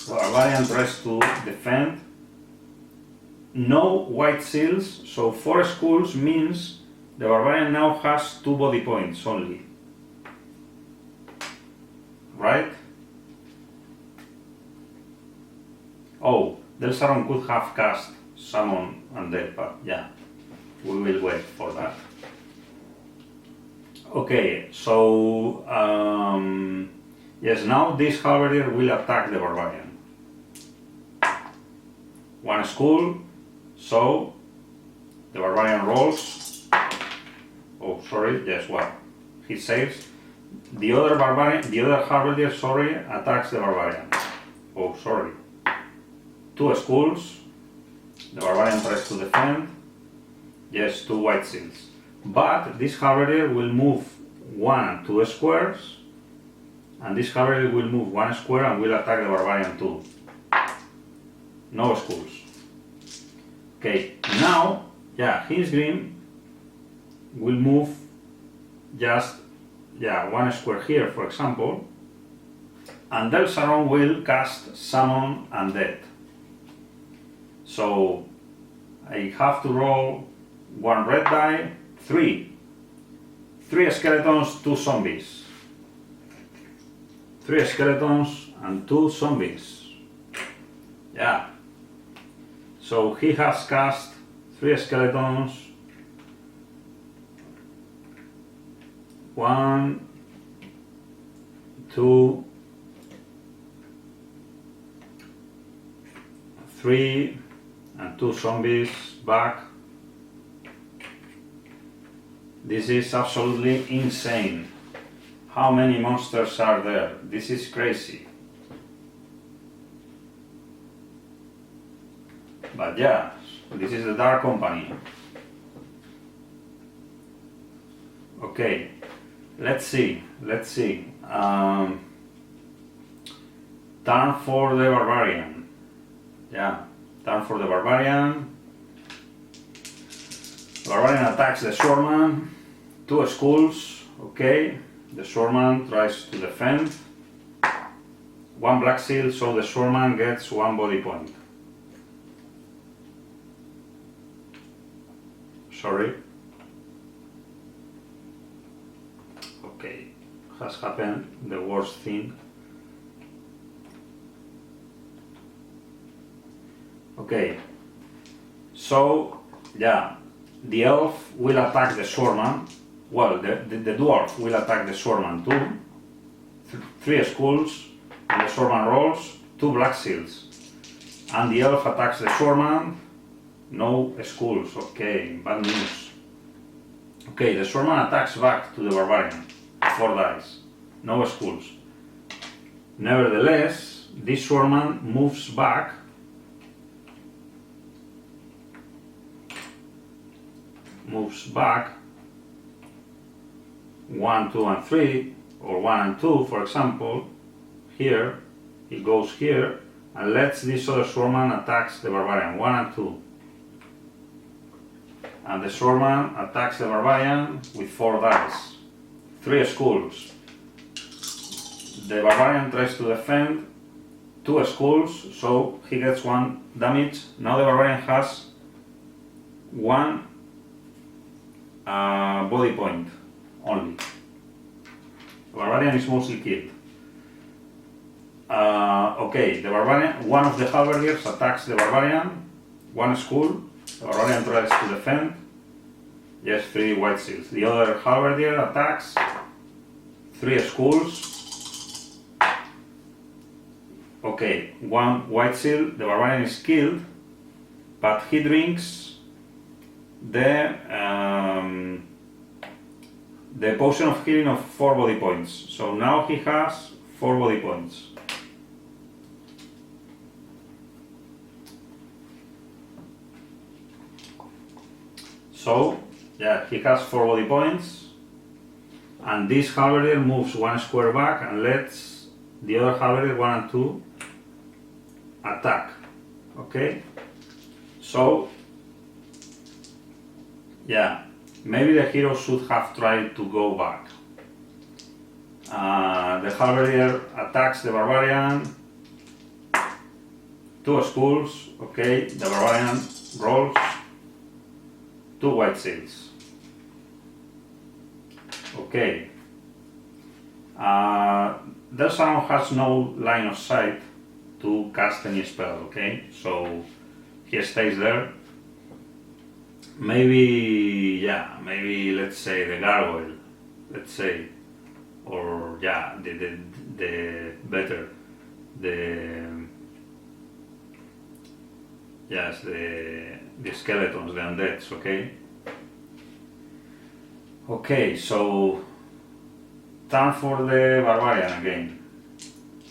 The barbarian tries to defend. No white seals, so 4 schools means the barbarian now has 2 body points only. Right? Oh, Delsaron could have cast Summon Undead, but yeah, we will wait for that. Okay, so yes, now this halberdier will attack the barbarian. 1 school, so the barbarian rolls. Oh, sorry, yes, well, he saves. The other halberdier, attacks the barbarian. Oh, sorry. 2 schools. The barbarian tries to defend. Yes, 2 white seals. But this halberdier will move 1 and 2 squares, and this halberdier will move 1 square and will attack the barbarian too. No schools. Okay, now, yeah, his green will move just 1 square here, for example, and Delsaron will cast Summon Undead. So I have to roll 1 red die, 3 skeletons, 2 zombies. 3 skeletons and 2 zombies. Yeah. So he has cast 3 skeletons. 1, 2, 3, and 2 zombies back. This is absolutely insane. How many monsters are there? This is crazy. But yeah, this is the Dark Company. Okay, let's see. Turn for the barbarian. Yeah, turn for the barbarian. The barbarian attacks the swordman. 2 schools. Okay, the swordman tries to defend. 1 black seal, so the swordman gets 1 body point. Sorry. Okay, has happened the worst thing. Okay, so yeah, the elf will attack the swordman. Well, the dwarf will attack the swordman too. 3 schools, and the swordman rolls 2 black seals. And the elf attacks the swordman. No schools. Okay, bad news. Okay, the swordman attacks back to the barbarian. 4 dice. No schools. Nevertheless, this swordsman moves back moves back 1, 2, and 3, or 1 and 2, for example. Here, he goes here and lets this other swordsman attacks the barbarian, 1 and 2. And the swordsman attacks the barbarian with 4 dice, 3 schools. The barbarian tries to defend, 2 schools, so he gets 1 damage. Now the barbarian has 1 body point only. The barbarian is mostly killed. Okay, the barbarian, one of the halberdiers attacks the barbarian, 1 school. The barbarian tries to defend. Yes, 3 white shields. The other halberdier attacks, 3 schools. Okay, 1 white shield. The barbarian is killed, but he drinks the potion of healing of 4 body points. So now he has 4 body points. So, yeah, he has 4 body points, and this halberdier moves 1 square back and lets the other halberdier, 1 and 2, attack. Okay? So, yeah, maybe the hero should have tried to go back. The halberdier attacks the barbarian, 2 schools. Okay, the barbarian rolls 2 white shields. Okay. The sound has no line of sight to cast any spell, okay? So he stays there. Maybe, yeah, maybe let's say the gargoyle, let's say, or yeah, the better, yes, the skeletons, the undeads, okay? Okay, so turn for the barbarian again.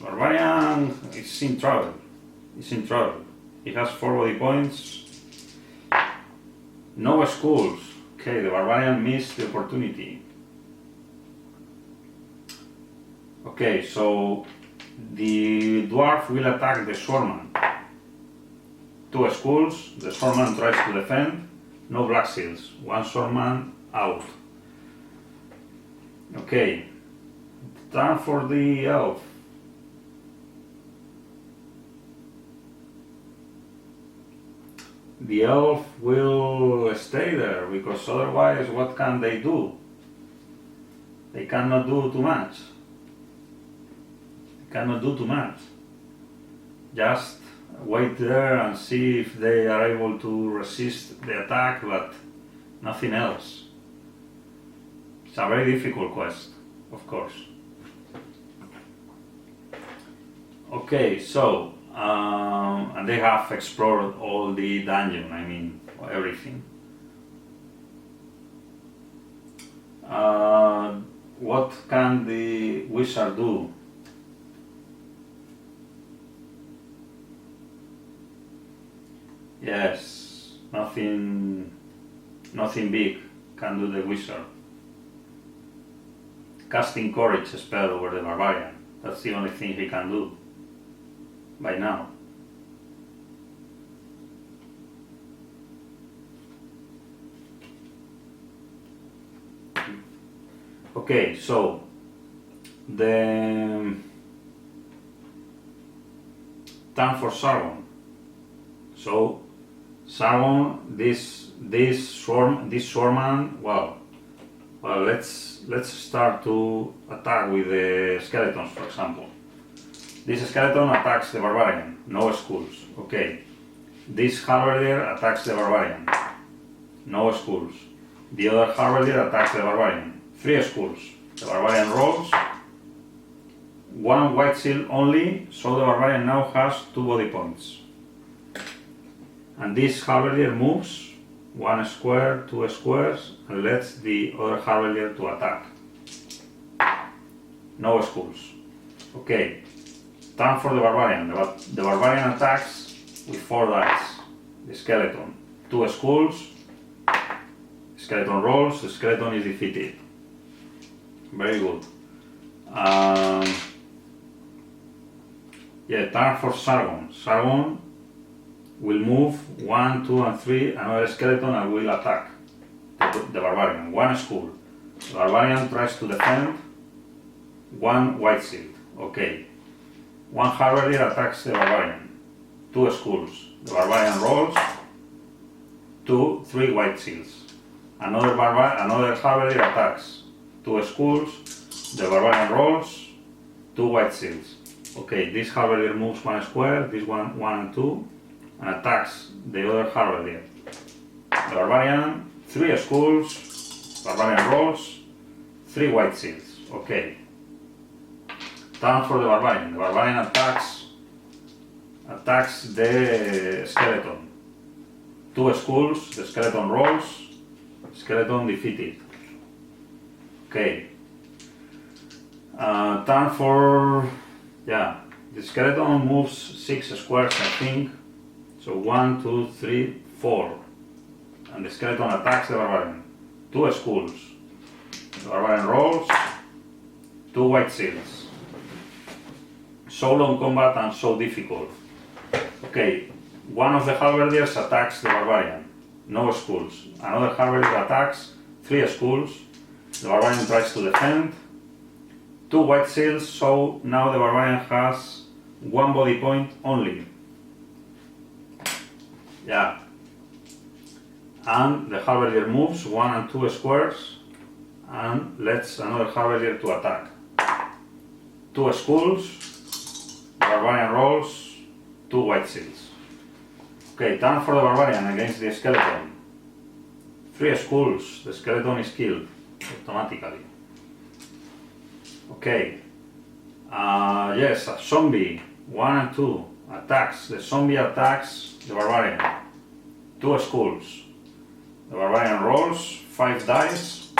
Barbarian is in trouble. He's in trouble. He has 4 body points. No schools. Okay, the barbarian missed the opportunity. Okay, so the dwarf will attack the swordsman. 2 schools. The swordsman tries to defend. No black shields. 1 swordsman out. Okay, turn for the elf. The elf will stay there, because otherwise what can they do? They cannot do too much. They cannot do too much. Just wait there and see if they are able to resist the attack, but nothing else. It's a very difficult quest, of course. Okay, so, and they have explored all the dungeon, I mean, everything. What can the wizard do? Yes, nothing big can do the wizard. Casting courage spell over the barbarian. That's the only thing he can do by now. Okay, so the time for Sargon. So Sargon, this swordsman, well, let's start to attack with the skeletons, for example. This skeleton attacks the barbarian, no schools. Okay. This halberdier attacks the barbarian, no schools. The other halberdier attacks the barbarian, 3 schools. The barbarian rolls 1 white shield only, so the barbarian now has 2 body points. And this halberdier moves 1 square, 2 squares, and lets the other halberdier to attack. no schools. Okay, turn for the barbarian. The barbarian attacks with 4 dice. The skeleton, 2 schools. Skeleton rolls, the skeleton is defeated. Very good. Yeah, turn for Sargon. Sargon will move 1, 2, and 3, another skeleton, and will attack the barbarian. 1 school. The barbarian tries to defend. 1 white shield. Okay. 1 halberdier attacks the barbarian. 2 schools. The barbarian rolls. 2, 3 white shields. Another halberdier attacks. 2 schools. The barbarian rolls. 2 white shields. Okay, this halberdier moves 1 square, this one, 1 and 2, and attacks the other halberdier. The barbarian, 3 schools, barbarian rolls, 3 white shields. Okay. Turn for the barbarian. The barbarian attacks the skeleton. 2 schools, the skeleton rolls, skeleton defeated. Okay. Turn for... Yeah, the skeleton moves 6 squares, I think. So 1, 2, 3, 4. And the skeleton attacks the barbarian. 2 schools. The barbarian rolls. 2 white shields. So long combat and so difficult. Okay, one of the halberdiers attacks the barbarian. No schools. Another halberdier attacks. 3 schools. The barbarian tries to defend. 2 white shields, so now the barbarian has 1 body point only. Yeah. And the halberdier moves 1 and 2 squares and lets another halberdier to attack. 2 schools, the barbarian rolls, 2 white shields. Okay, turn for the barbarian against the skeleton. 3 schools, the skeleton is killed automatically. Okay, yes, a zombie, 1 and 2, attacks. The zombie attacks the barbarian. 2 schools. The barbarian rolls 5 dice.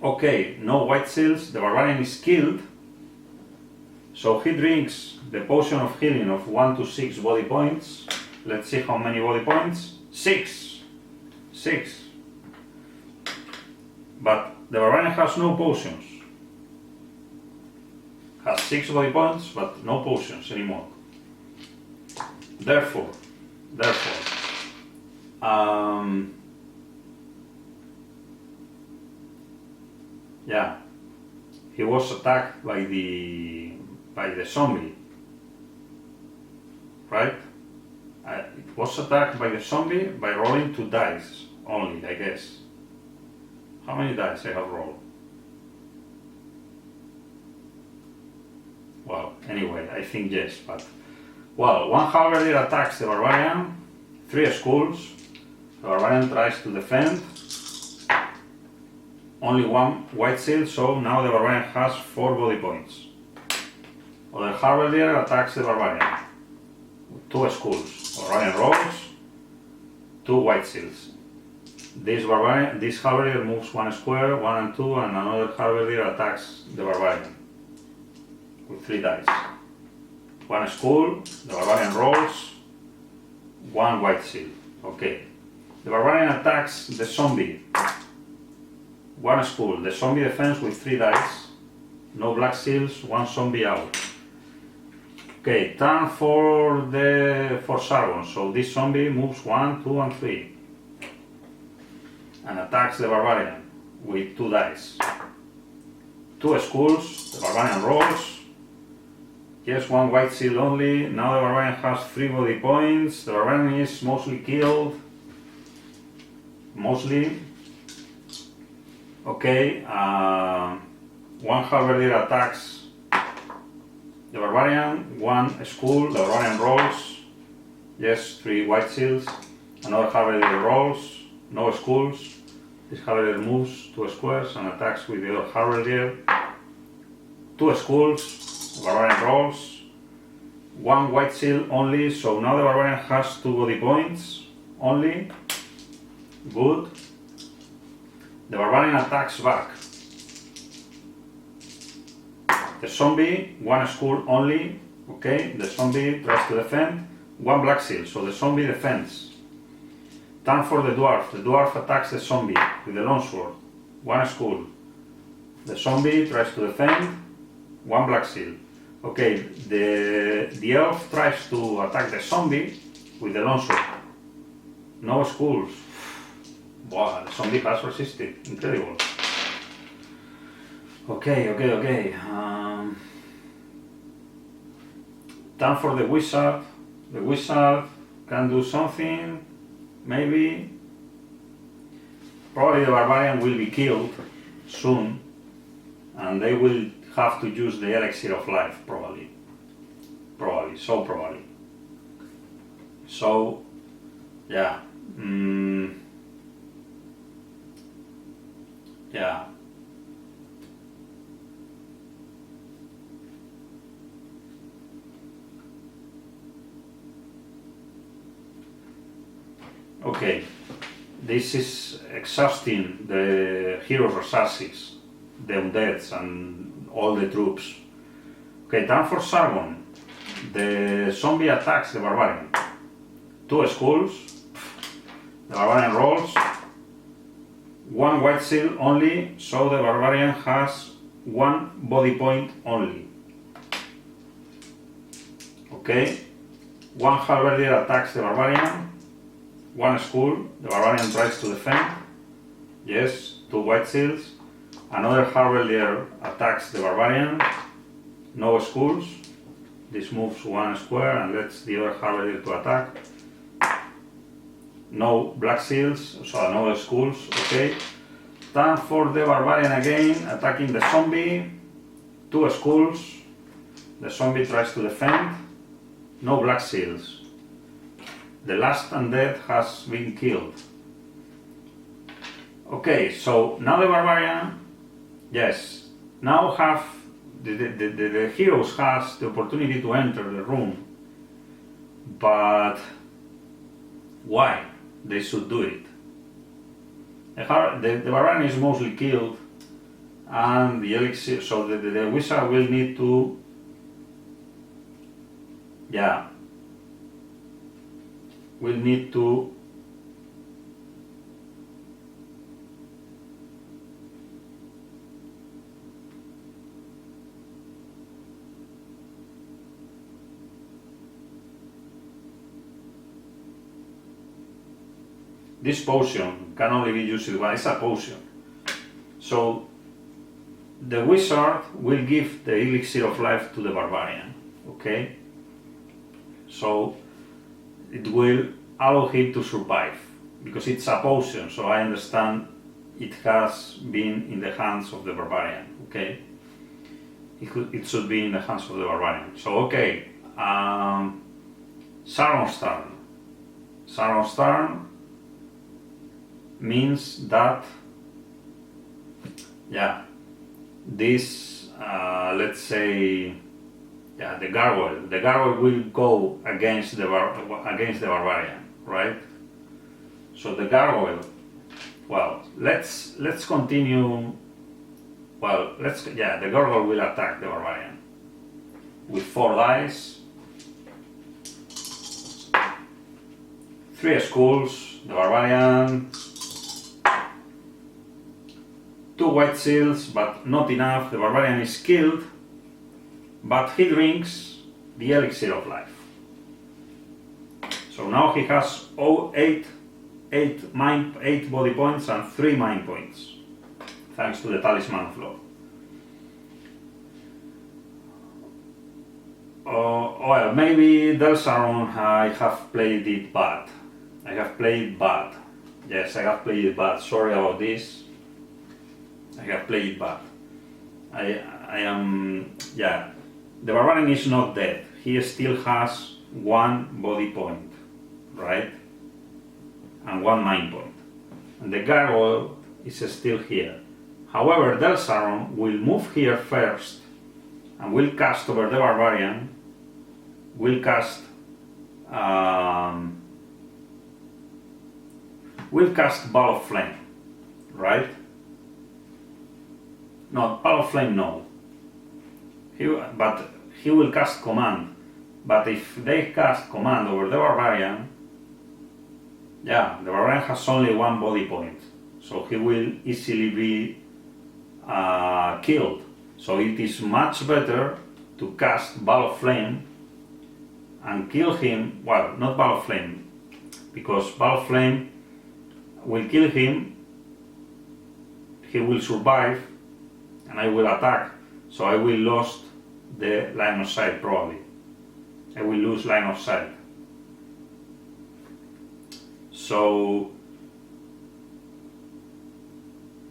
Okay, no white shields. The barbarian is killed. So he drinks the potion of healing of 1 to 6 body points. Let's see how many body points. 6. 6. But the barbarian has no potions. Has 6 body points, but no potions anymore. Therefore, yeah, he was attacked by the zombie, right? It was attacked by the zombie by rolling 2 dice only, I guess. How many dice I have rolled? Well, anyway, I think yes, but... Well, 1 halberdier attacks the barbarian, 3 schools, the barbarian tries to defend, only 1 white shield, so now the barbarian has 4 body points. Other halberdier attacks the barbarian, with 2 schools, the barbarian rolls, 2 white shields. This halberdier moves 1 square, 1 and 2, and another halberdier attacks the barbarian with 3 dice. 1 school, the barbarian rolls, 1 white shield. Okay. The barbarian attacks the zombie. 1 school, the zombie defends with 3 dice. No black shields, 1 zombie out. Okay, turn for Sargon. So this zombie moves 1, 2, and 3. And attacks the barbarian with 2 dice. 2 schools, the barbarian rolls. Yes, 1 white shield only. Now the barbarian has 3 body points. The barbarian is mostly killed. Mostly. Okay, 1 halberdier attacks the barbarian. 1 school, the barbarian rolls. Yes, 3 white shields. Another halberdier rolls. No schools. This halberdier moves 2 squares and attacks with the other halberdier. 2 schools. The barbarian rolls, 1 white shield only, so now the barbarian has 2 body points only. Good. The barbarian attacks back. the zombie, one school only, okay, the zombie tries to defend, one black seal, so the zombie defends. Turn for the dwarf attacks the zombie with the longsword, one school. The zombie tries to defend, one black seal. Okay, the elf tries to attack the zombie with the longsword. No schools. Wow, the zombie has resisted. Incredible. Okay. Time for the wizard. The wizard can do something. Maybe. Probably the barbarian will be killed soon. And they will have to use the elixir of life, probably. Probably. So, yeah. Yeah. Okay, this is exhausting the hero's resources, the undeads and all the troops. Okay, time for Sargon. The zombie attacks the barbarian. 2 skulls. The barbarian rolls. 1 white seal only, so the barbarian has 1 body point only. Okay, 1 halberdier attacks the barbarian. 1 skull, the barbarian tries to defend. Yes, 2 white seals. Another halberdier attacks the barbarian. No skulls. This moves 1 square and lets the other halberdier to attack. No black seals, so no skulls. Okay. Time for the barbarian again, attacking the zombie. 2 skulls. The zombie tries to defend. No black seals. The last undead has been killed. Okay, so now the barbarian, yes, now have the heroes has the opportunity to enter the room, but why they should do it? The barbarian is mostly killed, and the elixir, so the wizard will need to, yeah, will need to this potion can only be used once. It's a potion. So the wizard will give the elixir of life to the barbarian. Okay? So it will allow him to survive because it's a potion, so I understand it has been in the hands of the barbarian. Okay? It should be in the hands of the barbarian. So okay, Sargon's turn. Sargon's turn means that, yeah, this, let's say, yeah, the gargoyle will go against the barbarian, right? So the gargoyle, well, let's continue. Well, the gargoyle will attack the barbarian with 4 dice, 3 skulls. The barbarian, 2 white seals, but not enough. The barbarian is killed, but he drinks the elixir of life. So now he has 8 body points and 3 mind points, thanks to the talisman of love. Well, maybe Delsaron, I have played it bad. Yes, I have played it bad. Sorry about this. I have played it bad. I am, yeah. The barbarian is not dead. He still has 1 body point, right? And 1 mind point. And the gargoyle is still here. However, Delsaron will move here first and will cast over the barbarian. Will cast Ball of Flame, right? No, Ball of Flame, no. But he will cast command. But if they cast command over the barbarian, yeah, the barbarian has only one body point, so he will easily be killed. So it is much better to cast Ball of Flame and kill him. Well, not Ball of Flame, because Ball of Flame will kill him, he will survive, and I will attack, so I will lose the line of sight probably. I will lose line of sight. So,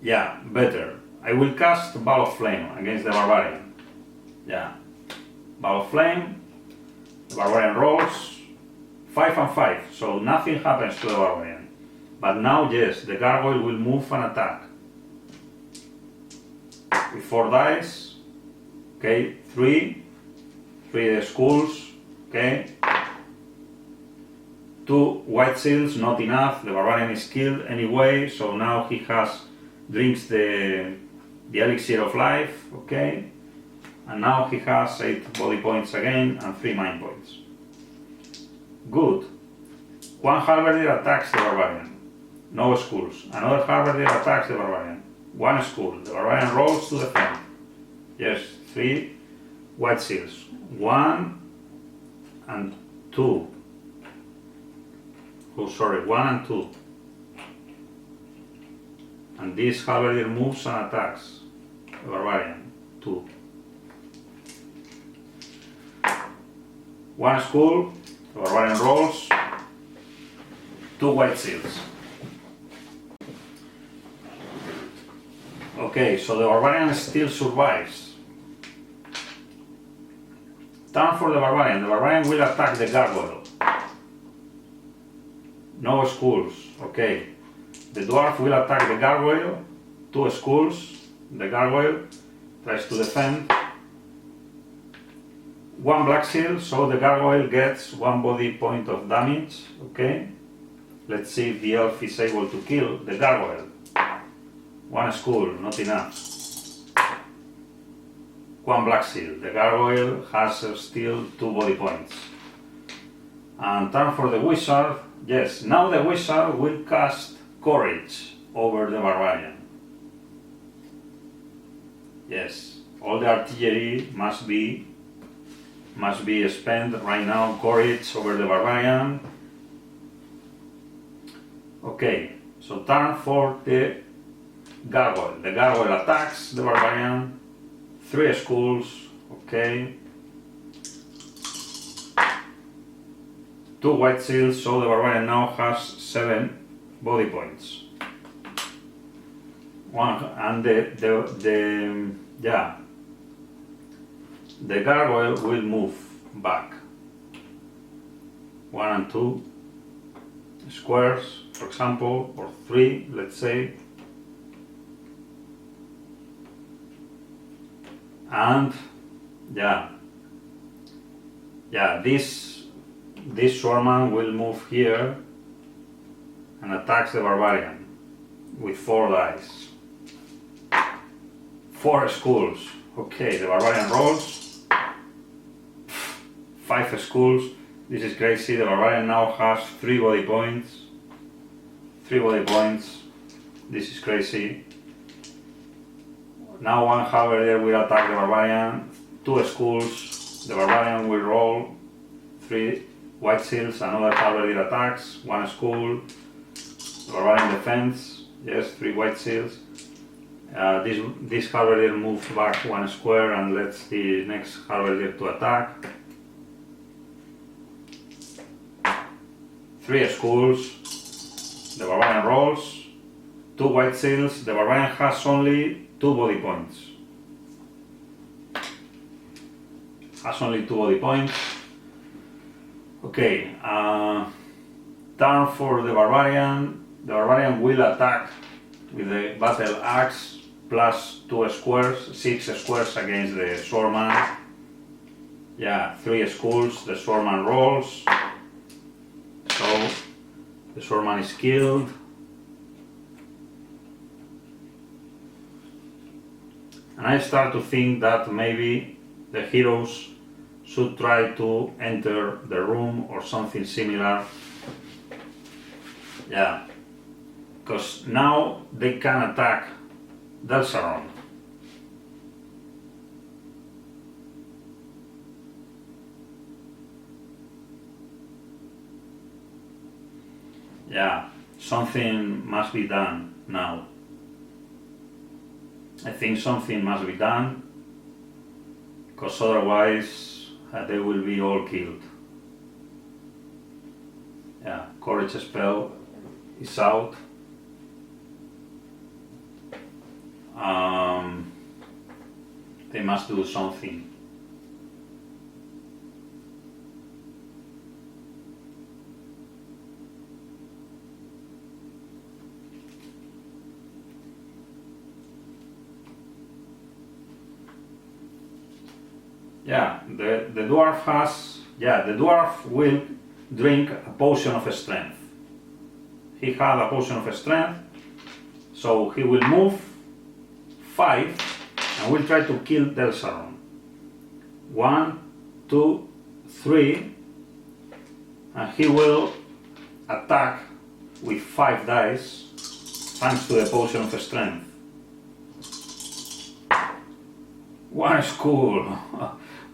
yeah, better. I will cast Ball of Flame against the barbarian. Yeah, Ball of Flame, the barbarian rolls 5 and 5, so nothing happens to the barbarian. But now, yes, the gargoyle will move and attack. With 4 dice, okay, 3 skulls, okay, 2 white seals, not enough, the barbarian is killed anyway, so now he drinks the elixir of life, okay, and now he has 8 body points again and 3 mind points. Good. One halberdier attacks the barbarian, no skulls. Another halberdier attacks the barbarian, 1 skull. The barbarian rolls to defend. Yes, 3 white seals, 1 and 2. Oh, sorry, 1 and 2. And this halberdier moves and attacks the barbarian, 2. 1 skull, the barbarian rolls, 2 white seals. Okay, so the barbarian still survives. Turn for the barbarian will attack the gargoyle. No skulls, okay. The dwarf will attack the gargoyle, 2 skulls, the gargoyle tries to defend. 1 black seal, so the gargoyle gets 1 body point of damage, okay. Let's see if the elf is able to kill the gargoyle. 1 skull, not enough. 1 black seal, the gargoyle has still 2 body points. And turn for the wizard. Yes, now the wizard will cast Courage over the barbarian. Yes, all the artillery must be spent right now. Courage over the barbarian. Okay, so turn for the gargoyle. The gargoyle attacks the barbarian. 3 skulls, okay. 2 white seals, so the barbarian now has 7 body points. And the gargoyle will move back. 1 and 2 squares, for example, or 3, let's say. And this swordman will move here and attacks the barbarian with 4 dice. 4 skulls. Okay, the barbarian rolls. 5 skulls. This is crazy. The barbarian now has 3 body points. 3 body points. This is crazy. Now 1 halberdier will attack the barbarian. 2 skulls. The barbarian will roll 3 white seals. Another halberdier attacks. 1 skull. The barbarian defends. Yes, 3 white seals. This halberdier moves back 1 square and lets the next halberdier to attack. 3 skulls. The barbarian rolls. 2 white seals. The barbarian has only 2 body points. Has only 2 body points. Okay, turn for the barbarian. The barbarian will attack with the battle axe plus 2 squares, 6 squares against the swordman. Yeah, 3 skulls, the swordman rolls. So the swordman is killed. And I start to think that maybe the heroes should try to enter the room or something similar. Yeah, because now they can attack Delsaron. Yeah, something must be done now. I think something must be done, because otherwise they will be all killed. Yeah, courage spell is out. They must do something. Yeah, the dwarf has, the dwarf will drink a potion of strength. He had a potion of strength, so he will move 5 and will try to kill Delsaron. 1, 2, 3, and he will attack with 5 dice thanks to the potion of strength. One school.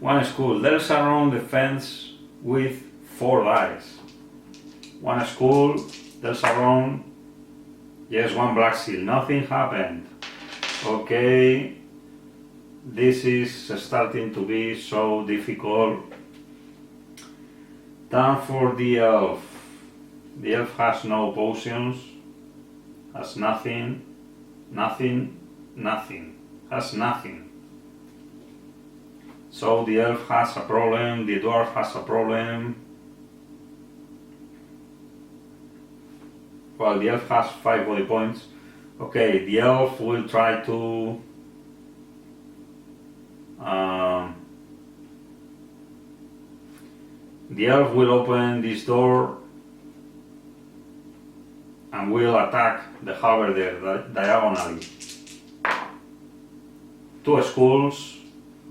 One school. Delsaron defends with 4 dice. One school. Delsaron. Yes, 1 black seal. Nothing happened. Okay. This is starting to be so difficult. Time for the elf. The elf has no potions. Has nothing. Nothing. Nothing. Has nothing. So the elf has a problem, the dwarf has a problem. Well, the elf has 5 body points. Okay, the elf will try to the elf will open this door and will attack the halberdier diagonally. 2 skulls.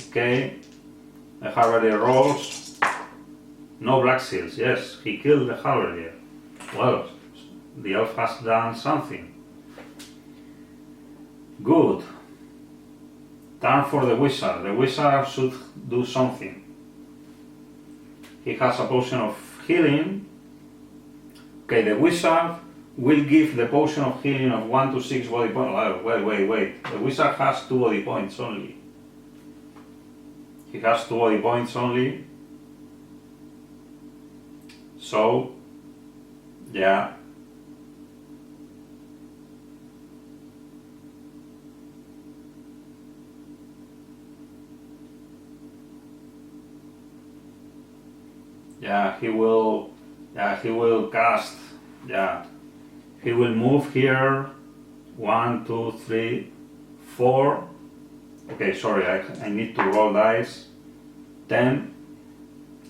Okay. The halberdier rolls. No black seals. Yes, he killed the halberdier. Well, the elf has done something. Good. Turn for the wizard. The wizard should do something. He has a potion of healing. Okay, the wizard will give the potion of healing of 1 to 6 body points. Wait. The wizard has 2 body points only. He has 2 body points only. So, yeah. He will cast, he will move here, 1, 2, 3, 4. Okay, sorry, I need to roll dice. 10,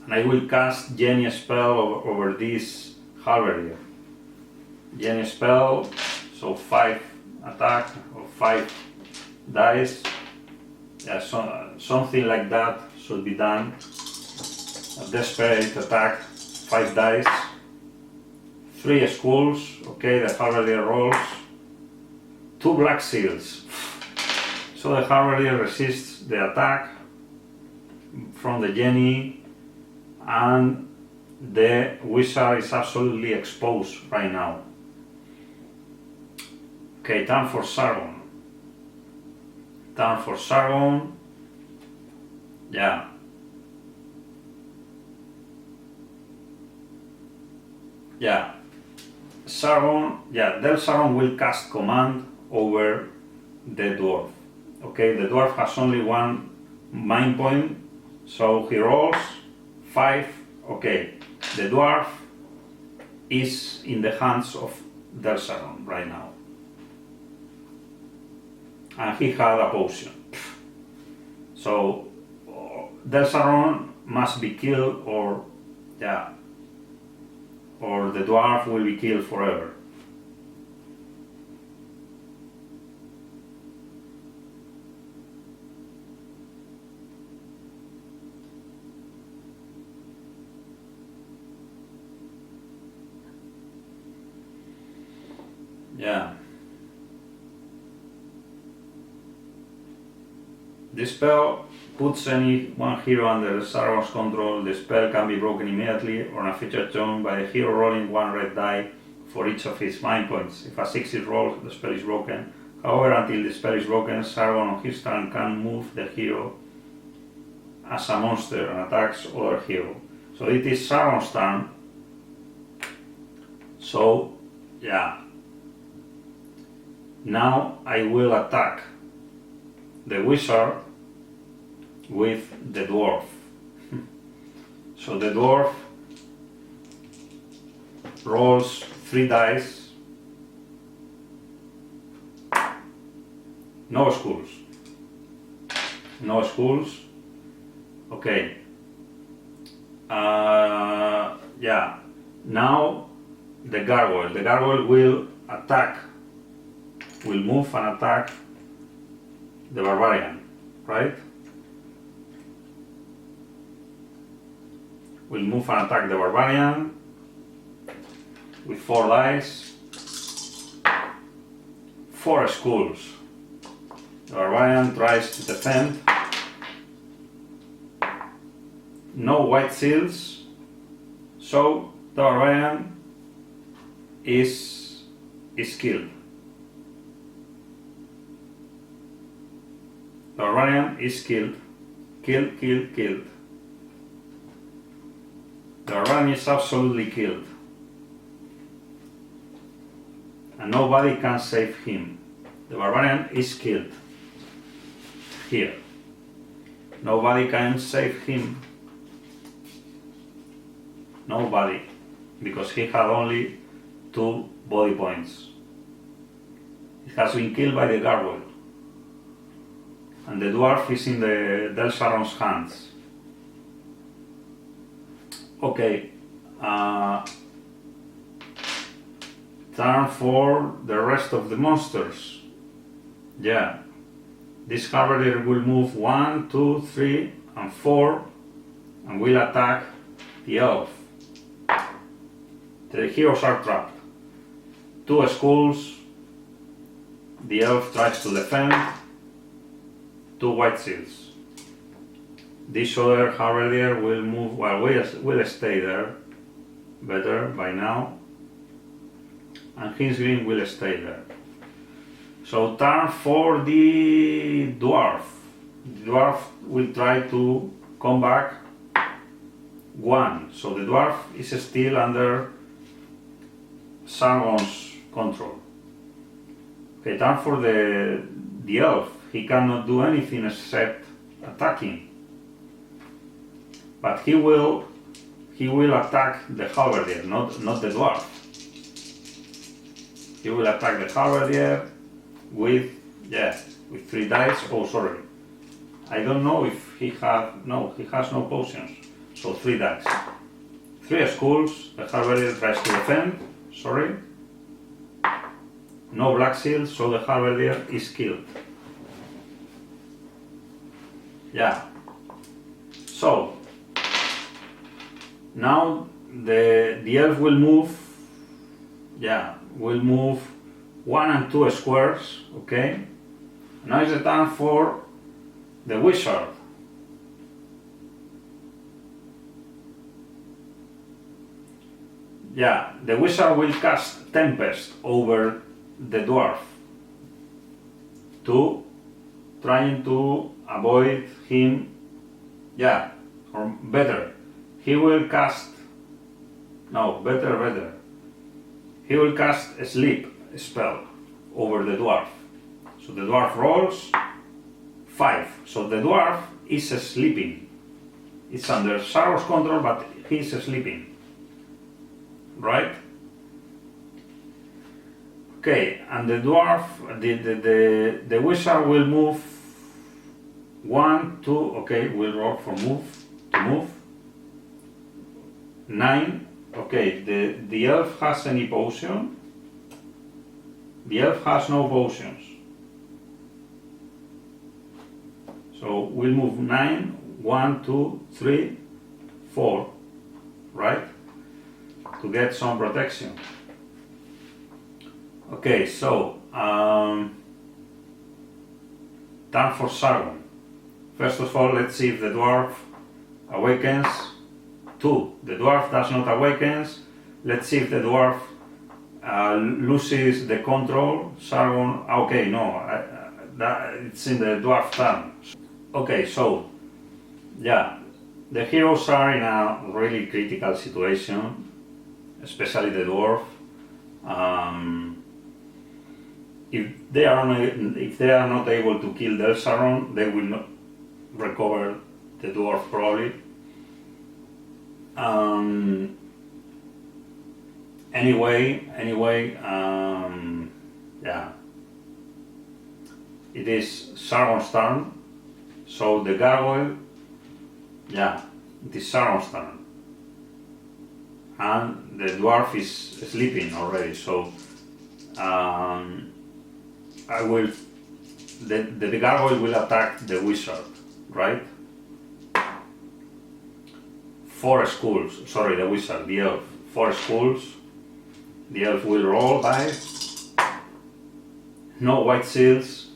and I will cast Genie spell over this halberdier. Genie spell, so 5 attack or 5 dice. Something like that should be done. A desperate attack, 5 dice. 3 skulls, okay, the halberdier rolls. 2 black seals. So the halberdier resists the attack from the Genie, and the wizard is absolutely exposed right now. Okay, time for Sargon. Time for Sargon. Sargon, Delsaron will cast command over the dwarf. Okay, the dwarf has only 1 mind point, so he rolls 5. Okay, the dwarf is in the hands of Delsaron right now. And he had a potion. So Delsaron must be killed, or the dwarf will be killed forever. Yeah. The spell puts any one hero under the Zargon's control. The spell can be broken immediately on a feature shown by the hero rolling one red die for each of his mind points. If a 6 is rolled, the spell is broken. However, until the spell is broken, Zargon on his turn can move the hero as a monster and attacks other hero. So it is Zargon's turn. So, yeah. Now I will attack the wizard with the dwarf. So the dwarf rolls 3 dice. No schools. No schools. Okay. Yeah. Now the gargoyle. The gargoyle will attack. Will move and attack the barbarian, right? Will move and attack the barbarian with 4 dice. 4 schools. The barbarian tries to defend. No white seals, so the barbarian is killed. The barbarian is killed. Killed. The barbarian is absolutely killed. And nobody can save him. The barbarian is killed. Here. Nobody can save him. Nobody. Because he had only 2 body points. He has been killed by the gargoyle. And the dwarf is in the Zargon's hands. Okay. Turn for the rest of the monsters. Yeah. This Harbinger will move 1, 2, 3, and 4 and will attack the elf. The heroes are trapped. 2 skulls. The elf tries to defend. 2 white seals. This other Harbinger will move, well, will stay there. Better by now. And his green will stay there. So turn for the dwarf. The dwarf will try to come back 1. So the dwarf is still under Zargon's control. Okay, turn for the elf. He cannot do anything except attacking. But he will attack the halberdier, not the dwarf. He will attack the halberdier with 3 dice. Oh, sorry. I don't know if he has no potions. So 3 dice. 3 skulls. The halberdier tries to defend. Sorry. No black seal, so the halberdier is killed. Yeah. So now the elf will move. Yeah, will move 1 and 2 squares. Okay. Now is the time for the wizard. Yeah, the wizard will cast Tempest over the dwarf trying to avoid him. Yeah, or better, he will cast. No, better. He will cast a sleep spell over the dwarf. So the dwarf rolls 5. So the dwarf is sleeping. It's under Zargon's control, but he's sleeping. Right? Okay, and the dwarf, the wizard will move 1, 2. Okay, we'll roll for move to move. 9. Okay, the elf has any potion? The elf has no potions. So we'll move 9, 1, 2, 3, 4, right? To get some protection. Okay, so time for Sargon. First of all, let's see if the dwarf awakens. 2. The dwarf does not awakens. Let's see if the dwarf loses the control. Sargon. Okay, no, it's in the dwarf turn. Okay, so yeah, the heroes are in a really critical situation, especially the dwarf. If they are not able to kill Delsaron, they will not recover the dwarf probably. Anyway, yeah, it is Sargon's turn. So the gargoyle, yeah, it is Sargon's turn, and the dwarf is sleeping already. So the gargoyle will attack the wizard, right? 4 schools, sorry, the wizard, the elf. 4 schools. The elf will roll by. No white seals.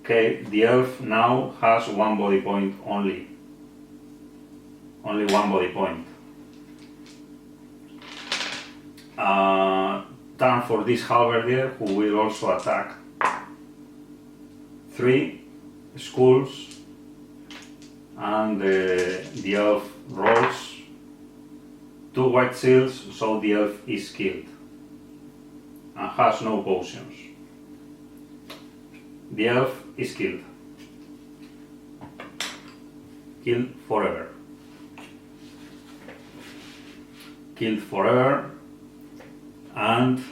Okay, the elf now has 1 body point only. Only 1 body point. Turn for this halberdier, who will also attack. 3 schools, and the elf rolls 2 white seals, so the elf is killed and has no potions. The elf is killed. Killed forever. Killed forever. And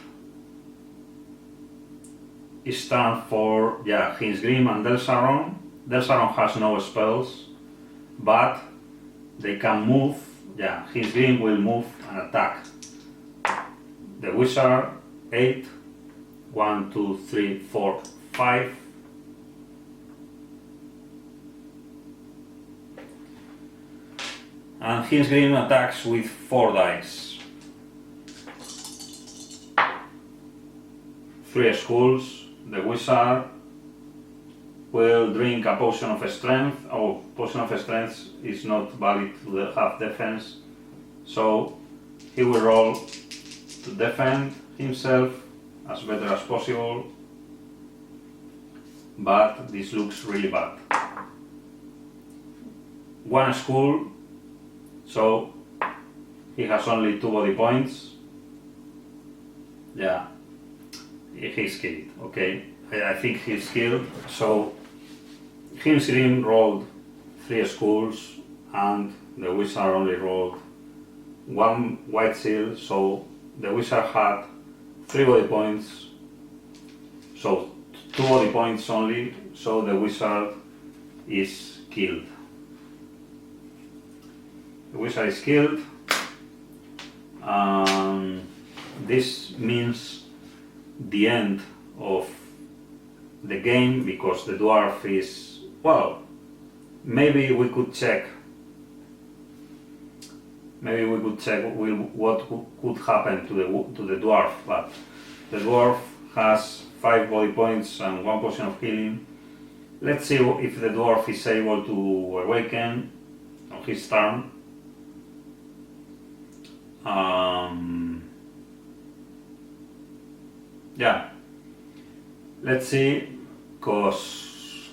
it's time for, yeah, Hinsgrim and Delsaron. Delsaron has no spells, but they can move. Yeah, Hinsgrim will move and attack the wizard. 8, 1, 2, 3, 4, 5. And Hinsgrim attacks with 4 dice. 3 schools. The wizard will drink a potion of strength. Oh, potion of strength is not valid to have defense, so he will roll to defend himself as better as possible, but this looks really bad. 1 school, so he has only 2 body points. Yeah, he's killed. Okay, I think he's killed. So Hinsgrim rolled 3 schools and the wizard only rolled 1 white seal, so the wizard had 3 body points, so 2 body points only, so the wizard is killed. The wizard is killed. This means the end of the game, because the dwarf is, well, maybe we could check what could happen to the dwarf, but the dwarf has 5 body points and 1 potion of healing. Let's see if the dwarf is able to awaken on his turn. Yeah, let's see, because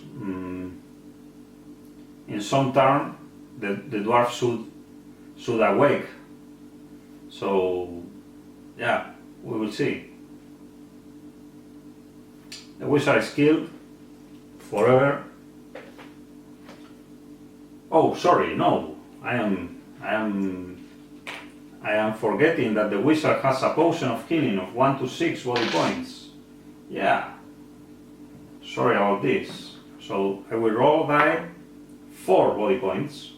in some turn the dwarf should awake, so yeah, we will see. The wizard is killed forever. Oh, sorry, no, I am forgetting that the wizard has a potion of healing of 1 to 6 body points. Yeah, sorry about this. So I will roll die 4 body points.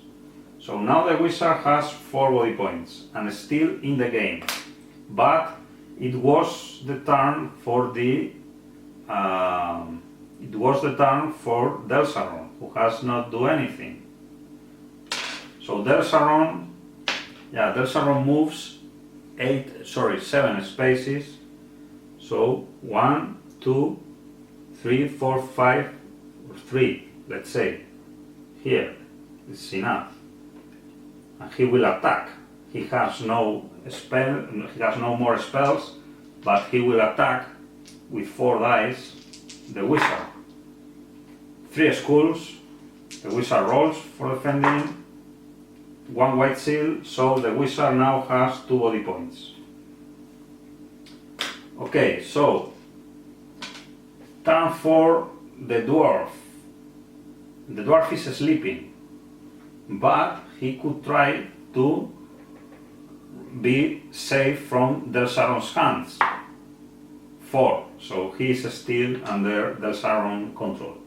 So now the wizard has 4 body points and is still in the game. But it was the turn for Delsaron, who has not do anything. So Delsaron moves 7 spaces, So 1, 2, 3, 4, 5, or 3, let's say. Here, it's enough. And he will attack. He has no spell, he has no more spells, but he will attack with 4 dice the wizard. 3 skulls, the wizard rolls for defending, 1 white seal, so the wizard now has 2 body points. Okay, so turn for the dwarf. The dwarf is sleeping, but he could try to be safe from Delsaron's hands. 4, so he is still under Delsaron control.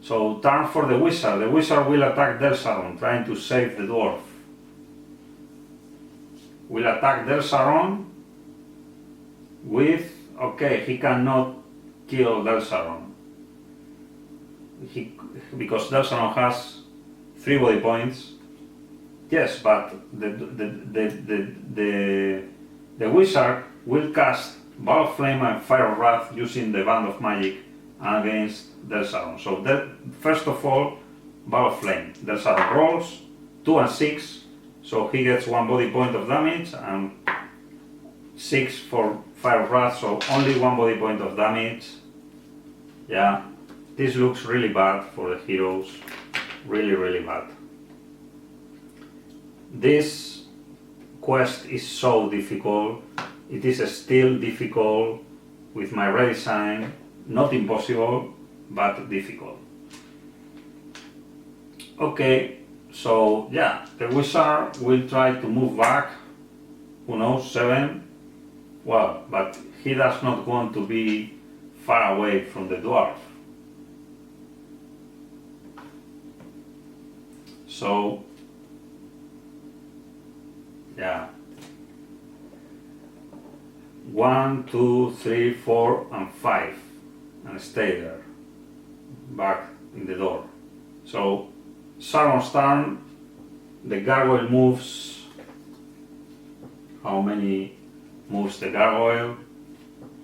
So turn for the wizard. The wizard will attack Delsaron, trying to save the dwarf. Will attack Delsaron with, okay, he cannot kill Delsaron. Because Delsaron has 3 body points. Yes, but the wizard will cast Ball of Flame and Fire of Wrath using the Band of Magic against Delsaron. So first of all, Ball of Flame. Delsaron rolls 2 and 6, so he gets 1 body point of damage and 6 for Fire of Wrath, so only 1 body point of damage. Yeah, this looks really bad for the heroes, really bad. This quest is so difficult. It is still difficult with my redesign. Not impossible, but difficult. Okay, so yeah, the wizard will try to move back. Who knows, 7? Well, but he does not want to be far away from the dwarf. So, yeah. 1, 2, 3, 4, and 5, and stay there, back in the door. So, Sargon's turn, the gargoyle moves. How many moves the gargoyle?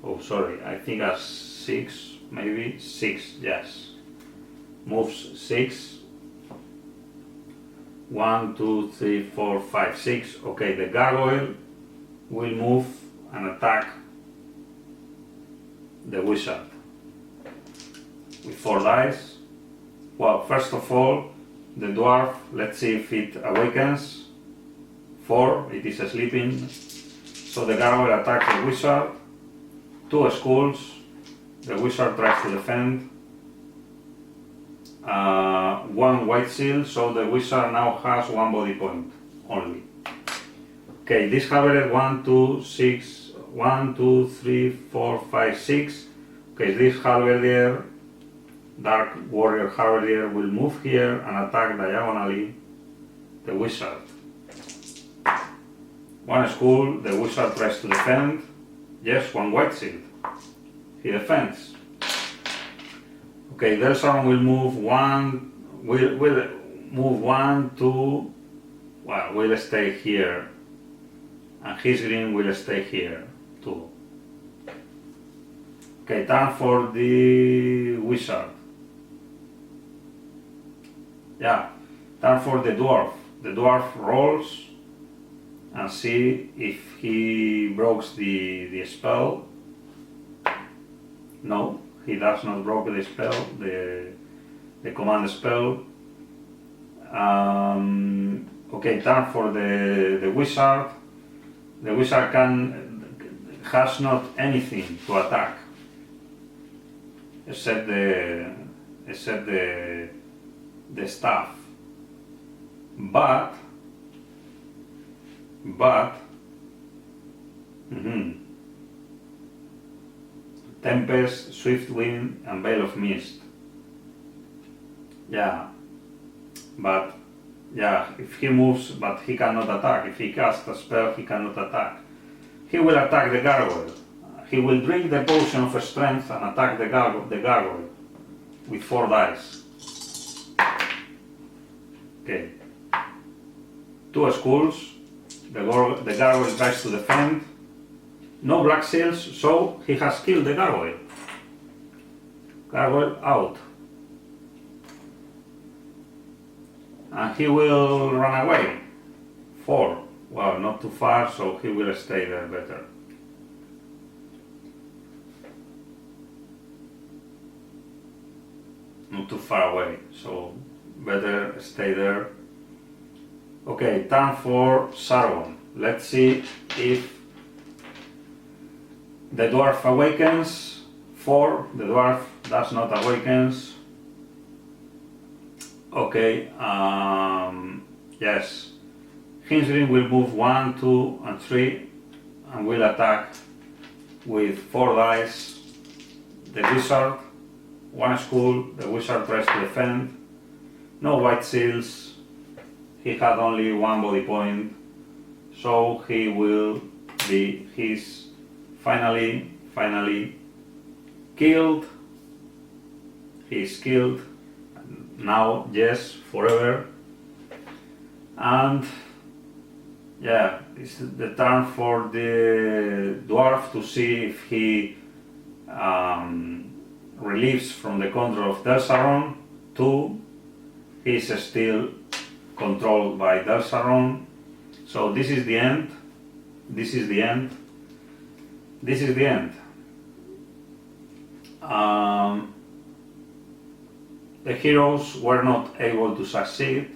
Oh, sorry, I think that's 6, maybe 6, yes. Moves 6. 1, 2, 3, 4, 5, 6. Okay, the gargoyle will move and attack the wizard with 4 dice. Well, first of all, the dwarf, let's see if it awakens. 4, it is sleeping. So the gargoyle attacks the wizard. 2 skulls. The wizard tries to defend. 1 white seal, so the wizard now has 1 body point only. Okay, this halberd 1, 2, 6, 1, 2, 3, 4, 5, 6. Okay, this halberdier, Dark Warrior halberdier, will move here and attack diagonally the wizard. 1 skull, the wizard tries to defend. Yes, 1 white seal. He defends. Okay, Delsaron will move 1, will move 1, 2, well, will stay here. And his green will stay here too. Okay, turn for the wizard. Yeah, turn for the dwarf. The dwarf rolls and see if he breaks the spell. No, he does not break the spell, the command spell. Okay, turn for the wizard. The wizard has not anything to attack except the staff. But Tempest, Swift Wind, and Veil of Mist. Yeah, but yeah, if he moves, but he cannot attack. If he casts a spell, he cannot attack. He will attack the gargoyle. He will drink the potion of strength and attack the gargoyle with 4 dice. Okay. 2 skulls. The gargoyle tries to defend. No black seals, so he has killed the gargoyle. Gargoyle out. And he will run away. 4. Well, not too far, so he will stay there better. Not too far away, so better stay there. Okay, turn for Sargon. Let's see if the dwarf awakens. 4. The dwarf does not awakens. Okay, yes. Hinsgreen will move 1, 2, and 3 and will attack with 4 dice. The wizard, 1 skull, the wizard tries to defend. No white seals. He had only 1 body point, so he will be finally killed. He is killed. Now, yes, forever. And yeah, it's the turn for the dwarf to see if he relieves from the control of Delsaron. 2. He is still controlled by Delsaron. So this is the end. This is the end. This is the end. The heroes were not able to succeed.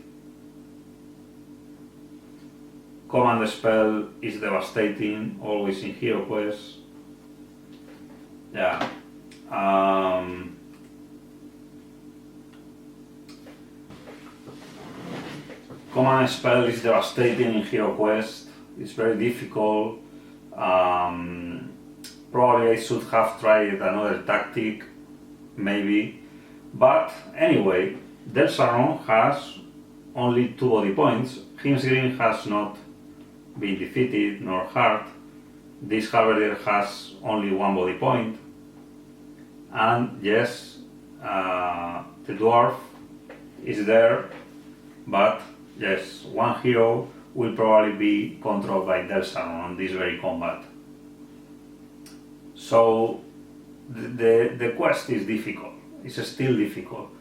Command spell is devastating, always in HeroQuest. Yeah. Command spell is devastating in HeroQuest. It's very difficult. Probably I should have tried another tactic, maybe. But anyway, Delsaron has only 2 body points. Hinsgreen has not been defeated nor hurt. This Halberdier has only 1 body point. And yes, the dwarf is there, but yes, 1 hero will probably be controlled by Delsaron on this very combat. So the quest is difficult. It's still difficult,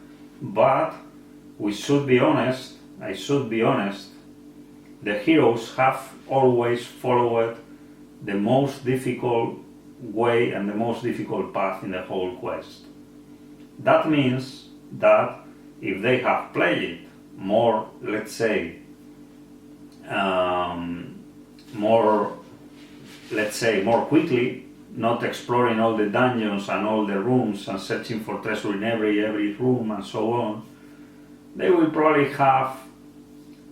but we should be honest. I should be honest. The heroes have always followed the most difficult way and the most difficult path in the whole quest. That means that if they have played it more, let's say, more quickly, not exploring all the dungeons and all the rooms and searching for treasure in every room and so on, they will probably have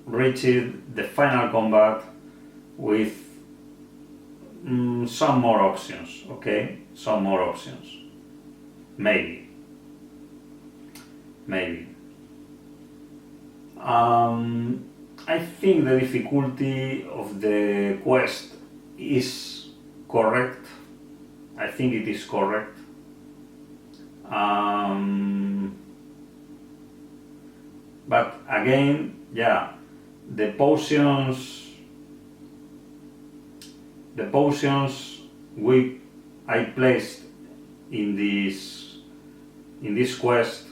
reached the final combat with some more options, okay? Some more options. Maybe. I think the difficulty of the quest is correct. I think it is correct. But again, yeah, the potions I placed in this quest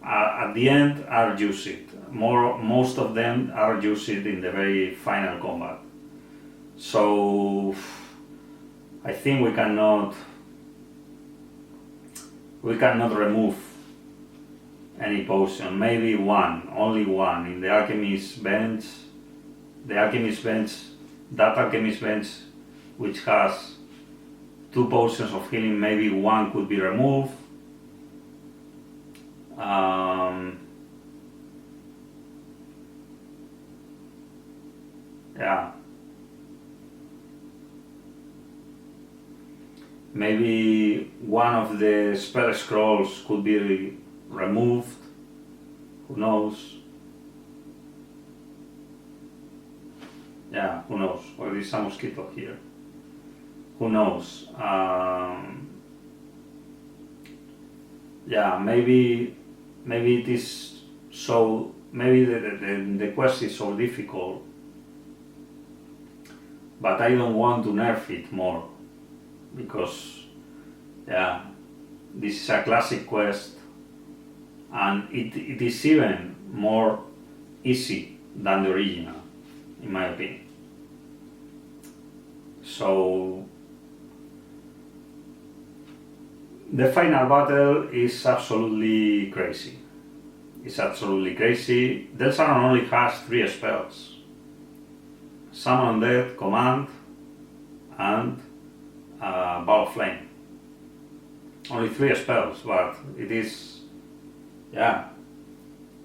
at the end are used. Most of them are used in the very final combat. So I think we cannot remove any potion. Maybe one, only one in the alchemist bench. The alchemist bench, that alchemist bench, which has 2 potions of healing, maybe one could be removed. Yeah. Maybe one of the spell scrolls could be removed. Who knows? Yeah, who knows? Or there is a mosquito here. Who knows? Yeah, maybe it is so. Maybe the quest is so difficult but I don't want to nerf it more, because yeah, this is a classic quest, and it is even more easy than the original, in my opinion. So the final battle is absolutely crazy. It's absolutely crazy. HispaZargon only has 3 spells: Summon Undead, Command, and Ball of Flame. Only 3 spells, but it is, yeah,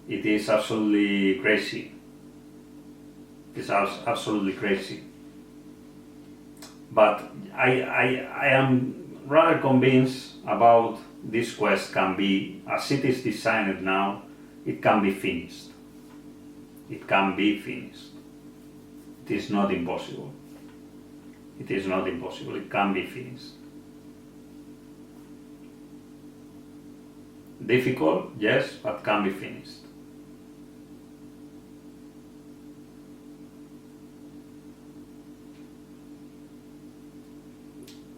it is absolutely crazy. It's absolutely crazy. But I am rather convinced about this quest can be, as it is designed now, it can be finished. It can be finished. It is not impossible. It is not impossible. It can be finished. Difficult, yes, but can be finished.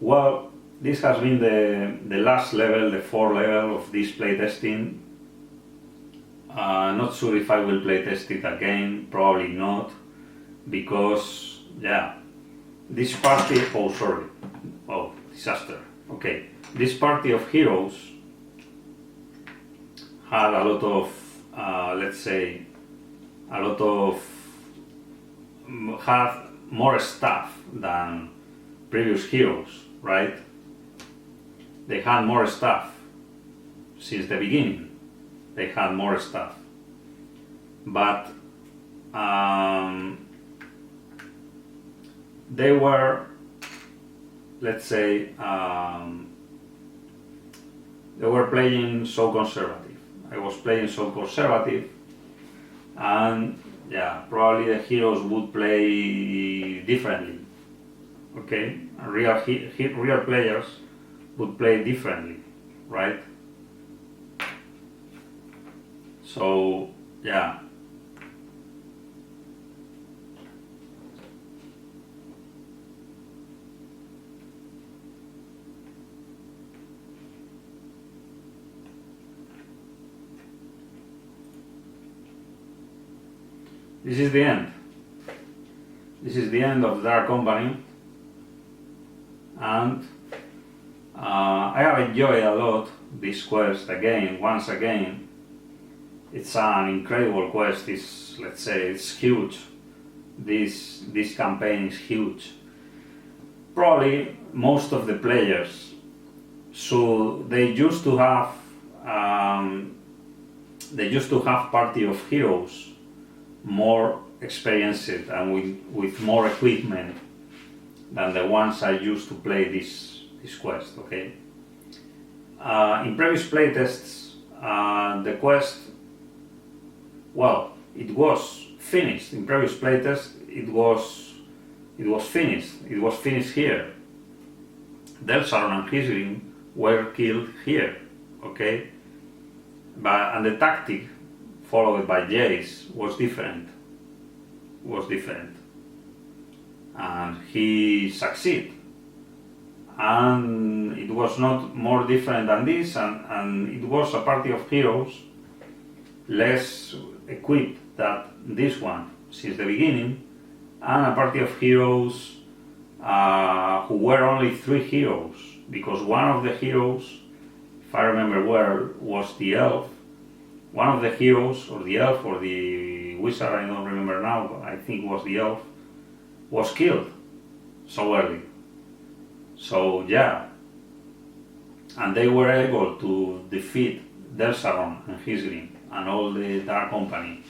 Well, this has been the last level, the 4th level of this playtesting. Not sure if I will playtest it again, probably not, because, yeah, this party, disaster, okay, this party of heroes had a lot of, let's say, had more stuff than previous heroes, right? They had more stuff since the beginning. They had more stuff, but they were, let's say, they were playing so conservative. I was playing so conservative, and yeah, probably the heroes would play differently. Okay, real players would play differently, right? So yeah, this is the end. This is the end of the Dark Company, and I have enjoyed a lot this quest again, once again. It's an incredible quest. It's, let's say, it's huge. This campaign is huge. Probably most of the players, so they used to have party of heroes more experienced and with more equipment than the ones I used to play this quest. Okay. In previous playtests, the quest, well, it was finished. In previous playtest, it was finished. It was finished here. HispaZargon and HispaZargon were killed here. Okay. And the tactic followed by Jace was different. And he succeeded. And it was not more different than this, and it was a party of heroes less equipped than this one since the beginning, and a party of heroes who were only 3 heroes, because one of the heroes, if I remember well, was the elf. One of the heroes, or the elf or the wizard, I don't remember now, but I think it was the elf, was killed so early. So yeah, and they were able to defeat HispaZargon and HispaZargon and all the Dark Company.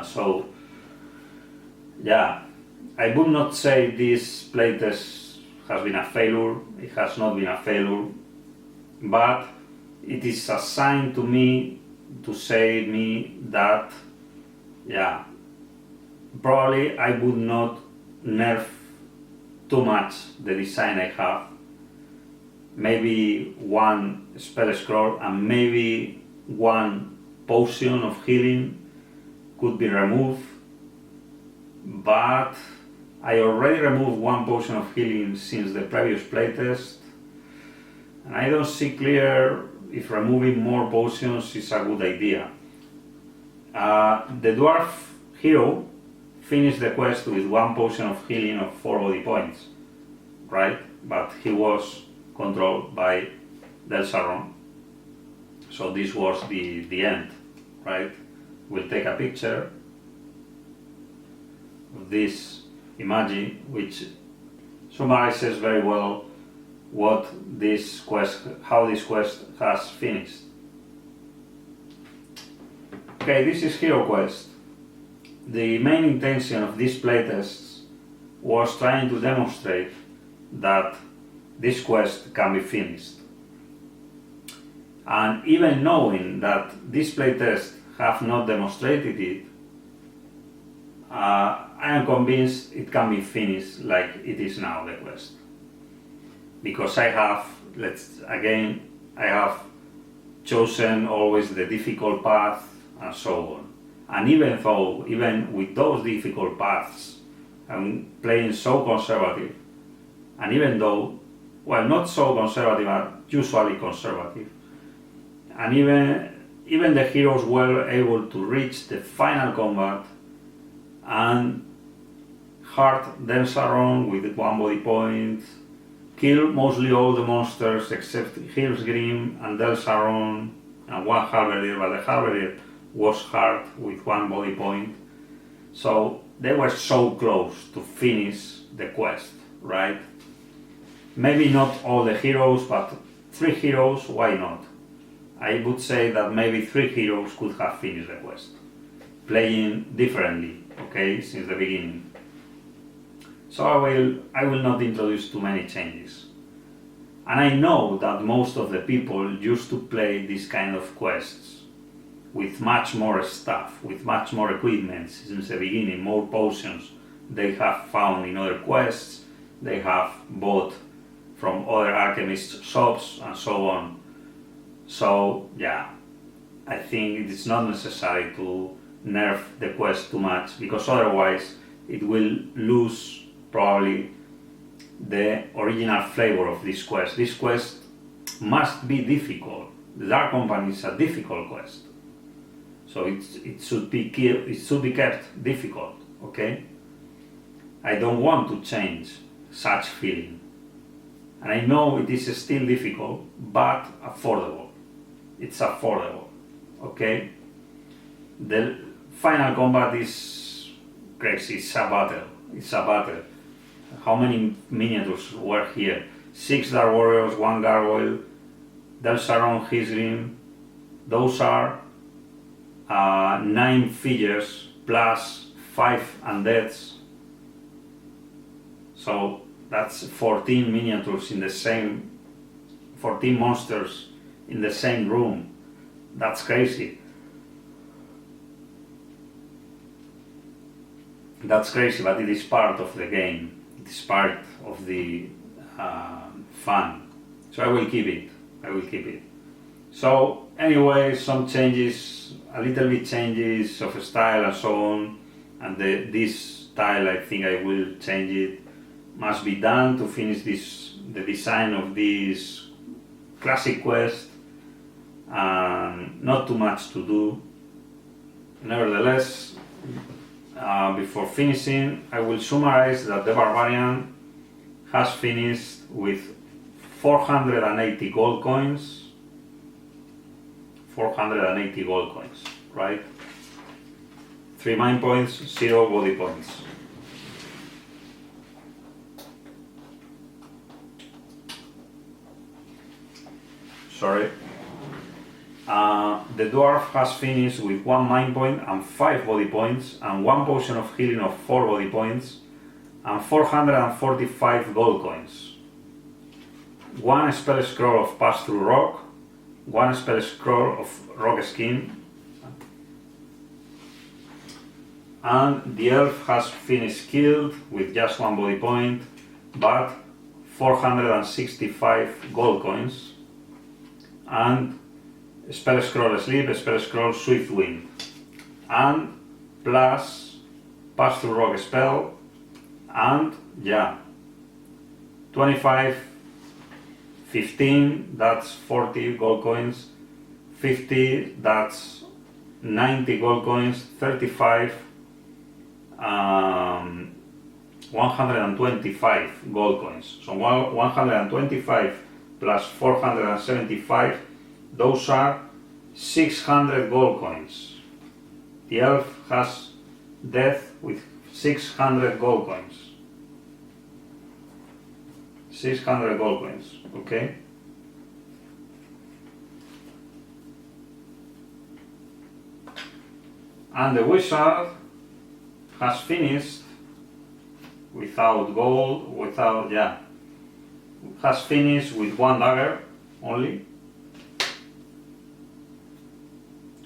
So yeah, I would not say this playtest has been a failure. It has not been a failure, but it is a sign to me to say me that, yeah, probably I would not nerf too much the design I have. Maybe one spell scroll and maybe one potion of healing could be removed, but I already removed 1 potion of healing since the previous playtest, and I don't see clear if removing more potions is a good idea. The dwarf hero finished the quest with 1 potion of healing of 4 body points, right? But he was controlled by HispaZargon, so this was the end, right? We'll take a picture of this image, which summarizes very well what this quest, how this quest has finished. Okay, this is HeroQuest. The main intention of these playtests was trying to demonstrate that this quest can be finished. And even knowing that this playtest have not demonstrated it, I am convinced it can be finished like it is now, the quest. Because I have chosen always the difficult path and so on. And even with those difficult paths, I'm playing so conservative, and even though, well, not so conservative, but usually conservative, and even the heroes were able to reach the final combat and hurt HispaZargon with 1 body point, kill mostly all the monsters except HeroQuest and HispaZargon and 1 halberdier, but the halberdier was hurt with 1 body point. So they were so close to finish the quest, right? Maybe not all the heroes, but 3 heroes, why not? I would say that maybe 3 heroes could have finished the quest, playing differently, okay, since the beginning. So I will not introduce too many changes. And I know that most of the people used to play this kind of quests with much more stuff, with much more equipment since the beginning, more potions they have found in other quests, they have bought from other alchemist shops and so on. So yeah, I think it is not necessary to nerf the quest too much, because otherwise it will lose probably the original flavor of this quest. This quest must be difficult. The Dark Company is a difficult quest, so it should be kept difficult. Okay, I don't want to change such feeling, and I know it is still difficult, but affordable. It's affordable. Okay, the final combat is crazy. It's a battle. It's a battle. How many miniatures were here? 6 Dark Warriors, 1 Gargoyle, HispaZargon, HeroQuest. Those are 9 figures plus 5 undeads. So that's 14 miniatures in the same, 14 monsters in the same room. That's crazy. That's crazy, but it is part of the game. It is part of the fun. So I will keep it. I will keep it. So anyway, some changes, a little bit changes of style and so on. And this style, I think I will change it. Must be done to finish the design of this classic quest. Not too much to do. Nevertheless, before finishing, I will summarize that the Barbarian has finished with 480 gold coins. 480 gold coins, right? 3 mind points, 0 body points. Sorry. The dwarf has finished with 1 mind point and 5 body points, and 1 potion of healing of 4 body points, and 445 gold coins. 1 spell scroll of Pass Through Rock, 1 spell scroll of Rock Skin, and the elf has finished killed with just 1 body point, but 465 gold coins, and spell scroll Sleep, spell scroll Swift Wind, and plus Pass Through Rock spell and yeah, 25, 15, that's 40 gold coins, 50, that's 90 gold coins, 35, 125 gold coins. So 125 plus 475, those are 600 gold coins. The elf has death with 600 gold coins. 600 gold coins, okay? And the wizard has finished without gold, has finished with 1 dagger only.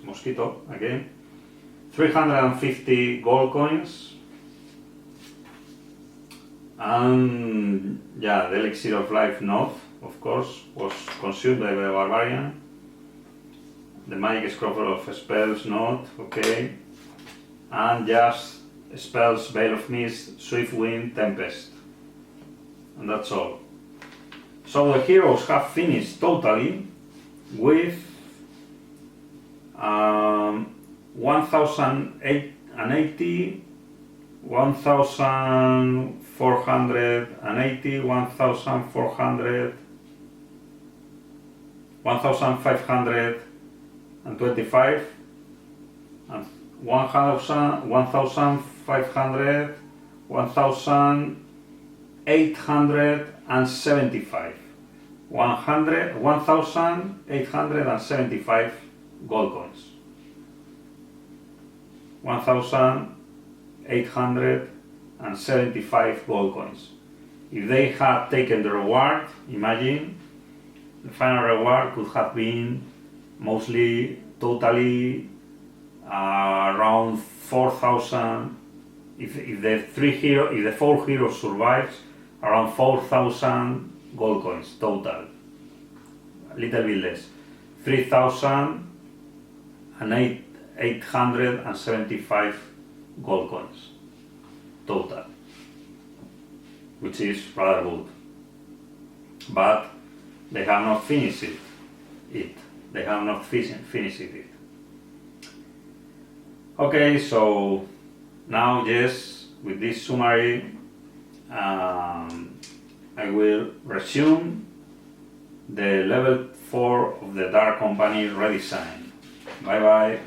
Mosquito again. 350 gold coins. And yeah, the elixir of life node, of course, was consumed by the barbarian. The magic scroll of spells node, okay. And just spells, Veil of Mist, Swift Wind, Tempest. And that's all. So the heroes have finished totally with 1080, 1480, 1400, 1525, and 1000, 1500, 1875. 1875 gold coins. 1875 gold coins. If they had taken the reward, imagine the final reward could have been mostly totally around 4,000. If the 4 heroes survives, around 4,000 gold coins total. A little bit less. 3,875 gold coins total, which is rather good. But they have not finished it. They have not finished it. Okay, so now, yes, with this summary, I will resume the level 4 of the Dark Company redesign. Bye bye.